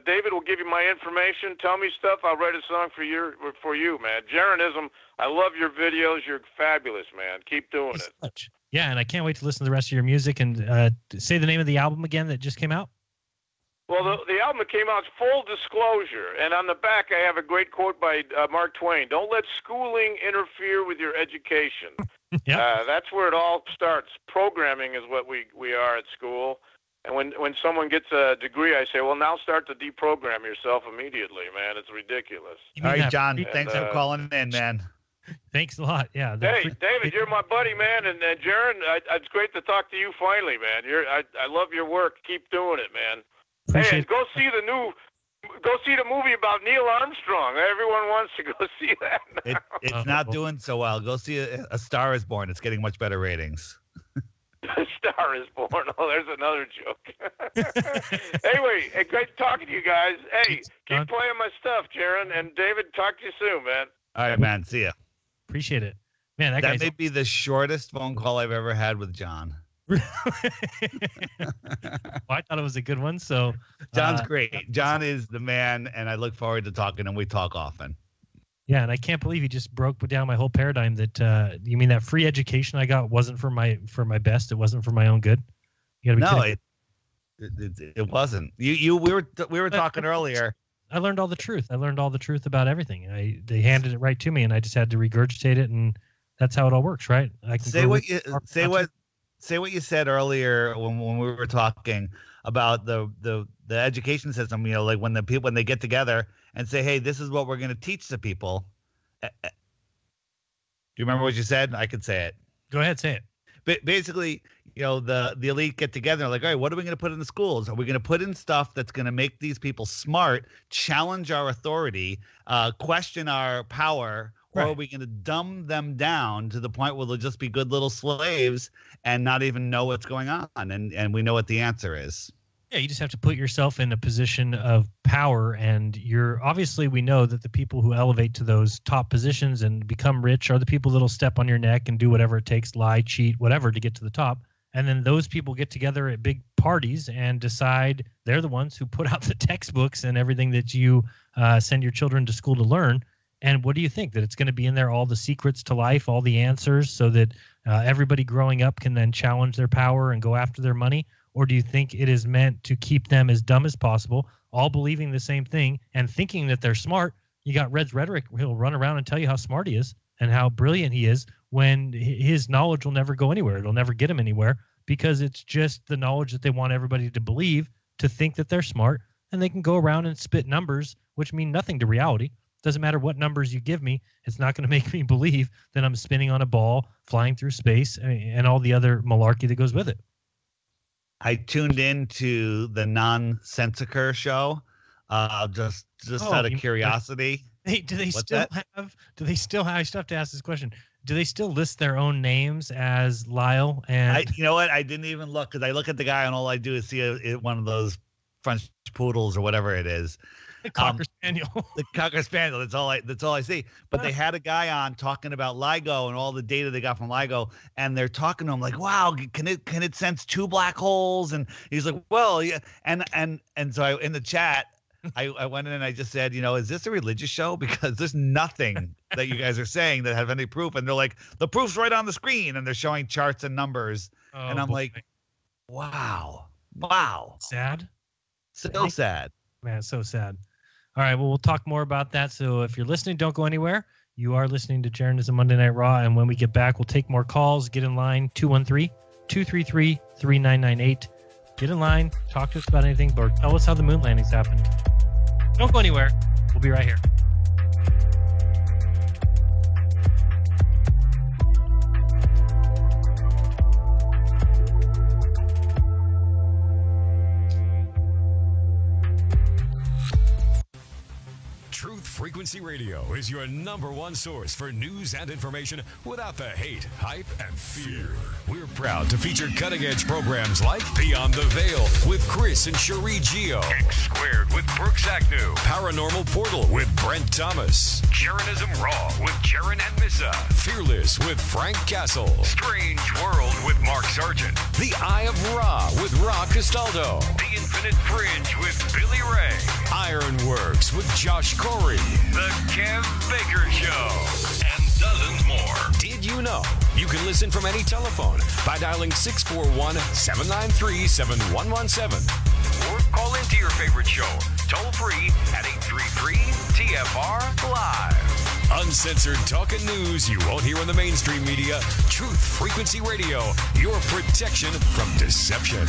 David will give you my information. Tell me stuff. I'll write a song for you, man. Jeranism. I love your videos. You're fabulous, man. Keep doing it. Much. Yeah, and I can't wait to listen to the rest of your music. And say the name of the album again that just came out. Well, the album that came out is Full Disclosure, and on the back I have a great quote by Mark Twain. Don't let schooling interfere with your education. Yeah. That's where it all starts. Programming is what we are at school. And when someone gets a degree, I say, well, now start to deprogram yourself immediately, man. It's ridiculous. All right, John, thanks for calling in, man. Thanks a lot. Yeah. Hey, David, you're my buddy, man, and Jeran, it's great to talk to you finally, man. I love your work. Keep doing it, man. Hey, and go see the movie about Neil Armstrong. Everyone wants to go see that now. It's not doing so well. Go see A Star Is Born. It's getting much better ratings. A Star Is Born. Oh, there's another joke. Anyway, great talking to you guys. Hey, keep playing my stuff, Jeran. And David, talk to you soon, man. All right, man. See ya. Appreciate it. Man, that may be the shortest phone call I've ever had with John. Well, I thought it was a good one. So John's great. John is the man, and I look forward to talking, and we talk often. Yeah, and I can't believe he just broke down my whole paradigm. That you mean that free education I got wasn't for my best. It wasn't for my own good. You gotta be it wasn't. We were talking earlier. I learned all the truth. I learned all the truth about everything. They handed it right to me, and I just had to regurgitate it, and that's how it all works, right? I can say what you said earlier when we were talking about the education system. You know, like when they get together and say, "Hey, this is what we're going to teach the people." Do you remember what you said? I could say it. Go ahead, say it. But basically, you know, the elite get together and like, all right, what are we going to put in the schools? Are we going to put in stuff that's going to make these people smart, challenge our authority, question our power? Or are we going to dumb them down to the point where they'll just be good little slaves and not even know what's going on? And we know what the answer is. Yeah, you just have to put yourself in a position of power. And we know that the people who elevate to those top positions and become rich are the people that'll step on your neck and do whatever it takes, lie, cheat, whatever, to get to the top. And then those people get together at big parties and decide they're the ones who put out the textbooks and everything that you send your children to school to learn. And what do you think? That it's going to be in there, all the secrets to life, all the answers, so that everybody growing up can then challenge their power and go after their money? Or do you think it is meant to keep them as dumb as possible, all believing the same thing and thinking that they're smart? You got Red's rhetoric. He'll run around and tell you how smart he is and how brilliant he is when his knowledge will never go anywhere. It'll never get him anywhere because it's just the knowledge that they want everybody to believe, to think that they're smart, and they can go around and spit numbers which mean nothing to reality. Doesn't matter what numbers you give me. It's not going to make me believe that I'm spinning on a ball, flying through space, and all the other malarkey that goes with it. I tuned into the Nonsensiker show, just out of curiosity. Hey, do they still have? I still have to ask this question. Do they still list their own names as Lyle? And you know what? I didn't even look because I look at the guy and all I do is see one of those French poodles or whatever it is. The Cocker Spaniel. The Cocker Spaniel. That's all I see. But they had a guy on talking about LIGO and all the data they got from LIGO, and they're talking to him like, "Wow, can it sense 2 black holes?" And he's like, "Well, yeah." And so in the chat, I went in and I just said, is this a religious show? Because there's nothing that you guys are saying that have any proof. And they're like, the proof's right on the screen, and they're showing charts and numbers. And I'm like, wow. Sad. So sad. Man, so sad. All right, well, we'll talk more about that. So if you're listening, don't go anywhere. You are listening to Jeranism Monday Night Raw, and when we get back, we'll take more calls. Get in line, 213-233-3998. Get in line, talk to us about anything, or tell us how the moon landings happened. Don't go anywhere. We'll be right here. Truth Frequency Radio is your #1 source for news and information without the hate, hype, and fear. We're proud to feature cutting-edge programs like Beyond the Veil with Chris and Cherie Geo, X Squared with Brooks Agnew, Paranormal Portal with Brent Thomas, Jeranism RAW with Jeran and Missa, Fearless with Frank Castle, Strange World with Mark Sargent, The Eye of Ra with Ra Castaldo, The Infinite Fringe with Billy Ray, Ironworks with Josh Corey, The Kev Baker Show, and dozens more. Did you know you can listen from any telephone by dialing 641-793-7117 or call into your favorite show toll free at 833-TFR-LIVE. Uncensored talk and news you won't hear in the mainstream media. Truth Frequency Radio, your protection from deception.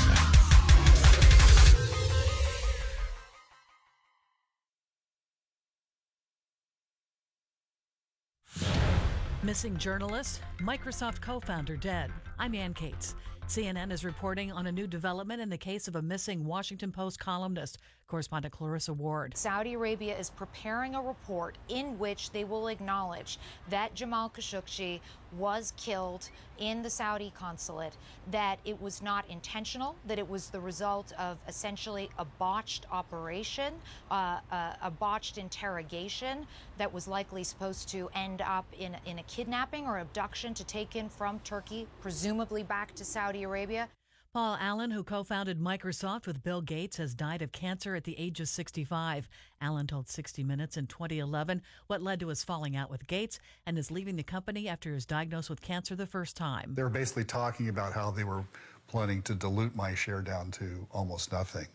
Missing journalist, Microsoft co-founder dead. I'm Ann Cates. CNN is reporting on a new development in the case of a missing Washington Post columnist. Correspondent Clarissa Ward. Saudi Arabia is preparing a report in which they will acknowledge that Jamal Khashoggi was killed in the Saudi consulate, that it was not intentional, that it was the result of essentially a botched operation, a botched interrogation that was likely supposed to end up in a kidnapping or abduction to take in from Turkey, presumably back to Saudi Arabia. Paul Allen, who co-founded Microsoft with Bill Gates, has died of cancer at the age of 65. Allen told 60 Minutes in 2011 what led to his falling out with Gates and is leaving the company after he was diagnosed with cancer the first time. They were basically talking about how they were planning to dilute my share down to almost nothing.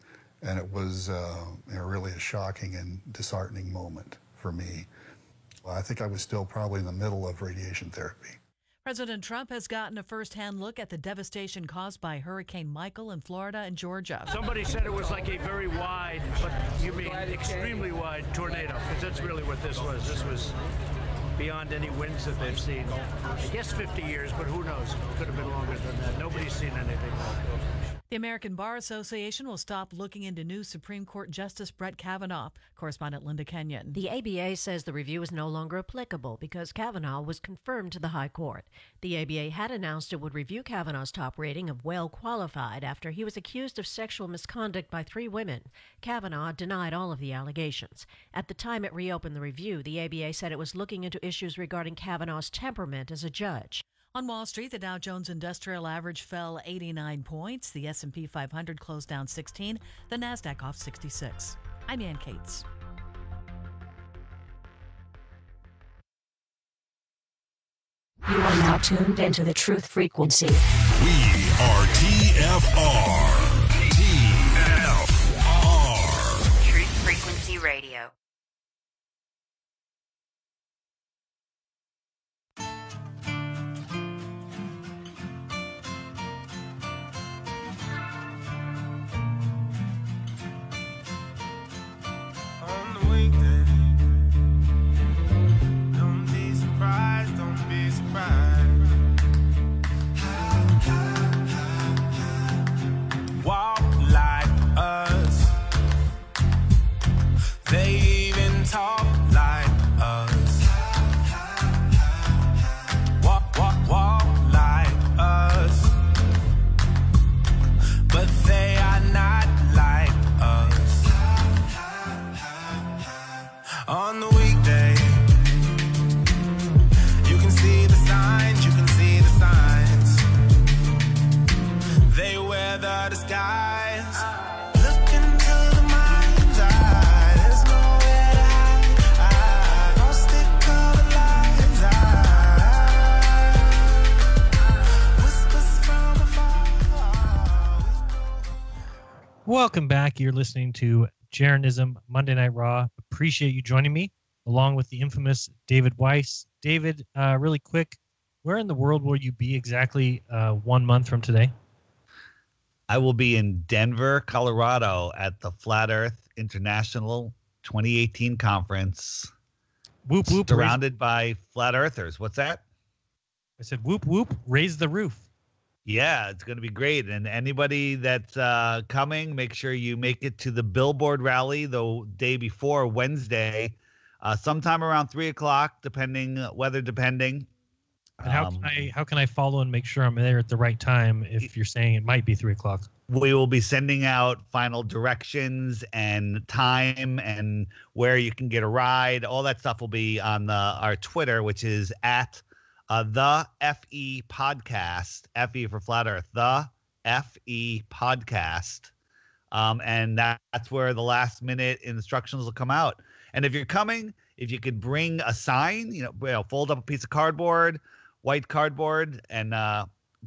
And it was really a shocking and disheartening moment for me. Well, I think I was still probably in the middle of radiation therapy. President Trump has gotten a first-hand look at the devastation caused by Hurricane Michael in Florida and Georgia. Somebody said it was like a very wide, but you mean extremely wide tornado, because that's really what this was. This was beyond any winds that they've seen. I guess 50 years, but who knows? It could have been longer than that. Nobody's seen anything like it. The American Bar Association will stop looking into new Supreme Court Justice Brett Kavanaugh. Correspondent Linda Kenyon. The ABA says the review is no longer applicable because Kavanaugh was confirmed to the High Court. The ABA had announced it would review Kavanaugh's top rating of well qualified after he was accused of sexual misconduct by 3 women. Kavanaugh denied all of the allegations. At the time it reopened the review, the ABA said it was looking into issues regarding Kavanaugh's temperament as a judge. On Wall Street, the Dow Jones Industrial Average fell 89 points. The S&P 500 closed down 16. The Nasdaq off 66. I'm Ann Cates. You are now tuned into the Truth Frequency. We are TFR. TFR. Truth Frequency Radio. Welcome back. You're listening to Jeranism Monday Night Raw. Appreciate you joining me, along with the infamous David Weiss. David, really quick, where in the world will you be exactly 1 month from today? I will be in Denver, Colorado at the Flat Earth International 2018 conference. Whoop, whoop. Surrounded by flat earthers. What's that? I said, whoop, whoop, raise the roof. Yeah, it's going to be great. And anybody that's coming, make sure you make it to the Billboard rally the day before, Wednesday, sometime around 3 o'clock, weather depending. And how can I follow and make sure I'm there at the right time if you're saying it might be 3 o'clock? We will be sending out final directions and time and where you can get a ride. All that stuff will be on our Twitter, which is at the FE Podcast, FE for Flat Earth, the FE Podcast. And that's where the last minute instructions will come out. And if you're coming, if you could bring a sign, fold up a piece of cardboard, white cardboard, and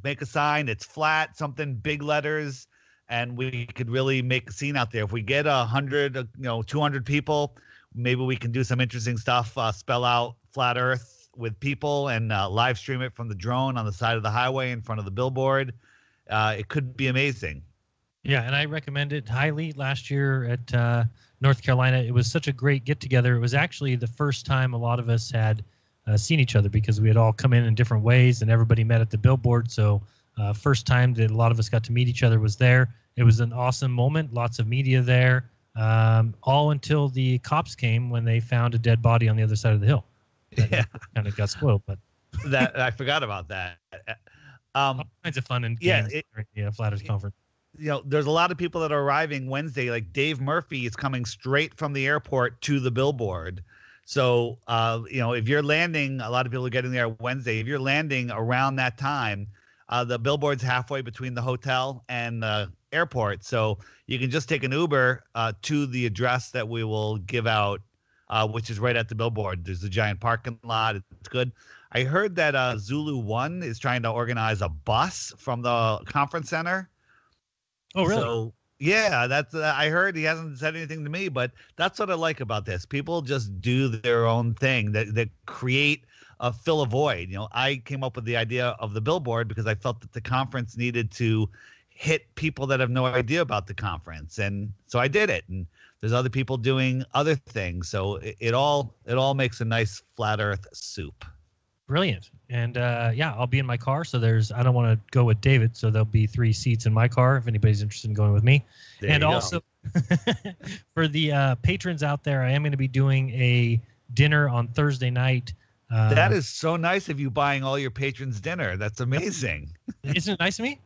make a sign. It's flat, something big letters, and we could really make a scene out there. If we get 100, 200 people, maybe we can do some interesting stuff. Spell out Flat Earth with people and live stream it from the drone on the side of the highway in front of the billboard. It could be amazing. Yeah, and I recommend it highly. Last year at North Carolina, it was such a great get-together. It was actually the first time a lot of us had seen each other because we had all come in different ways and everybody met at the billboard. So first time that a lot of us got to meet each other was there. It was an awesome moment. Lots of media there, all until the cops came when they found a dead body on the other side of the hill. That kind of got spoiled, but that I forgot about that. All kinds of fun and games during the Flat Earth Conference. There's a lot of people that are arriving Wednesday. Like Dave Murphy is coming straight from the airport to the billboard. So, if you're landing, a lot of people are getting there Wednesday. If you're landing around that time, the billboard's halfway between the hotel and the airport. So you can just take an Uber to the address that we will give out, which is right at the billboard. There's a giant parking lot. It's good. I heard that Zulu One is trying to organize a bus from the conference center. Oh, really? So, yeah, that's I heard. He hasn't said anything to me, but that's what I like about this. People just do their own thing that create fill a void. I came up with the idea of the billboard because I felt that the conference needed to hit people that have no idea about the conference, and so I did it. And there's other people doing other things, so it all makes a nice flat Earth soup. Brilliant. And I'll be in my car. So I don't want to go with David. So there'll be 3 seats in my car if anybody's interested in going with me. There and you also for the patrons out there, I am going to be doing a dinner on Thursday night. That is so nice of you buying all your patrons dinner. That's amazing. Isn't it nice of me?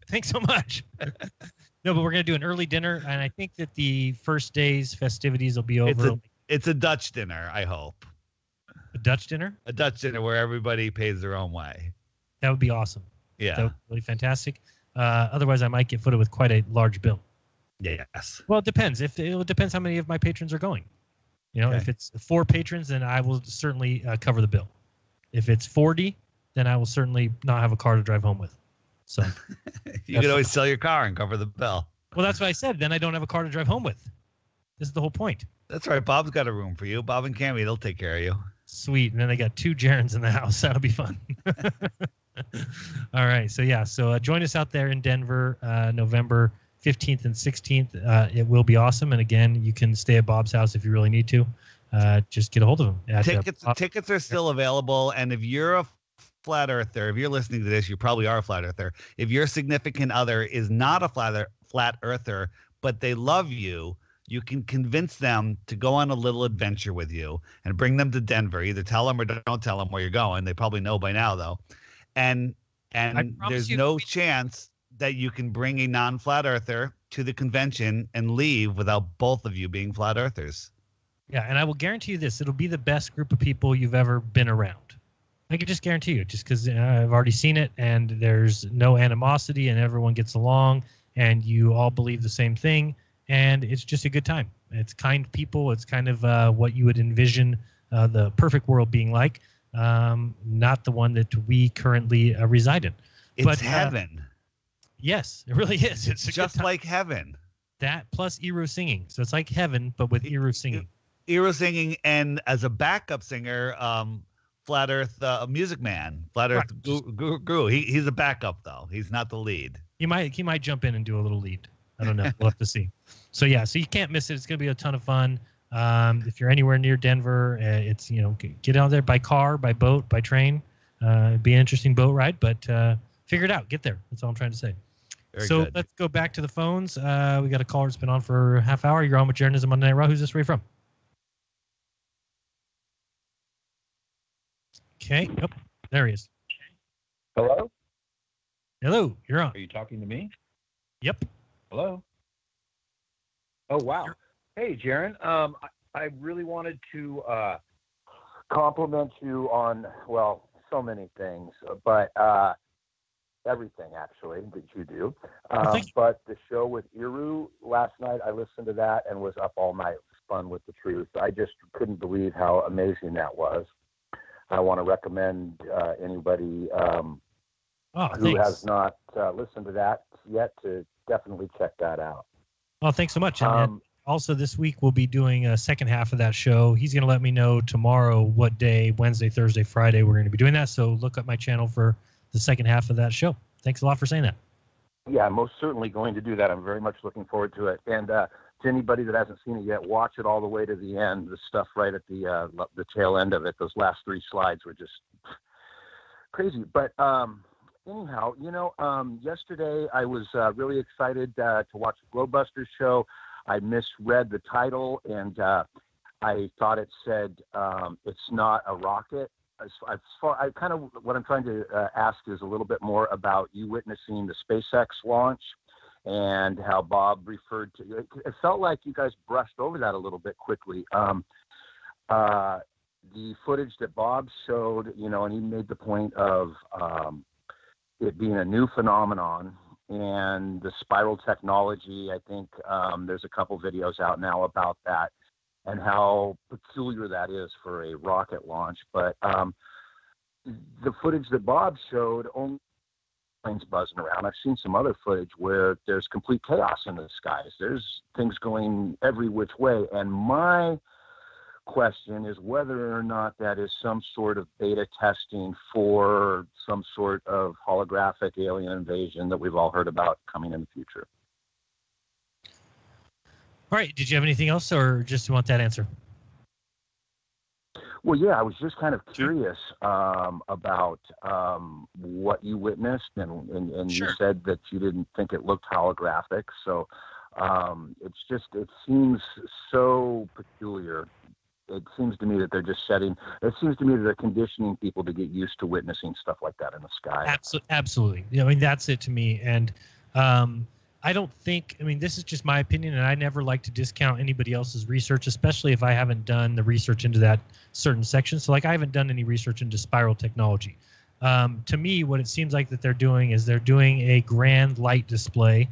Thanks so much. No, but we're going to do an early dinner. And I think that the first day's festivities will be over. It's a Dutch dinner, I hope. A Dutch dinner? A Dutch dinner where everybody pays their own way. That would be awesome. Yeah. That would be really fantastic. Otherwise, I might get footed with quite a large bill. Yes. Well, it depends. It depends how many of my patrons are going. Okay. If it's 4 patrons, then I will certainly cover the bill. If it's 40, then I will certainly not have a car to drive home with. So you could always sell your car and cover the bill. Well, that's what I said. Then I don't have a car to drive home with. This is the whole point. That's right. Bob's got a room for you. Bob and Cammy, they'll take care of you. Sweet. And then they got 2 Jerans in the house. That'll be fun. All right. So join us out there in Denver, November 15th and 16th. It will be awesome. And again, you can stay at Bob's house if you really need to. Just get a hold of him. Tickets are still available. And if you're a flat earther, if you're listening to this, you probably are a flat earther. If your significant other is not a flat earther, but they love you, you can convince them to go on a little adventure with you and bring them to Denver. Either tell them or don't tell them where you're going. They probably know by now, though. And there's no chance that you can bring a non-flat earther to the convention and leave without both of you being flat earthers. Yeah, and I will guarantee you this. It'll be the best group of people you've ever been around. I can just guarantee you, just because I've already seen it, and there's no animosity, and everyone gets along, and you all believe the same thing. And it's just a good time. It's kind people. It's kind of what you would envision the perfect world being like, not the one that we currently reside in. It's heaven. Yes, it really is. It's just like heaven. That plus Eru singing. So it's like heaven, but with Eru singing. Eru singing, and as a backup singer, Flat Earth Music Man, Flat Earth Guru. He's a backup though. He's not the lead. He might jump in and do a little lead. I don't know. We'll have to see. So yeah, so you can't miss it. It's going to be a ton of fun. If you're anywhere near Denver, it's get out there by car, by boat, by train. It'd be an interesting boat ride, but figure it out. Get there. That's all I'm trying to say. Very so good. Let's go back to the phones. We got a caller that's been on for a half hour. You're on with Jeranism Monday Night Raw. Who's this? Where are you from? Okay. Oh, there he is. Hello? Hello. You're on. Are you talking to me? Yep. Hello? Oh, wow. Hey, Jeran. I really wanted to compliment you on, well, so many things, but everything, actually, that you do. But the show with Eru last night, I listened to that and was up all night. It was fun with the truth. I just couldn't believe how amazing that was. I want to recommend anybody who has not listened to that yet to definitely check that out. Well, thanks so much. And also this week we'll be doing a second half of that show. He's going to let me know tomorrow what day, Wednesday, Thursday, Friday, we're going to be doing that. So look up my channel for the second half of that show. Thanks a lot for saying that. Yeah, I'm most certainly going to do that. I'm very much looking forward to it. And to anybody that hasn't seen it yet, watch it all the way to the end. The stuff right at the tail end of it, those last 3 slides were just crazy. But anyhow, yesterday I was really excited to watch the Globebusters show. I misread the title, and I thought it said it's not a rocket. What I'm trying to ask is a little bit more about you witnessing the SpaceX launch and how Bob referred to it. It felt like you guys brushed over that a little bit quickly. The footage that Bob showed, and he made the point of it being a new phenomenon and the spiral technology. I think there's a couple videos out now about that and how peculiar that is for a rocket launch. But the footage that Bob showed, only planes buzzing around. I've seen some other footage where there's complete chaos in the skies. There's things going every which way. And my question is whether or not that is some sort of beta testing for some sort of holographic alien invasion that we've all heard about coming in the future. All right. Did you have anything else, or just want that answer? Well, yeah, I was just kind of curious about what you witnessed, and Sure. you said that you didn't think it looked holographic. So it seems so peculiar. It seems to me that they're just it seems to me that they're conditioning people to get used to witnessing stuff like that in the sky. Absolutely. That's it to me. And I don't think, this is just my opinion, and I never like to discount anybody else's research, especially if I haven't done the research into that certain section. So I haven't done any research into spiral technology. To me, what it seems like that they're doing is they're doing a grand light display,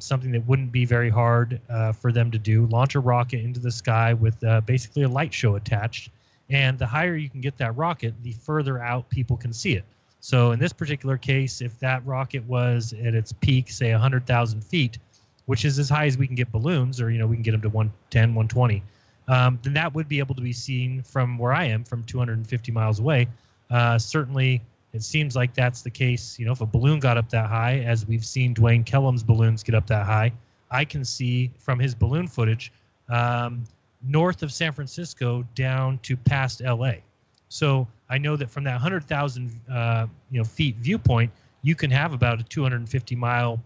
something that wouldn't be very hard for them to do, launch a rocket into the sky with basically a light show attached. And the higher you can get that rocket, the further out people can see it. So in this particular case, if that rocket was at its peak, say 100,000 feet, which is as high as we can get balloons, or, we can get them to 110, 120, then that would be able to be seen from where I am, from 250 miles away. Certainly, it seems like that's the case. If a balloon got up that high, as we've seen Dwayne Kellum's balloons get up that high, I can see from his balloon footage north of San Francisco down to past LA. So I know that from that 100,000 feet viewpoint, you can have about a 250 mile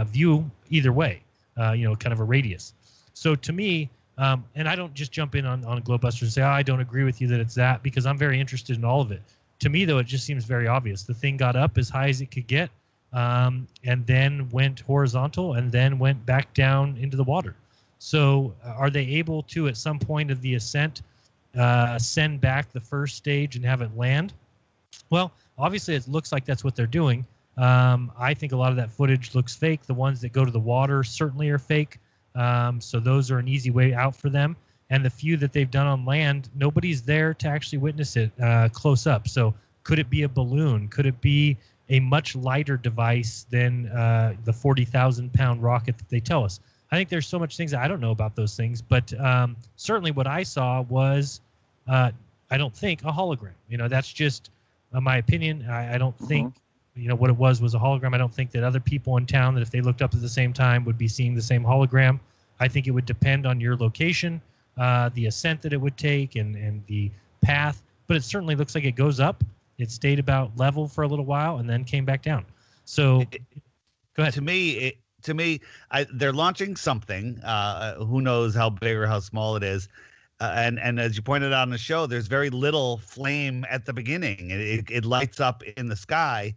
view either way, kind of a radius. So to me, and I don't just jump in on Globebusters and say, I don't agree with you that it's that, because I'm very interested in all of it. To me, though, it just seems very obvious. The thing got up as high as it could get, and then went horizontal, and then went back down into the water. So are they able to, at some point of the ascent, send back the first stage and have it land? Well, obviously it looks like that's what they're doing. I think a lot of that footage looks fake. The ones that go to the water certainly are fake. So those are an easy way out for them. And the few that they've done on land, nobody's there to actually witness it close up. So could it be a balloon? Could it be a much lighter device than the 40,000-pound rocket that they tell us. I think there's so much things that I don't know about those things, but certainly what I saw was, I don't think, a hologram. That's just my opinion. I don't think, what it was a hologram. I don't think that other people in town that if they looked up at the same time would be seeing the same hologram. I think it would depend on your location, the ascent that it would take, and the path. But it certainly looks like it goes up. It stayed about level for a little while and then came back down. So, go ahead. To me, they're launching something. Who knows how big or how small it is. And as you pointed out on the show, there's very little flame at the beginning. It lights up in the sky.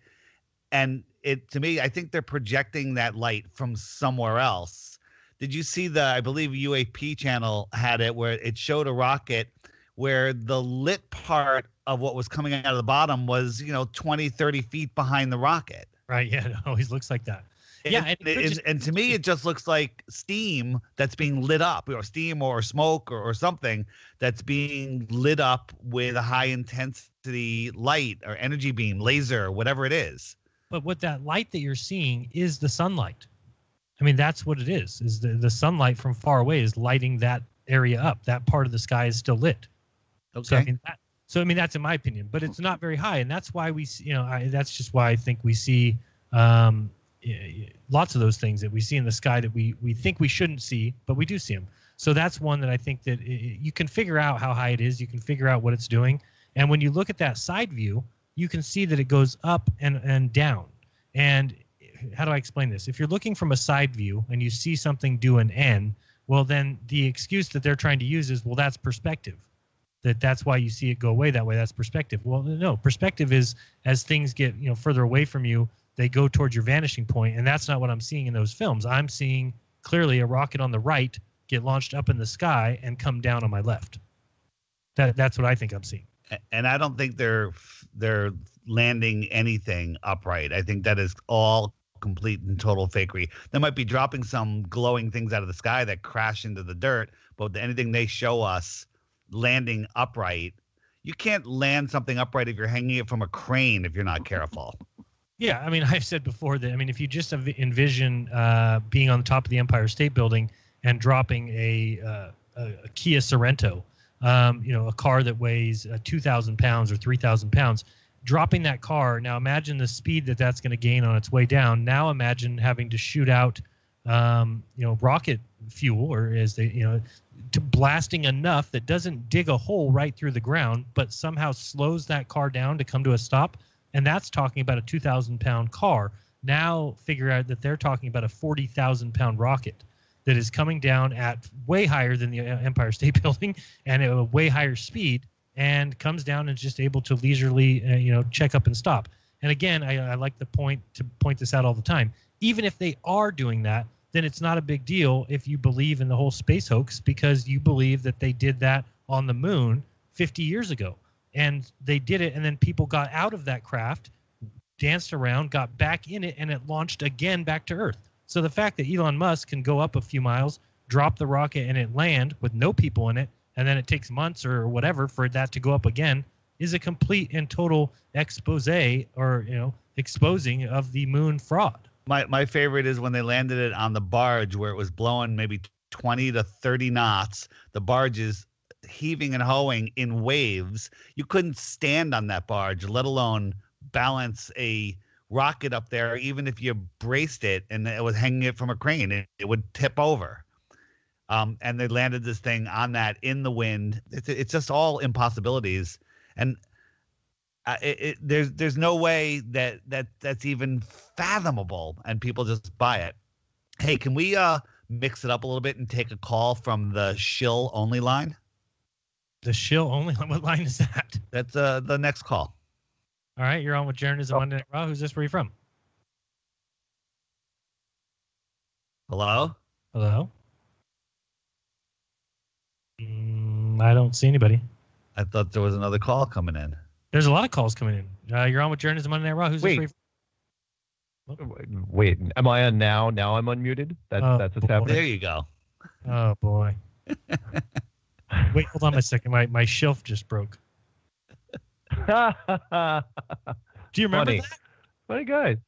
And to me, I think they're projecting that light from somewhere else. Did you see I believe UAP channel had it where it showed a rocket where the lit part of what was coming out of the bottom was, 20, 30 feet behind the rocket. Right. Yeah. It always looks like that. And to me, it just looks like steam that's being lit up, or steam or smoke or something that's being lit up with a high intensity light or energy beam, laser, whatever it is. But what that light that you're seeing is the sunlight. I mean, that's what it is the sunlight from far away is lighting that area up. That part of the sky is still lit. Okay. So, that's in my opinion, but it's not very high. And that's why that's just why I think we see lots of those things that we see in the sky that we think we shouldn't see, but we do see them. So that's one that I think that you can figure out how high it is. You can figure out what it's doing. And when you look at that side view, you can see that it goes up and down. And how do I explain this? If you're looking from a side view and you see something do an N, well, then the excuse that they're trying to use is, well, that's perspective. That's why you see it go away that way. That's perspective. Well, no, perspective is as things get further away from you, they go towards your vanishing point, and that's not what I'm seeing in those films. I'm seeing clearly a rocket on the right get launched up in the sky and come down on my left. That's what I think I'm seeing. And I don't think they're landing anything upright. I think that is all complete and total fakery. They might be dropping some glowing things out of the sky that crash into the dirt, but anything they show us landing upright, you can't land something upright if you're hanging it from a crane if you're not careful. Yeah, I've said before that, if you just envision being on the top of the Empire State Building and dropping a Kia Sorento, a car that weighs 2,000 pounds or 3,000 pounds, dropping that car, now imagine the speed that's going to gain on its way down. Now imagine having to shoot out, rocket fuel, or as they, to blasting enough that doesn't dig a hole right through the ground, but somehow slows that car down to come to a stop. And that's talking about a 2,000-pound car. Now figure out that they're talking about a 40,000-pound rocket that is coming down at way higher than the Empire State Building and at a way higher speed, and comes down and is just able to leisurely, check up and stop. And again, I like to point this out all the time. Even if they are doing that, then it's not a big deal if you believe in the whole space hoax, because you believe that they did that on the moon 50 years ago. And they did it, and then people got out of that craft, danced around, got back in it, and it launched again back to Earth. So the fact that Elon Musk can go up a few miles, drop the rocket, and it land with no people in it, and then it takes months or whatever for that to go up again, is a complete and total expose, or exposing of the moon fraud. My favorite is when they landed it on the barge where it was blowing maybe 20 to 30 knots. The barge is heaving and hoeing in waves. You couldn't stand on that barge, let alone balance a rocket up there. Even if you braced it and it was hanging it from a crane, it would tip over. And they landed this thing on that in the wind. It's just all impossibilities. And there's no way that's even fathomable, and people just buy it. Hey, can we mix it up a little bit and take a call from the shill only line? The shill only line? What line is that? That's the next call. All right, you're on with Jeranism Monday Night Raw. Who's this? Where are you from? Hello? Hello? I don't see anybody. I thought there was another call coming in. There's a lot of calls coming in. You're on with Jeranism Monday Night Raw. Who's this? Wait, am I on now? Now I'm unmuted? That's what's happening? There you go. Oh, boy. Wait, hold on a second. My shelf just broke. Do you remember that? Funny guys.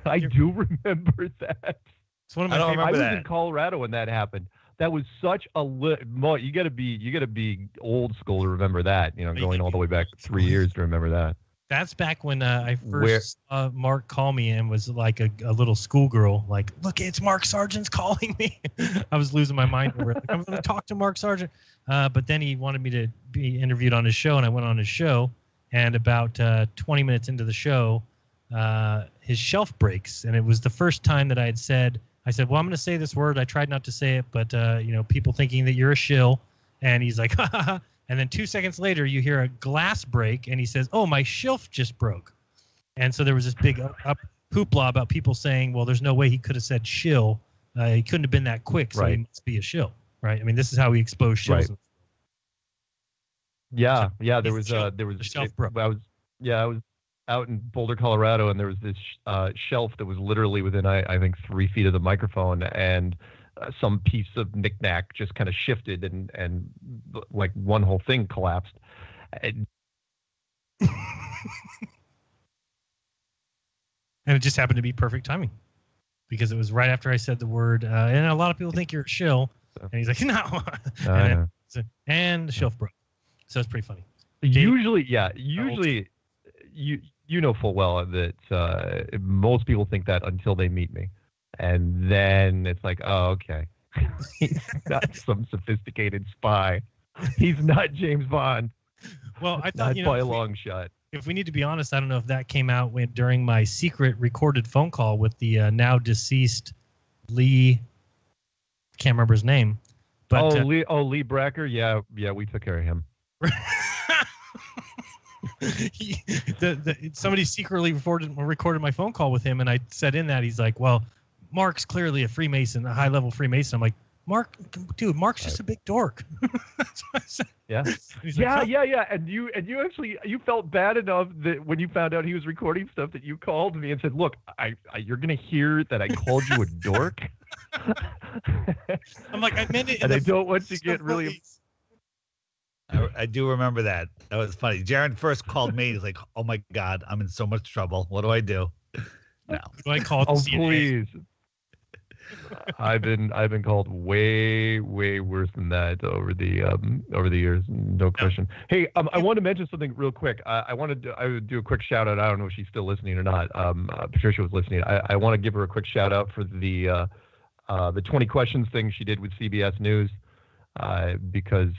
I do remember that. It's one of my favorites. I was in Colorado when that happened. That was such a you gotta be old school to remember that. Going all the way back 3 years to remember that. That's back when I first saw Mark call me and was like a little schoolgirl, like, look, it's Mark Sargent's calling me. I was losing my mind over it. Like, I'm going to talk to Mark Sargent. But then he wanted me to be interviewed on his show, and I went on his show. And about 20 minutes into the show, his shelf breaks. And it was the first time that I said, well, I'm going to say this word. I tried not to say it, but, people thinking that you're a shill. And he's like, ha, ha, ha. And then 2 seconds later, you hear a glass break, and he says, oh, my shelf just broke. And so there was this big hoopla about people saying, well, there's no way he could have said shill. He couldn't have been that quick, so he must be a shill, right? I mean, this is how he exposed shills. Right. Yeah, there was a shelf broke. I was out in Boulder, Colorado, and there was this shelf that was literally within, I think, 3 feet of the microphone, and some piece of knickknack just kind of shifted and like one whole thing collapsed. And it just happened to be perfect timing because it was right after I said the word. And a lot of people think you're a shill. And he's like, no. And the shelf broke. So it's pretty funny. Usually, you know full well that most people think that until they meet me. And then it's like, oh, okay. He's not some sophisticated spy. He's not James Bond. Well, I thought, by a long shot. If we need to be honest, I don't know if that came out during my secret recorded phone call with the now deceased Lee. Can't remember his name. But, Lee Bracker. Yeah, we took care of him. Somebody secretly recorded my phone call with him, and I said in that, he's like, well, Mark's clearly a Freemason, a high-level Freemason. I'm like, Mark's just a big dork. That's what I said. Yeah. Yeah. And you actually felt bad enough that when you found out he was recording stuff that you called me and said, look, you're gonna hear that I called you a dork. I'm like, I meant it. And I don't want to get really. I do remember that. That was funny. Jeran first called me. He's like, "Oh my God, I'm in so much trouble. What do I do?" No. Do I call? Oh please. I've been called way worse than that over the years. No question. Hey, I want to mention something real quick. I would do a quick shout out. I don't know if she's still listening or not. Patricia was listening. I want to give her a quick shout out for the 20 questions thing she did with CBS News. Because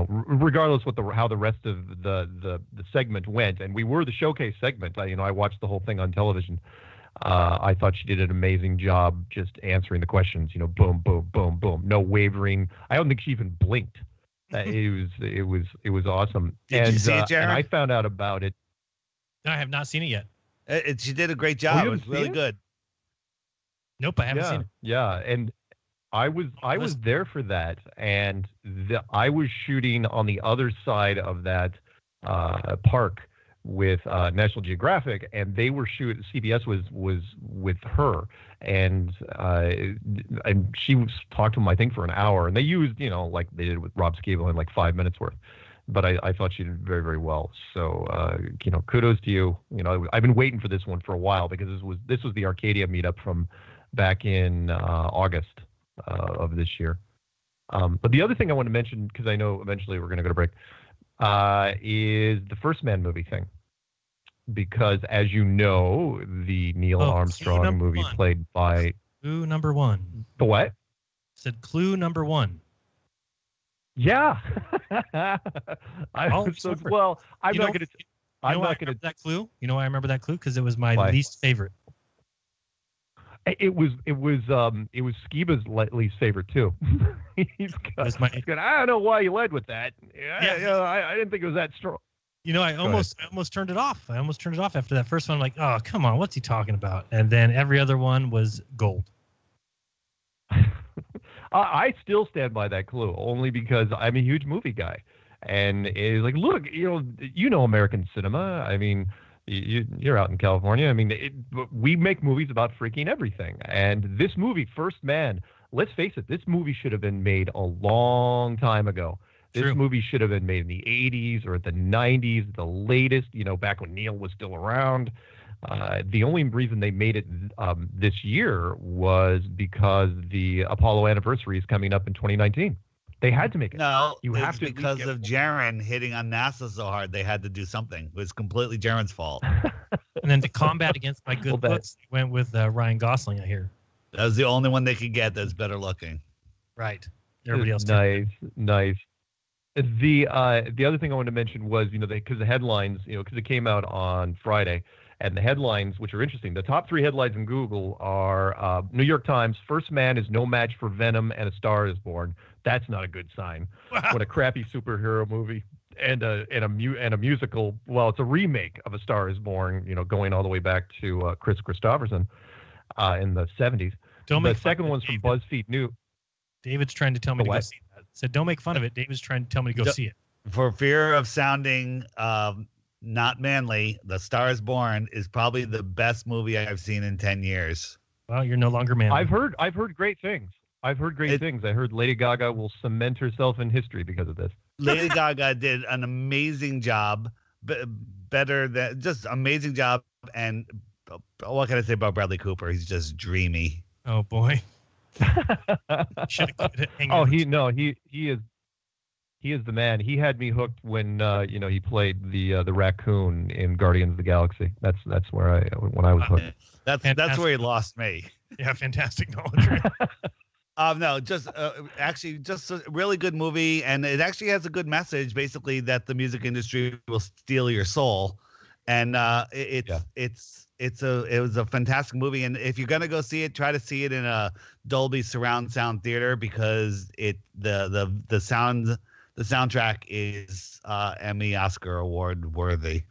regardless how the rest of the segment went, and we were the showcase segment. I watched the whole thing on television. I thought she did an amazing job just answering the questions. Boom, boom, boom, boom, no wavering. I don't think she even blinked. It was awesome. Did you see it, Jeran? And I found out about it. I have not seen it yet. She did a great job. It was really good. Nope, I haven't seen it. Yeah, and I was there for that, and I was shooting on the other side of that park with National Geographic, and they were shooting. CBS was with her, and she was talked to him, I think, for an hour, and they used like they did with Rob Skeevel in like 5 minutes worth. But I thought she did very, very well. So kudos to you. I've been waiting for this one for a while because this was the Arcadia meetup from back in August. Of this year. But the other thing I want to mention, because I know eventually we're going to go to break, is the First Man movie thing. Because as you know, the Neil Armstrong movie played by... Clue number one. The what? Said clue number one. Yeah. I'm not going to... I'm not going to... That clue? You know why I remember that clue? Because it was my least favorite. It was Skiba's least favorite too. I don't know why you led with that. I didn't think it was that strong. I almost turned it off. I almost turned it off after that first one. I'm like, oh, come on, what's he talking about? And then every other one was gold. I still stand by that clue only because I'm a huge movie guy, and it's like, look, American cinema. I mean. You're out in California. I mean, we make movies about freaking everything. And this movie, First Man, let's face it, this movie should have been made a long time ago. This movie should have been made in the 80s or the 90s, the latest, back when Neil was still around. The only reason they made it this year was because the Apollo anniversary is coming up in 2019. They had to make it. No, you it's have to because of Jeran hitting on NASA so hard. They had to do something. It was completely Jeran's fault. And then to combat against my good looks, they went with Ryan Gosling, I hear. That was the only one they could get that's better looking. Right. Everybody else. Nice. The other thing I wanted to mention was, because the headlines, because it came out on Friday, and the headlines, which are interesting, the top 3 headlines in Google are New York Times, First Man is no match for Venom and A Star is Born. That's not a good sign. Wow. What a crappy superhero movie and a musical. Well, it's a remake of A Star is Born, going all the way back to Chris Christopherson in the 70s. The second one's from BuzzFeed News. David's trying to tell me to go see that. Said, don't make fun of it. David's trying to tell me to go see it. For fear of sounding not manly, The Star is Born is probably the best movie I've seen in 10 years. Well, you're no longer manly. I've heard great things. I heard Lady Gaga will cement herself in history because of this. Lady Gaga did an amazing job, better than just amazing job. And what can I say about Bradley Cooper? He's just dreamy. Oh boy. He is the man. He had me hooked when he played the raccoon in Guardians of the Galaxy. That's where I was hooked. That's where he lost me. Yeah, fantastic knowledge. No, just actually just a really good movie, and it actually has a good message, basically that the music industry will steal your soul, and it was a fantastic movie. And if you're gonna go see it, try to see it in a Dolby surround sound theater, because the soundtrack is Emmy, Oscar award worthy.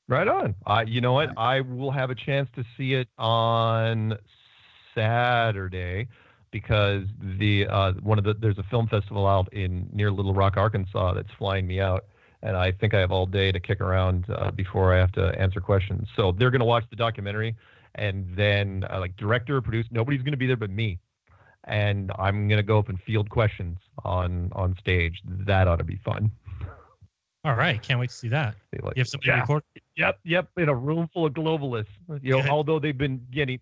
Right on. You know what? I will have a chance to see it on Saturday, because there's a film festival out near Little Rock, Arkansas, that's flying me out, and I think I have all day to kick around before I have to answer questions. So they're going to watch the documentary, and then director, producer, nobody's going to be there but me, and I'm going to go up and field questions on stage. That ought to be fun. All right, can't wait to see that. You have somebody record? Yep, in a room full of globalists. Although they've been getting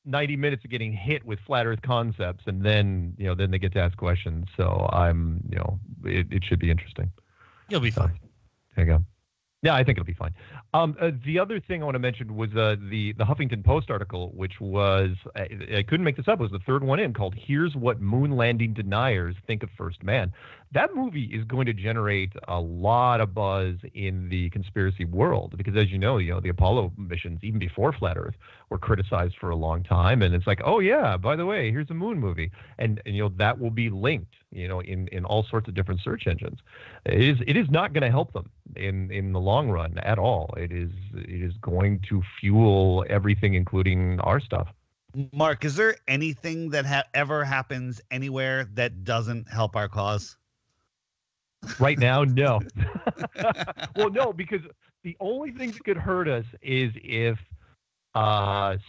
90 minutes of getting hit with flat Earth concepts, and then they get to ask questions. So it should be interesting. You'll be fine. There you go. Yeah, I think it'll be fine. The other thing I want to mention was the Huffington Post article, which was, I couldn't make this up, it was the third one in, called "Here's What Moon Landing Deniers Think of First Man." That movie is going to generate a lot of buzz in the conspiracy world, because as you know, the Apollo missions, even before Flat Earth, were criticized for a long time. And it's like, oh yeah, by the way, here's a moon movie. And that will be linked, in all sorts of different search engines. It is not going to help them in the long run at all. It is going to fuel everything, including our stuff. Mark, is there anything that ever happens anywhere that doesn't help our cause? Right now, no. Well, no, because the only thing that could hurt us is if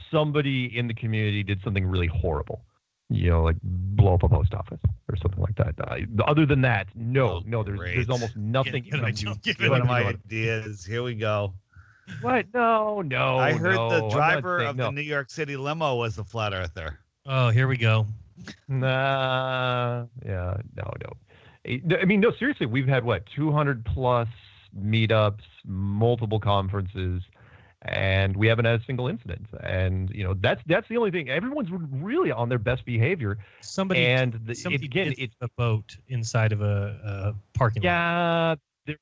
somebody in the community did something really horrible, like blow up a post office or something like that. Other than that, no, there's almost nothing. One of my ideas. Here we go. What? No. I heard the driver of the New York City limo was a flat earther. Oh, here we go. Nah. Yeah. No. I mean, no, seriously, we've had 200 plus meetups, multiple conferences, and we haven't had a single incident. And that's the only thing. Everyone's really on their best behavior. Somebody did a boat inside of a parking lot. Yeah,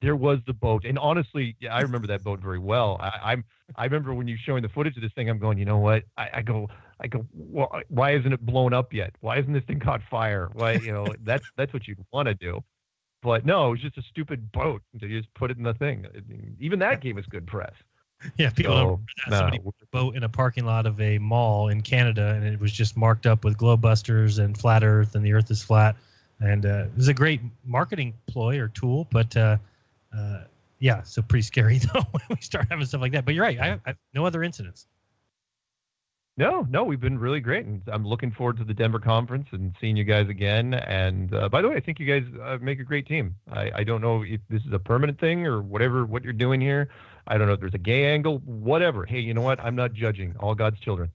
there was the boat, and honestly, I remember that boat very well. I remember when you showing the footage of this thing, I'm going, you know what? I go, well, why isn't it blown up yet? Why isn't this thing caught fire? Why, that's what you'd want to do. But no, it was just a stupid boat. They just put it in the thing. Even that gave us good press. Yeah, people somebody put a boat in a parking lot of a mall in Canada, and it was just marked up with globe busters and flat Earth, and the Earth is flat. And it was a great marketing ploy or tool, but yeah, so pretty scary though when we start having stuff like that. But you're right, I no other incidents. No, we've been really great, and I'm looking forward to the Denver conference and seeing you guys again. And by the way, I think you guys make a great team. I don't know if this is a permanent thing or whatever what you're doing here. I don't know if there's a gay angle, whatever. Hey, you know what? I'm not judging. All God's children.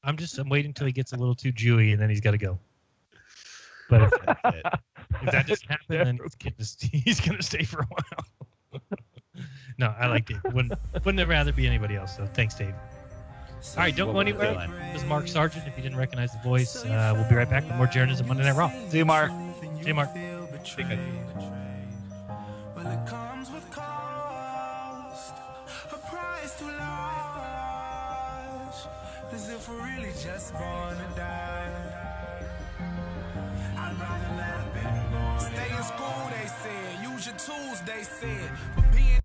I'm waiting until he gets a little too Jewy, and then he's got to go. But if that doesn't happen, then he's gonna stay for a while. No, I like Dave. Wouldn't rather be anybody else. So thanks, Dave. All right, don't go anywhere. This is Mark Sargent. If you didn't recognize the voice, we'll be right back with more Jeranism Monday Night Raw. See you, Mark. See you, Mark. Well, it comes with cost, a price too large, as if we're really just born to die. I'd rather not been born. Stay in school, they said. Use your tools, they said. But being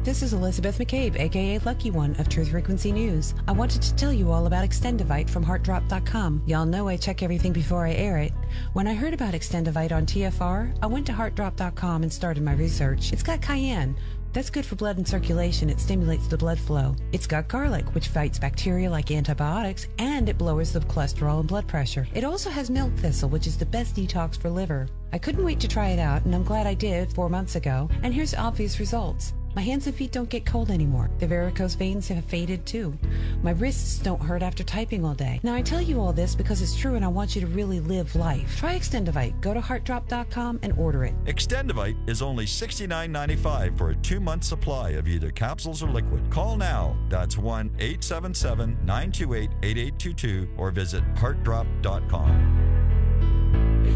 This is Elizabeth McCabe, aka Lucky One of Truth Frequency News. I wanted to tell you all about Extendivite from HeartDrop.com. Y'all know I check everything before I air it. When I heard about Extendivite on TFR, I went to HeartDrop.com and started my research. It's got cayenne. That's good for blood and circulation. It stimulates the blood flow. It's got garlic, which fights bacteria like antibiotics, and it lowers the cholesterol and blood pressure. It also has milk thistle, which is the best detox for liver. I couldn't wait to try it out, and I'm glad I did 4 months ago. And here's obvious results. My hands and feet don't get cold anymore. The varicose veins have faded too. My wrists don't hurt after typing all day. Now I tell you all this because it's true and I want you to really live life. Try Extendivite. Go to HeartDrop.com and order it. Extendivite is only $69.95 for a 2-month supply of either capsules or liquid. Call now. That's 1-877-928-8822 or visit HeartDrop.com.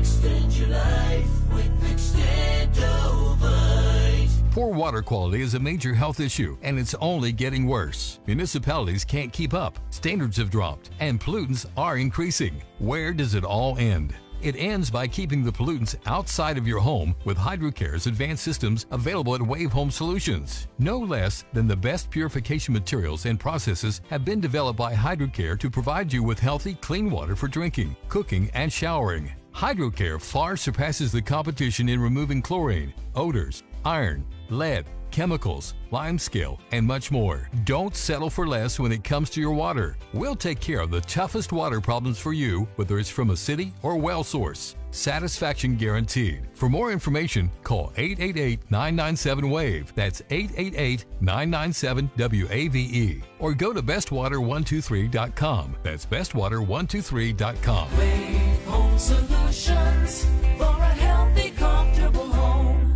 extend your life with Extendivite. Poor water quality is a major health issue, and it's only getting worse. Municipalities can't keep up, standards have dropped, and pollutants are increasing. Where does it all end? It ends by keeping the pollutants outside of your home with HydroCare's advanced systems available at Wave Home Solutions. No less than the best purification materials and processes have been developed by HydroCare to provide you with healthy, clean water for drinking, cooking, and showering. HydroCare far surpasses the competition in removing chlorine, odors, iron, lead, chemicals, limescale, and much more. Don't settle for less when it comes to your water. We'll take care of the toughest water problems for you, whether it's from a city or well source. Satisfaction guaranteed. For more information, call 888-997-WAVE. That's 888-997-WAVE. Or go to bestwater123.com. That's bestwater123.com. Wave Home Solutions for a healthy, comfortable home.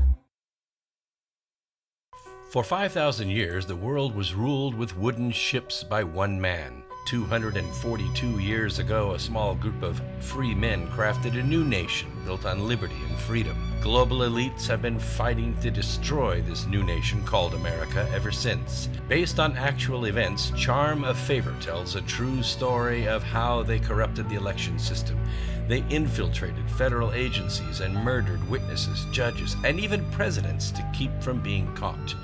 For 5,000 years, the world was ruled with wooden ships by one man. 242 years ago, a small group of free men crafted a new nation built on liberty and freedom. Global elites have been fighting to destroy this new nation called America ever since. Based on actual events, Charm of Favor tells a true story of how they corrupted the election system. They infiltrated federal agencies and murdered witnesses, judges, and even presidents to keep from being caught.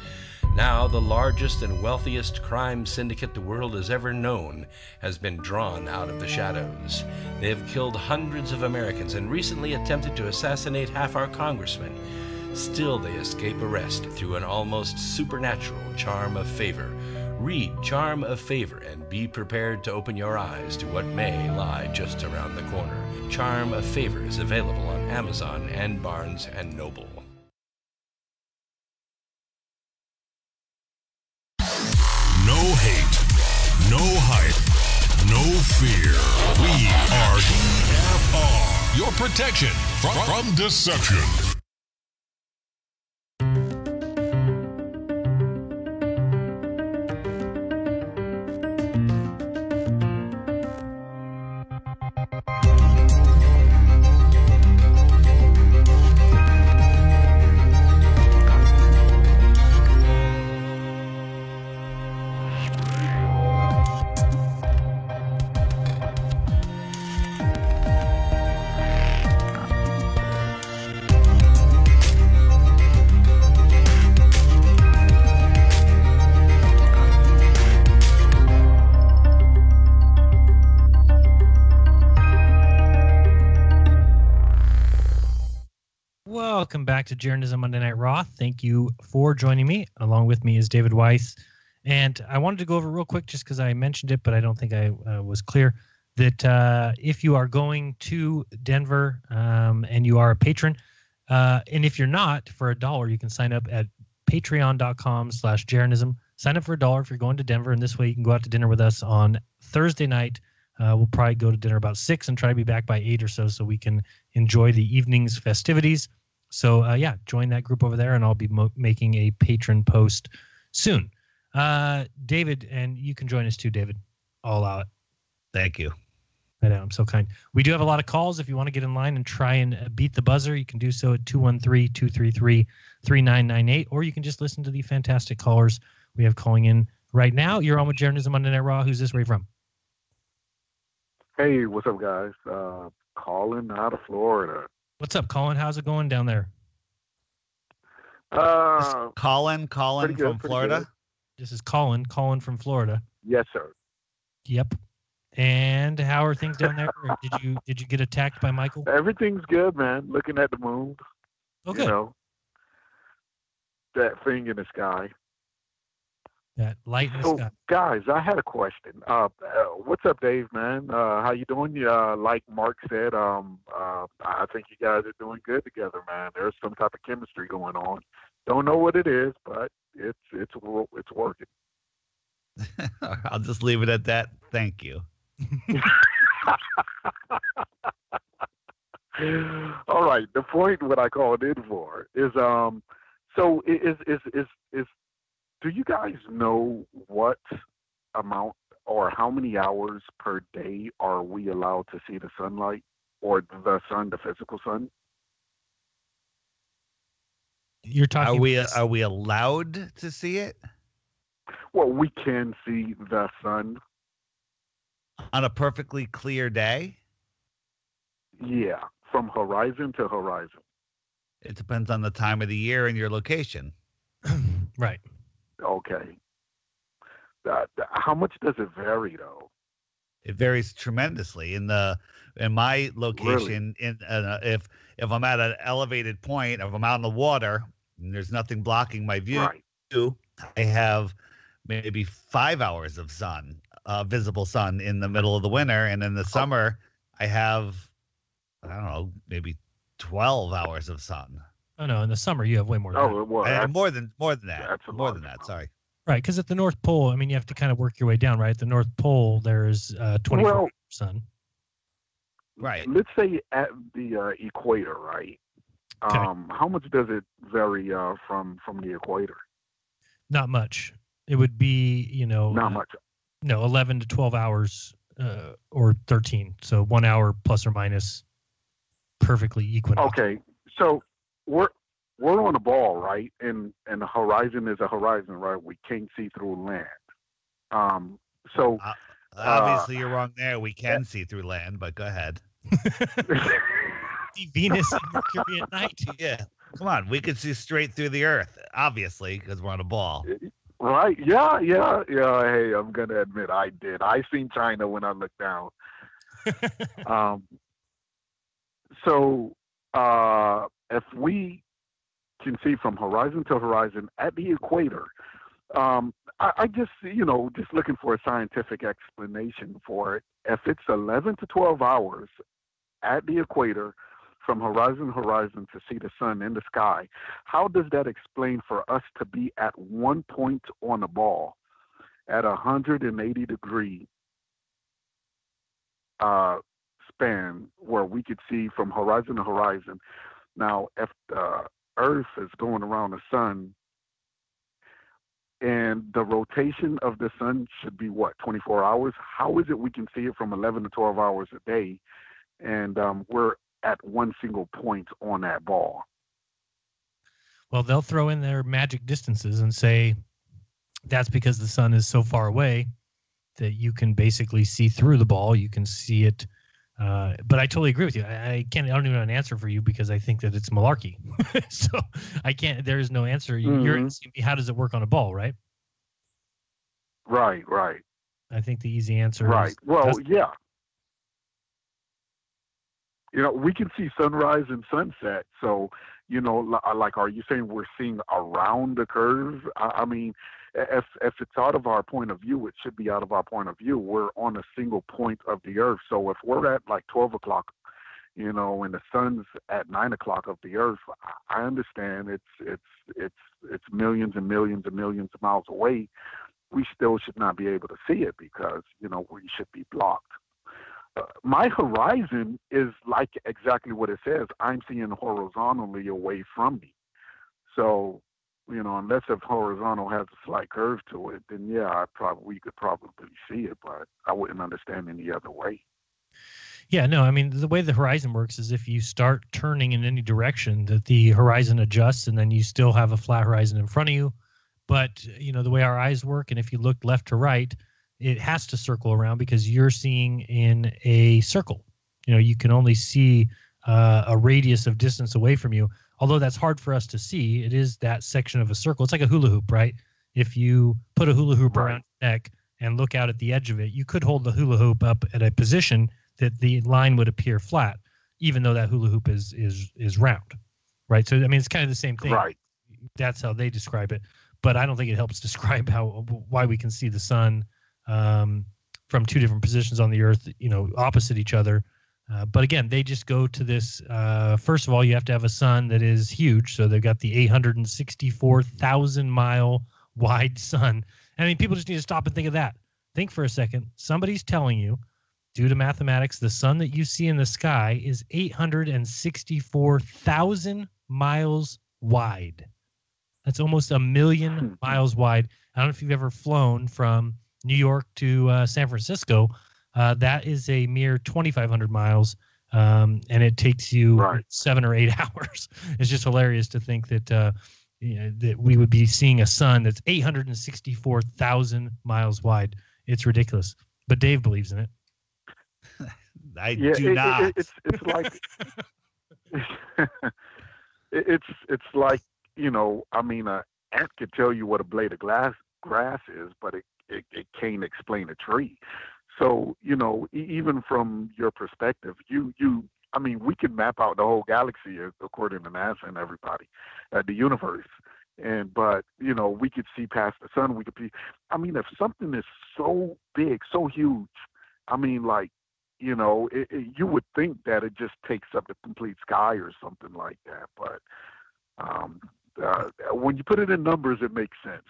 Now, the largest and wealthiest crime syndicate the world has ever known has been drawn out of the shadows. They have killed hundreds of Americans and recently attempted to assassinate half our congressmen. Still, they escape arrest through an almost supernatural charm of favor. Read Charm of Favor and be prepared to open your eyes to what may lie just around the corner. Charm of Favor is available on Amazon and Barnes & Noble. No hate, no hype, no fear. We are TFR, your protection from deception. Welcome back to Jeranism Monday Night Raw. Thank you for joining me. Along with me is David Weiss And I wanted to go over real quick just because I mentioned it, but I don't think I was clear, that if you are going to Denver and you are a patron, and if you're not, for $1, you can sign up at patreon.com/Jeranism. Sign up for $1 if you're going to Denver, and this way you can go out to dinner with us on Thursday night. We'll probably go to dinner about 6 and try to be back by 8 or so we can enjoy the evening's festivities. So, yeah, join that group over there, and I'll be making a patron post soon. David, and you can join us too, David. All out. Thank you. I know, I'm so kind. We do have a lot of calls. If you want to get in line and try and beat the buzzer, you can do so at 213-233-3998, or you can just listen to the fantastic callers we have calling in right now. You're on with Jeranism Monday Night Raw. Who's this? Where are you from? Hey, what's up, guys? Calling out of Florida. What's up, Colin? How's it going down there? Colin from Florida? Good. This is Colin from Florida. Yes, sir. Yep. And how are things down there? Did you get attacked by Michael? Everything's good, man. Looking at the moon. Okay. You know, that thing in the sky. That light in the sky. Guys, I had a question. What's up, Dave, man? How you doing? Like Mark said, I think you guys are doing good together, man. There's some type of chemistry going on. Don't know what it is, but it's working. I'll just leave it at that. Thank you. All right. The point what I called in for is so is do you guys know what amount or how many hours per day are we allowed to see the sunlight or the sun, the physical sun? You're talking. Are we allowed to see it? Well, we can see the sun on a perfectly clear day. Yeah, from horizon to horizon. It depends on the time of the year and your location. Right. Okay. How much does it vary, though? It varies tremendously. In my location, Really? If I'm at an elevated point, if I'm out in the water and there's nothing blocking my view, Right. I have maybe 5 hours of sun, visible sun in the middle of the winter, and in the summer I have, I don't know, maybe 12 hours of sun. Oh no, in the summer you have way more. More than that. More than that. Sorry. Right, because at the North Pole, I mean, you have to kind of work your way down, right? At the North Pole, there's 24 hours sun. Right. Let's say at the equator, right? Okay. How much does it vary from the equator? Not much. It would be, Not much. No, 11 to 12 hours or 13. So 1 hour plus or minus perfectly equal. Okay, so we're on a ball, right? And the horizon is a horizon, right? We can't see through land. So obviously you're wrong there. We can see through land, but go ahead. See Venus and Mercury at night. Yeah. Come on, we could see straight through the Earth, obviously, because we're on a ball. Right? Yeah. Hey, I'm gonna admit I did. I seen China when I looked down. So if we can see from horizon to horizon at the equator, I just just looking for a scientific explanation for it. If it's 11 to 12 hours at the equator from horizon to horizon to see the sun in the sky, how does that explain for us to be at one point on a ball at 180 degree span where we could see from horizon to horizon? Now, if the Earth is going around the sun and the rotation of the sun should be 24 hours, how is it we can see it from 11 to 12 hours a day and we're at one single point on that ball? Well, they'll throw in their magic distances and say that's because the sun is so far away that you can basically see through the ball. You can see it. But I totally agree with you. I don't even have an answer for you because I think that it's malarkey. So I can't, there is no answer. You're asking me, how does it work on a ball, right? Right. I think the easy answer is. Right. Well, yeah. we can see sunrise and sunset. So, like, are you saying we're seeing around the curve? I mean, if it's out of our point of view, it should be out of our point of view. We're on a single point of the earth. So if we're at like 12 o'clock, and the sun's at 9 o'clock of the earth, I understand it's millions and millions and millions of miles away. We still should not be able to see it because, we should be blocked. My horizon is like exactly what it says. I'm seeing horizontally away from me. So, unless if horizontal has a slight curve to it, then yeah, we could probably see it, but I wouldn't understand any other way. Yeah, no, I mean, the way the horizon works is if you start turning in any direction, that the horizon adjusts, and then you still have a flat horizon in front of you. But, the way our eyes work, and if you look left to right, it has to circle around because you're seeing in a circle. You can only see a radius of distance away from you. Although that's hard for us to see, it is that section of a circle. It's like a hula hoop, right? If you put a hula hoop around your neck and look out at the edge of it, you could hold the hula hoop up at a position that the line would appear flat, even though that hula hoop is round, right? So, I mean, it's kind of the same thing. Right. That's how they describe it. But I don't think it helps describe why we can see the sun from two different positions on the earth, opposite each other. But again, they just go to this. First of all, you have to have a sun that is huge. So they've got the 864,000 mile wide sun. I mean, people just need to stop and think of that. Think for a second. Somebody's telling you, due to mathematics, the sun that you see in the sky is 864,000 miles wide. That's almost 1 million miles wide. I don't know if you've ever flown from New York to San Francisco. That is a mere 2,500 miles, and it takes you 7 or 8 hours. It's just hilarious to think that that we would be seeing a sun that's 864,000 miles wide. It's ridiculous. But Dave believes in it. I do not. It's like it's like, I mean, an ant could tell you what a blade of grass is, but it can't explain a tree. So, even from your perspective, I mean, we could map out the whole galaxy according to NASA and everybody, the universe. But we could see past the sun. We could be, I mean, if something is so big, so huge, I mean, like, you would think that it just takes up the complete sky or something like that. But when you put it in numbers, it makes sense.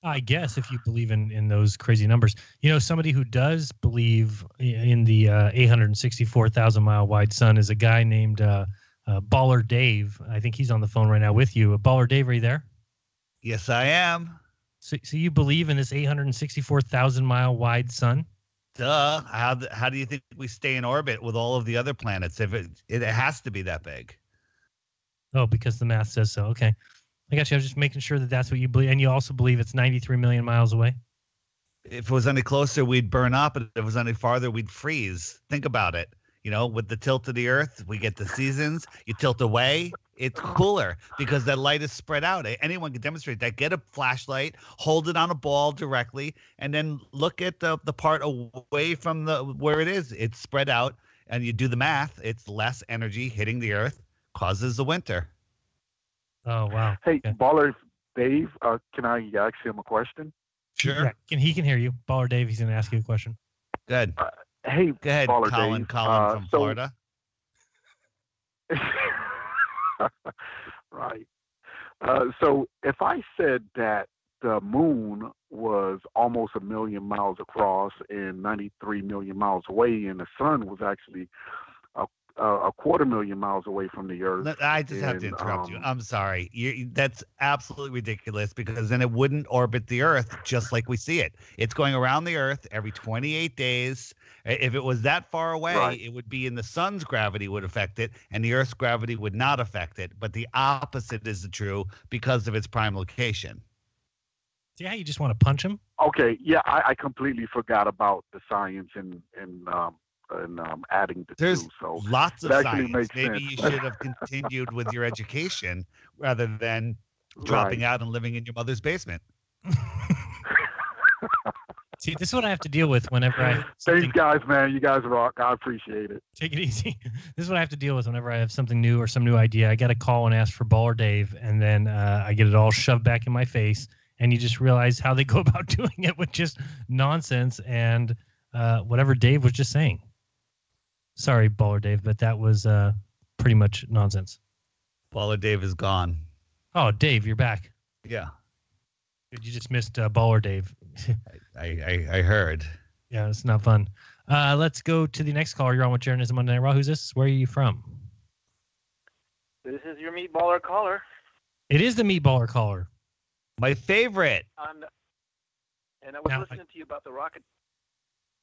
I guess if you believe in those crazy numbers. Somebody who does believe in the 864,000 mile wide sun is a guy named Baller Dave. I think he's on the phone right now with you. Baller Dave, are you there? Yes, I am. So you believe in this 864,000 mile wide sun? Duh. How do you think we stay in orbit with all of the other planets if it has to be that big? Oh, because the math says so. Okay. I got you. I was just making sure that that's what you believe. And you also believe it's 93 million miles away? If it was any closer, we'd burn up. And if it was any farther, we'd freeze. Think about it. With the tilt of the Earth, we get the seasons. You tilt away, it's cooler because that light is spread out. Anyone can demonstrate that. Get a flashlight, hold it on a ball directly, and then look at the part away from where it is. It's spread out, and you do the math. It's less energy hitting the Earth, causes the winter. Oh, wow. Hey, okay. Baller Dave, can I ask him a question? Sure. Yeah, he can hear you. Baller Dave, he's going to ask you a question. Good. Hey, go ahead, Baller Colin. Dave. Colin from Florida. Right. So if I said that the moon was almost 1 million miles across and 93 million miles away, and the sun was actually a 250,000 miles away from the Earth. I just have to interrupt you. I'm sorry. That's absolutely ridiculous because then it wouldn't orbit the Earth just like we see it. It's going around the Earth every 28 days. If it was that far away, it would be in the sun's gravity would affect it, and the Earth's gravity would not affect it. But the opposite is true because of its prime location. See how you just want to punch him? Okay, yeah, I completely forgot about the science and adding the There's two. So lots of science. Maybe sense. you should have continued with your education rather than dropping out and living in your mother's basement. See, this is what I have to deal with whenever I. Thanks, guys, man. You guys rock. I appreciate it. Take it easy. This is what I have to deal with whenever I have something new or some new idea. I got to call and ask for Baller Dave, and then I get it all shoved back in my face, and you just realize how they go about doing it with just nonsense and whatever Dave was just saying. Sorry, Baller Dave, but that was pretty much nonsense. Baller Dave is gone. Oh, Dave, you're back. Yeah. You just missed Baller Dave. I heard. Yeah, it's not fun. Let's go to the next caller. You're on with Jeranism Monday Night Raw. Who's this? Where are you from? This is your meatballer caller. It is the meatballer caller. My favorite. And I was listening to you about the rocket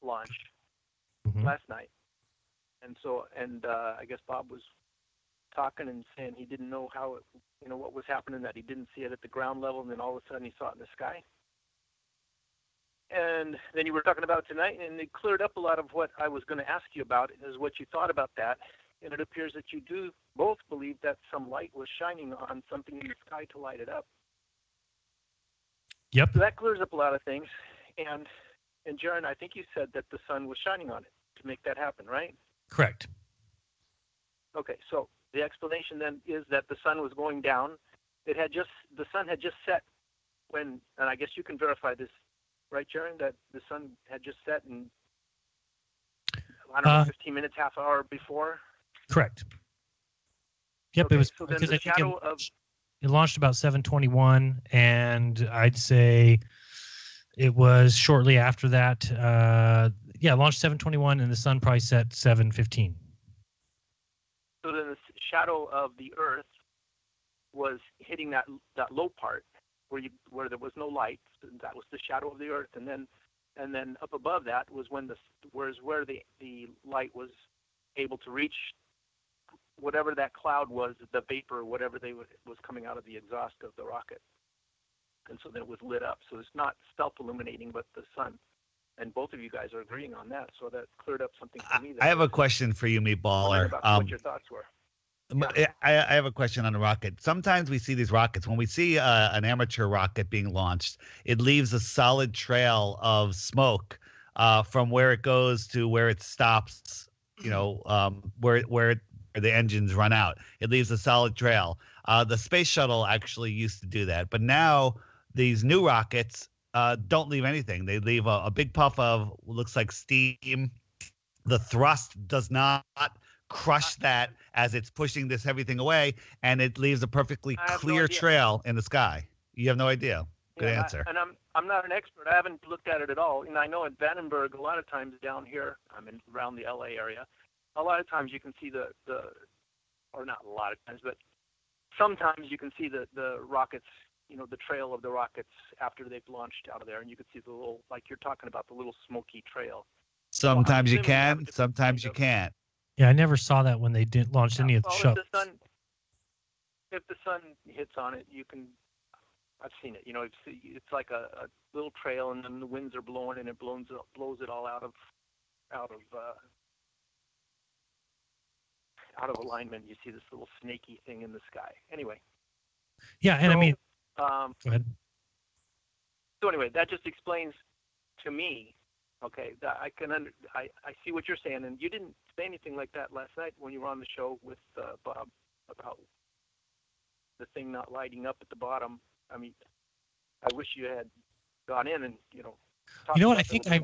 launch last night. And so, I guess Bob was talking and saying he didn't know how it, what was happening, that he didn't see it at the ground level, and then all of a sudden he saw it in the sky. And then you were talking about tonight, and it cleared up a lot of what I was going to ask you about, is what you thought about that. And it appears that you do both believe that some light was shining on something in the sky to light it up. Yep. So that clears up a lot of things. And Jeran, I think you said that the sun was shining on it to make that happen, right? Correct. Okay, so the explanation then is that the sun was going down. The sun had just set when, and I guess you can verify this, right, Jeran, that the sun had just set in, I don't know, 15 minutes, half hour before? Correct. Yep, okay, it was so because the I think shadow it launched about 7:21, and I'd say it was shortly after that. It launched 7:21, and the sun probably set 7:15. So then the shadow of the Earth was hitting that low part where there was no light. That was the shadow of the Earth, and then up above that was where the light was able to reach whatever that cloud was, the vapor, whatever was coming out of the exhaust of the rocket. And so then it was lit up. So it's not self-illuminating, but the sun. And both of you guys are agreeing on that. So that cleared up something for me. I have a question for you, Meatballer. About what your thoughts were. I have a question on the rocket. Sometimes we see these rockets. When we see an amateur rocket being launched, it leaves a solid trail of smoke from where it goes to where it stops, where the engines run out. It leaves a solid trail. The space shuttle actually used to do that. But now these new rockets don't leave anything. They leave a big puff of what looks like steam. The thrust does not crush that as it's pushing this heavy thing away, and it leaves a perfectly clear trail in the sky. You have no idea. Good answer. And I'm not an expert. I haven't looked at it at all. And I know at Vandenberg, a lot of times down here, around the LA area, a lot of times you can see or not a lot of times, but sometimes you can see the rockets, the trail of the rockets after they've launched out of there, and you can see the little, like you're talking about, the little smoky trail. Sometimes you can, sometimes you can't. Yeah, I never saw that when they didn't launch any of the shuttles. If the sun hits on it, I've seen it. It's like a little trail, and then the winds are blowing, and it blows it all out of alignment. You see this little snaky thing in the sky. Anyway. Yeah, and go ahead. So anyway, that just explains to me. Okay, that I see what you're saying, and you didn't say anything like that last night when you were on the show with Bob about the thing not lighting up at the bottom. I wish you had gone in and You know what? I think I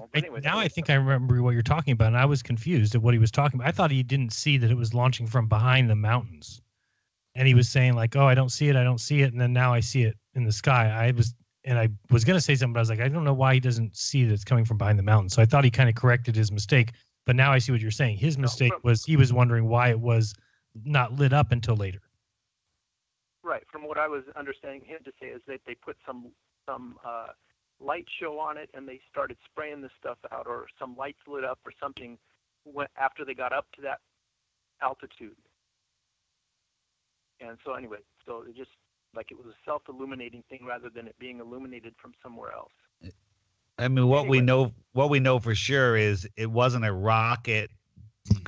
think I remember what you're talking about, and I was confused at what he was talking about. I thought he didn't see that it was launching from behind the mountains, and he was saying like, "Oh, I don't see it, and then now I see it in the sky." I was going to say something, but I was like, I don't know why he doesn't see that it's coming from behind the mountain. So I thought he kind of corrected his mistake, but now I see what you're saying. His mistake was he was wondering why it was not lit up until later. Right. From what I was understanding him to say is that they put some light show on it, and they started spraying this stuff out, or some lights lit up or something after they got up to that altitude. And so anyway, so it just like it was a self-illuminating thing rather than it being illuminated from somewhere else. What we know for sure is it wasn't a rocket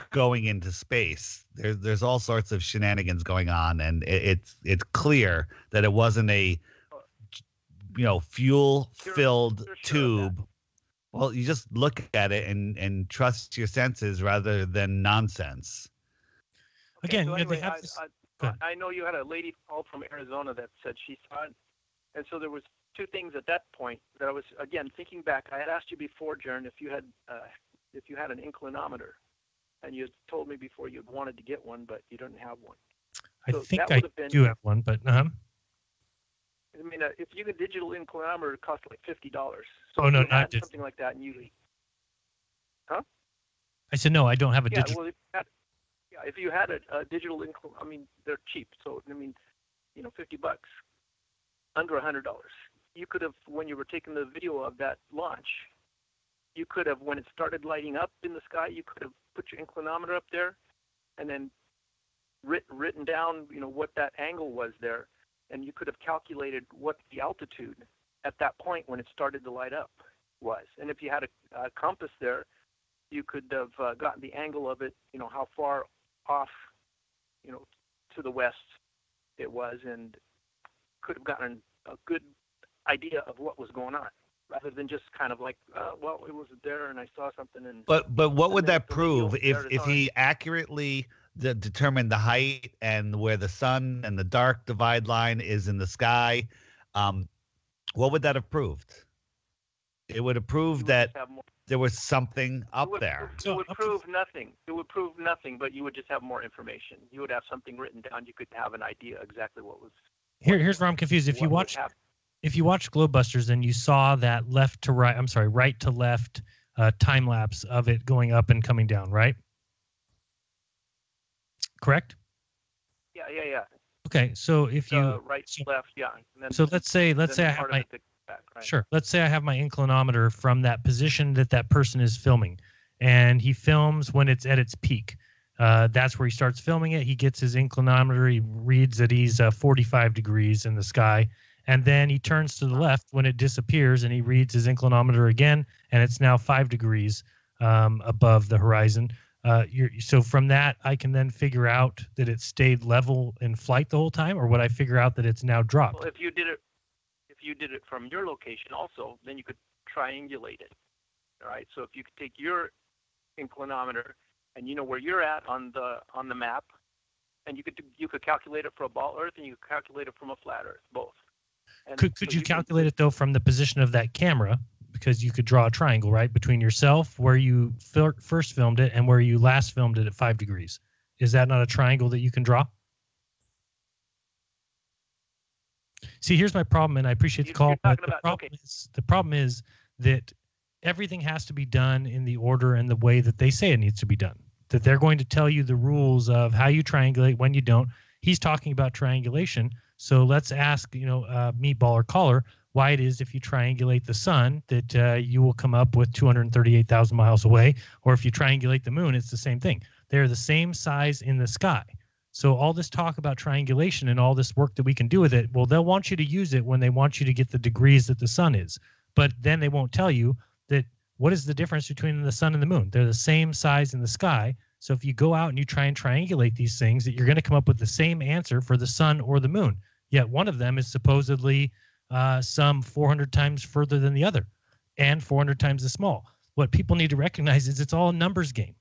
going into space. There's all sorts of shenanigans going on, and it's clear that it wasn't a fuel-filled tube. Well, you just look at it and trust your senses rather than nonsense. Okay, Again, so you know, anyway, they have this. Go ahead. I know you had a lady call from Arizona that said she saw it, and so there was two things at that point that I was, again, thinking back. I had asked you before, Jeran, if you had an inclinometer, and you had told me before you wanted to get one, but you didn't have one. I So think that I would have been, do have one, but I mean, if you get a digital inclinometer, it costs like $50. So Oh, if no, you not had digital. something like that, and you, huh? I said no. I don't have a Yeah, digital. well, if you had a digital I mean, they're cheap. So I mean, you know, $50, under $100. You could have, when you were taking the video of that launch, you could have, when it started lighting up in the sky, you could have put your inclinometer up there, and then written down, you know, what that angle was there, and you could have calculated what the altitude at that point when it started to light up was. And if you had a compass there, you could have gotten the angle of it, you know, how far off, you know, to the west it was, and could have gotten a good idea of what was going on, rather than just kind of like, well, it was there and I saw something. And But what would that the prove video if he accurately determined the height and where the sun and the dark divide line is in the sky? What would that have proved? It would have proved that there was something up there. It would prove nothing. It would prove nothing, but you would just have more information. You would have something written down. You could have an idea exactly what was. Here's where I'm confused. If you watch Globebusters and you saw that right to left time lapse of it going up and coming down, right? Correct? Yeah. Okay, so if you right to left, yeah. And then, so let's say I have my Sure. Let's say I have my inclinometer from that position that person is filming, and he films when it's at its peak. That's where he starts filming it. He gets his inclinometer. He reads that he's 45 degrees in the sky, and then he turns to the left when it disappears, and he reads his inclinometer again, and it's now 5 degrees above the horizon. So from that, I can then figure out that it stayed level in flight the whole time, or would I figure out that it's now dropped? Well, if you did it from your location also, then you could triangulate it. All right. So if you could take your inclinometer and you know where you're at on the map, and you could calculate it for a ball Earth and you could calculate it from a flat Earth, both. And could you calculate it though from the position of that camera? Because you could draw a triangle, right, between yourself where you first filmed it and where you last filmed it at 5 degrees. Is that not a triangle that you can draw? See, here's my problem, and I appreciate the call, but the problem is that everything has to be done in the order and the way that they say it needs to be done. That they're going to tell you the rules of how you triangulate, when you don't. He's talking about triangulation, so let's ask, Meatball or Caller, why it is if you triangulate the sun that you will come up with 238,000 miles away, or if you triangulate the moon, it's the same thing. They're the same size in the sky. So all this talk about triangulation and all this work that we can do with it, well, they'll want you to use it when they want you to get the degrees that the sun is. But then they won't tell you that what is the difference between the sun and the moon. They're the same size in the sky. So if you go out and you try and triangulate these things, that you're going to come up with the same answer for the sun or the moon. Yet one of them is supposedly some 400 times further than the other and 400 times as small. What people need to recognize is it's all a numbers game.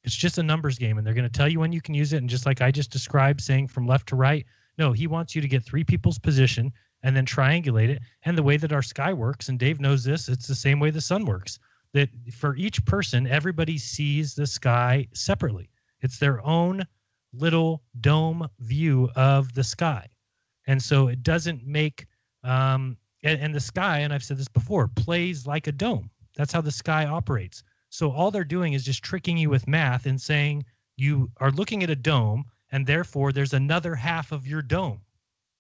It's just a numbers game, and they're going to tell you when you can use it. And just like I just described, saying from left to right, no, he wants you to get 3 people's position and then triangulate it. And the way that our sky works, and Dave knows this, it's the same way the sun works, that for each person, everybody sees the sky separately. It's their own little dome view of the sky. And so it doesn't make, and the sky, and I've said this before, plays like a dome. That's how the sky operates. So all they're doing is just tricking you with math and saying you are looking at a dome, and therefore there's another half of your dome.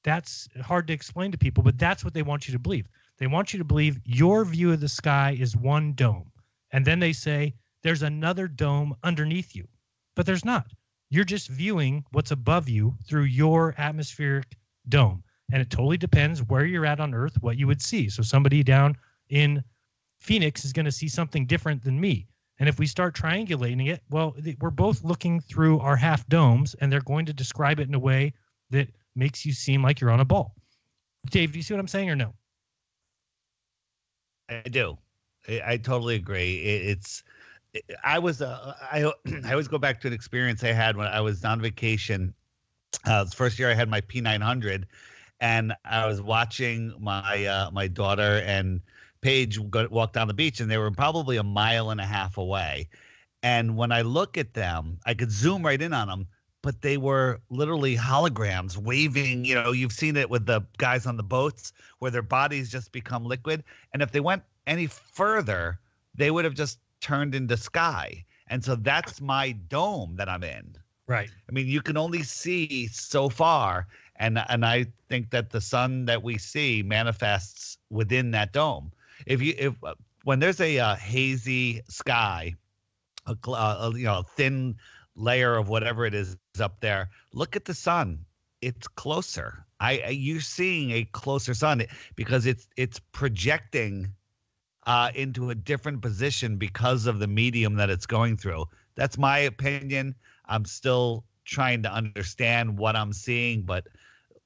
That's hard to explain to people, but that's what they want you to believe. They want you to believe your view of the sky is one dome. And then they say there's another dome underneath you. But there's not. You're just viewing what's above you through your atmospheric dome. And it totally depends where you're at on Earth, what you would see. So somebody down in Phoenix is going to see something different than me. And if we start triangulating it, well, we're both looking through our half domes, and they're going to describe it in a way that makes you seem like you're on a ball. Dave, do you see what I'm saying or no? I do. I totally agree. I always go back to an experience I had when I was on vacation. The first year I had my P900, and I was watching my daughter and Paige walk down the beach, and they were probably a mile and a half away. And when I look at them, I could zoom right in on them, but they were literally holograms waving. You know, you've seen it with the guys on the boats where their bodies just become liquid. And if they went any further, they would have just turned into sky. And so that's my dome that I'm in. Right. I mean, you can only see so far. And I think that the sun that we see manifests within that dome. When there's a hazy sky, a thin layer of whatever it is up there, look at the sun. It's closer. You're seeing a closer sun because it's projecting into a different position because of the medium that it's going through. That's my opinion. I'm still trying to understand what I'm seeing, but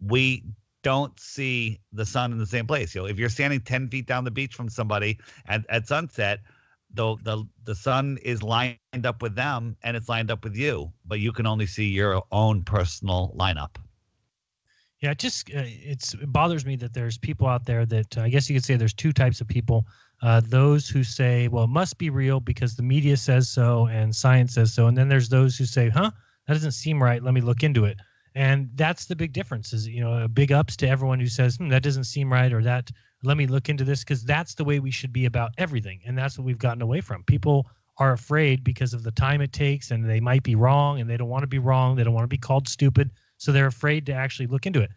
we don't see the sun in the same place. If you're standing 10 feet down the beach from somebody at sunset, the sun is lined up with them and it's lined up with you, but you can only see your own personal lineup. Yeah, it bothers me that there's people out there that I guess you could say there's two types of people. Those who say, well, it must be real because the media says so and science says so. And then there's those who say, that doesn't seem right. Let me look into it. And that's the big difference is, big ups to everyone who says, that doesn't seem right, or that, let me look into this, because that's the way we should be about everything. And that's what we've gotten away from. People are afraid because of the time it takes, and they might be wrong, and they don't want to be wrong. They don't want to be called stupid. So they're afraid to actually look into it.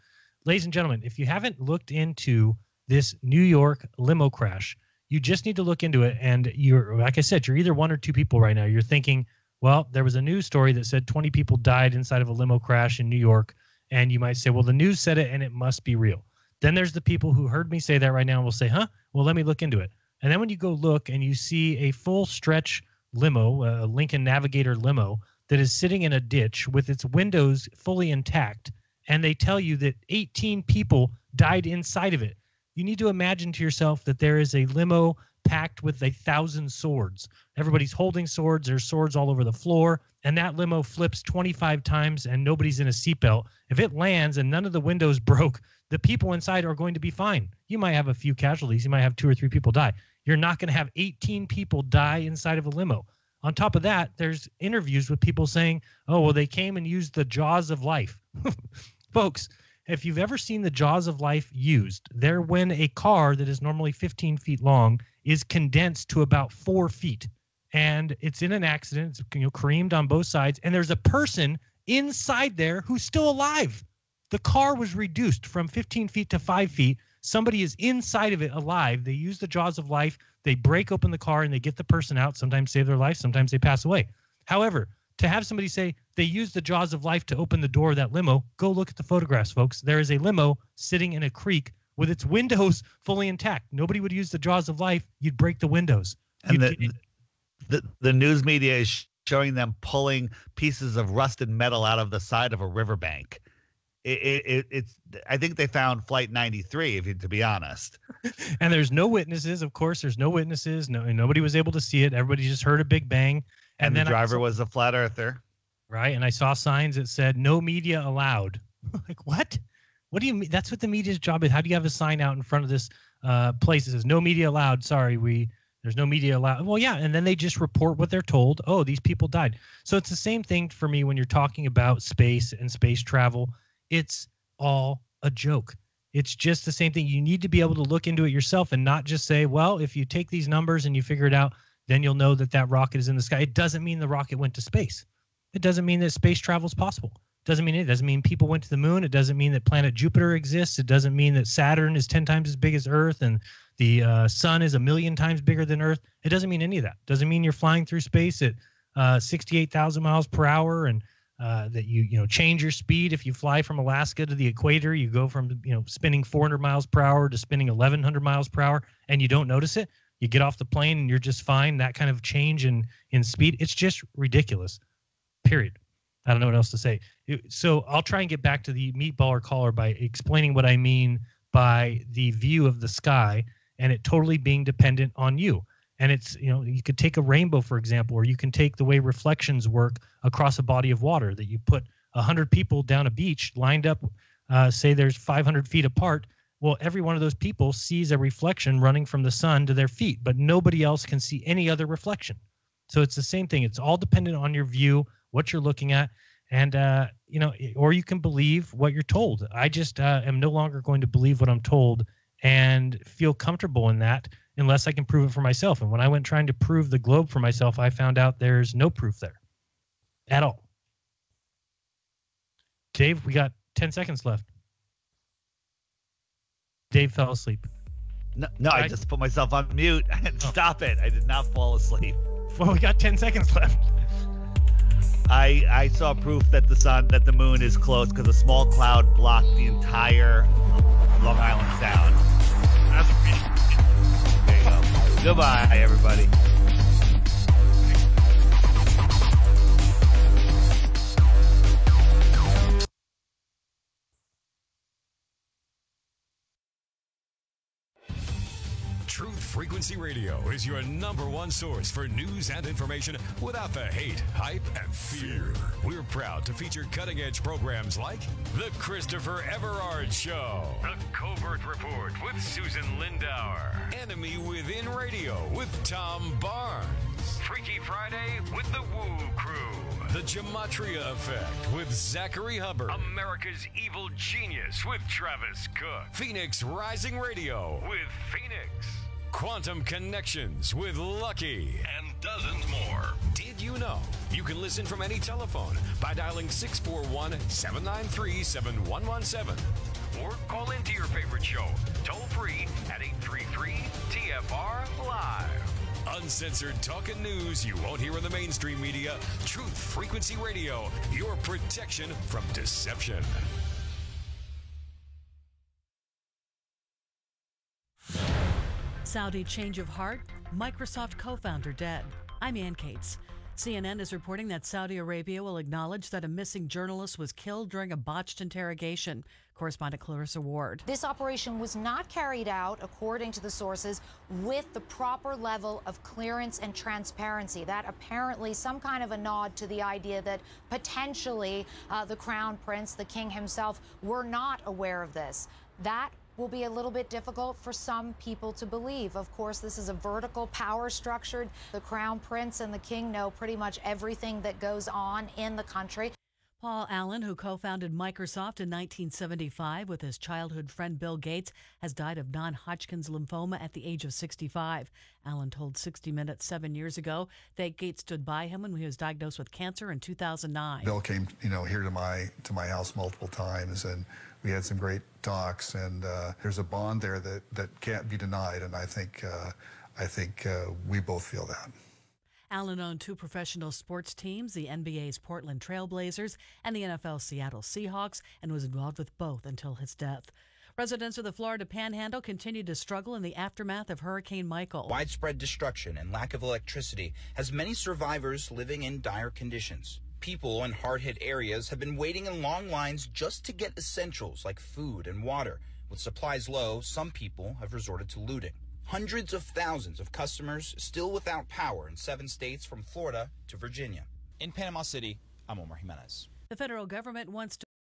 Ladies and gentlemen, if you haven't looked into this New York limo crash, you just need to look into it. And you're, like I said, you're either one or two people right now. You're thinking, well, there was a news story that said 20 people died inside of a limo crash in New York. And you might say, well, the news said it and it must be real. Then there's the people who heard me say that right now and will say, well, let me look into it. And then when you go look and you see a full stretch limo, a Lincoln Navigator limo that is sitting in a ditch with its windows fully intact, and they tell you that 18 people died inside of it, you need to imagine to yourself that there is a limo packed with 1,000 swords. Everybody's holding swords. There's swords all over the floor. And that limo flips 25 times and nobody's in a seatbelt. If it lands and none of the windows broke, the people inside are going to be fine. You might have a few casualties. You might have 2 or 3 people die. You're not going to have 18 people die inside of a limo. On top of that, there's interviews with people saying, oh, well, they came and used the jaws of life. Folks, if you've ever seen the jaws of life used, they're when a car that is normally 15 feet long is condensed to about 4 feet. And it's in an accident. It's creamed on both sides. And there's a person inside there who's still alive. The car was reduced from 15 feet to 5 feet. Somebody is inside of it alive. They use the jaws of life. They break open the car and they get the person out, sometimes save their life, sometimes they pass away. However, to have somebody say they used the jaws of life to open the door of that limo, go look at the photographs, folks. There is a limo sitting in a creek with its windows fully intact. Nobody would use the jaws of life. You'd break the windows. And the news media is showing them pulling pieces of rusted metal out of the side of a riverbank. It's. I think they found Flight 93, to be honest. And there's no witnesses. Of course, there's no witnesses. Nobody was able to see it. Everybody just heard a big bang. And the driver was a flat earther. Right. And I saw signs that said no media allowed. Like, what? What do you mean? That's what the media's job is. How do you have a sign out in front of this place that says no media allowed? Sorry, there's no media allowed. Well, yeah. And then they just report what they're told. Oh, these people died. So it's the same thing for me when you're talking about space and space travel. It's all a joke. It's just the same thing. You need to be able to look into it yourself and not just say, well, if you take these numbers and you figure it out, then you'll know that rocket is in the sky. It doesn't mean the rocket went to space. It doesn't mean that space travel is possible. It doesn't mean people went to the moon. It doesn't mean that planet Jupiter exists. It doesn't mean that Saturn is 10 times as big as Earth and the sun is 1,000,000 times bigger than Earth. It doesn't mean any of that. It doesn't mean you're flying through space at 68,000 miles per hour and that you change your speed. If you fly from Alaska to the equator, you go from spinning 400 miles per hour to spinning 1,100 miles per hour and you don't notice it. You get off the plane and you're just fine. That kind of change in speed, it's just ridiculous, period. I don't know what else to say. So I'll try and get back to the meatballer caller by explaining what I mean by the view of the sky and it totally being dependent on you. And it's, you could take a rainbow, for example, or you can take the way reflections work across a body of water, that you put 100 people down a beach lined up, say there's 500 feet apart. Well, every one of those people sees a reflection running from the sun to their feet, but nobody else can see any other reflection. So it's the same thing. It's all dependent on your view, what you're looking at, and, or you can believe what you're told. I just am no longer going to believe what I'm told and feel comfortable in that unless I can prove it for myself. And when I went trying to prove the globe for myself, I found out there's no proof there at all. Dave, we got 10 seconds left. Dave fell asleep. No, I just put myself on mute. Stop it. I did not fall asleep. Well, we got 10 seconds left. I saw proof that the moon is close because a small cloud blocked the entire Long Island Sound. That's pretty. There you go. Goodbye, everybody. Truth Frequency Radio is your #1 source for news and information without the hate, hype, and fear. We're proud to feature cutting-edge programs like The Christopher Everard Show, The Covert Report with Susan Lindauer, Enemy Within Radio with Tom Barnes, Freaky Friday with The Woo Crew, The Gematria Effect with Zachary Hubbard, America's Evil Genius with Travis Cook, Phoenix Rising Radio with Phoenix, Quantum Connections with Lucky, and dozens more. Did you know you can listen from any telephone by dialing 641-793-7117 or call into your favorite show toll free at 833-TFR-LIVE. Uncensored talk and news you won't hear in the mainstream media. Truth Frequency Radio, your protection from deception. Saudi change of heart, Microsoft co-founder dead. I'm Ann Cates. CNN is reporting that Saudi Arabia will acknowledge that a missing journalist was killed during a botched interrogation. Correspondent Clarissa Ward. This operation was not carried out, according to the sources, with the proper level of clearance and transparency. That apparently some kind of a nod to the idea that potentially the Crown Prince, the King himself, were not aware of this. That will be a little bit difficult for some people to believe. Of course, this is a vertical power structure. The Crown Prince and the King know pretty much everything that goes on in the country. Paul Allen, who co-founded Microsoft in 1975 with his childhood friend Bill Gates, has died of non-Hodgkin's lymphoma at the age of 65. Allen told 60 Minutes 7 years ago that Gates stood by him when he was diagnosed with cancer in 2009. Bill came, here to my house multiple times, and we had some great talks, and there's a bond there that can't be denied, and I think we both feel that. Allen owned two professional sports teams, the NBA's Portland Trail Blazers and the NFL's Seattle Seahawks, and was involved with both until his death. Residents of the Florida Panhandle continue to struggle in the aftermath of Hurricane Michael. Widespread destruction and lack of electricity has many survivors living in dire conditions. People in hard-hit areas have been waiting in long lines just to get essentials like food and water. With supplies low, some people have resorted to looting. Hundreds of thousands of customers still without power in 7 states from Florida to Virginia. In Panama City, I'm Omar Jimenez. The federal government wants to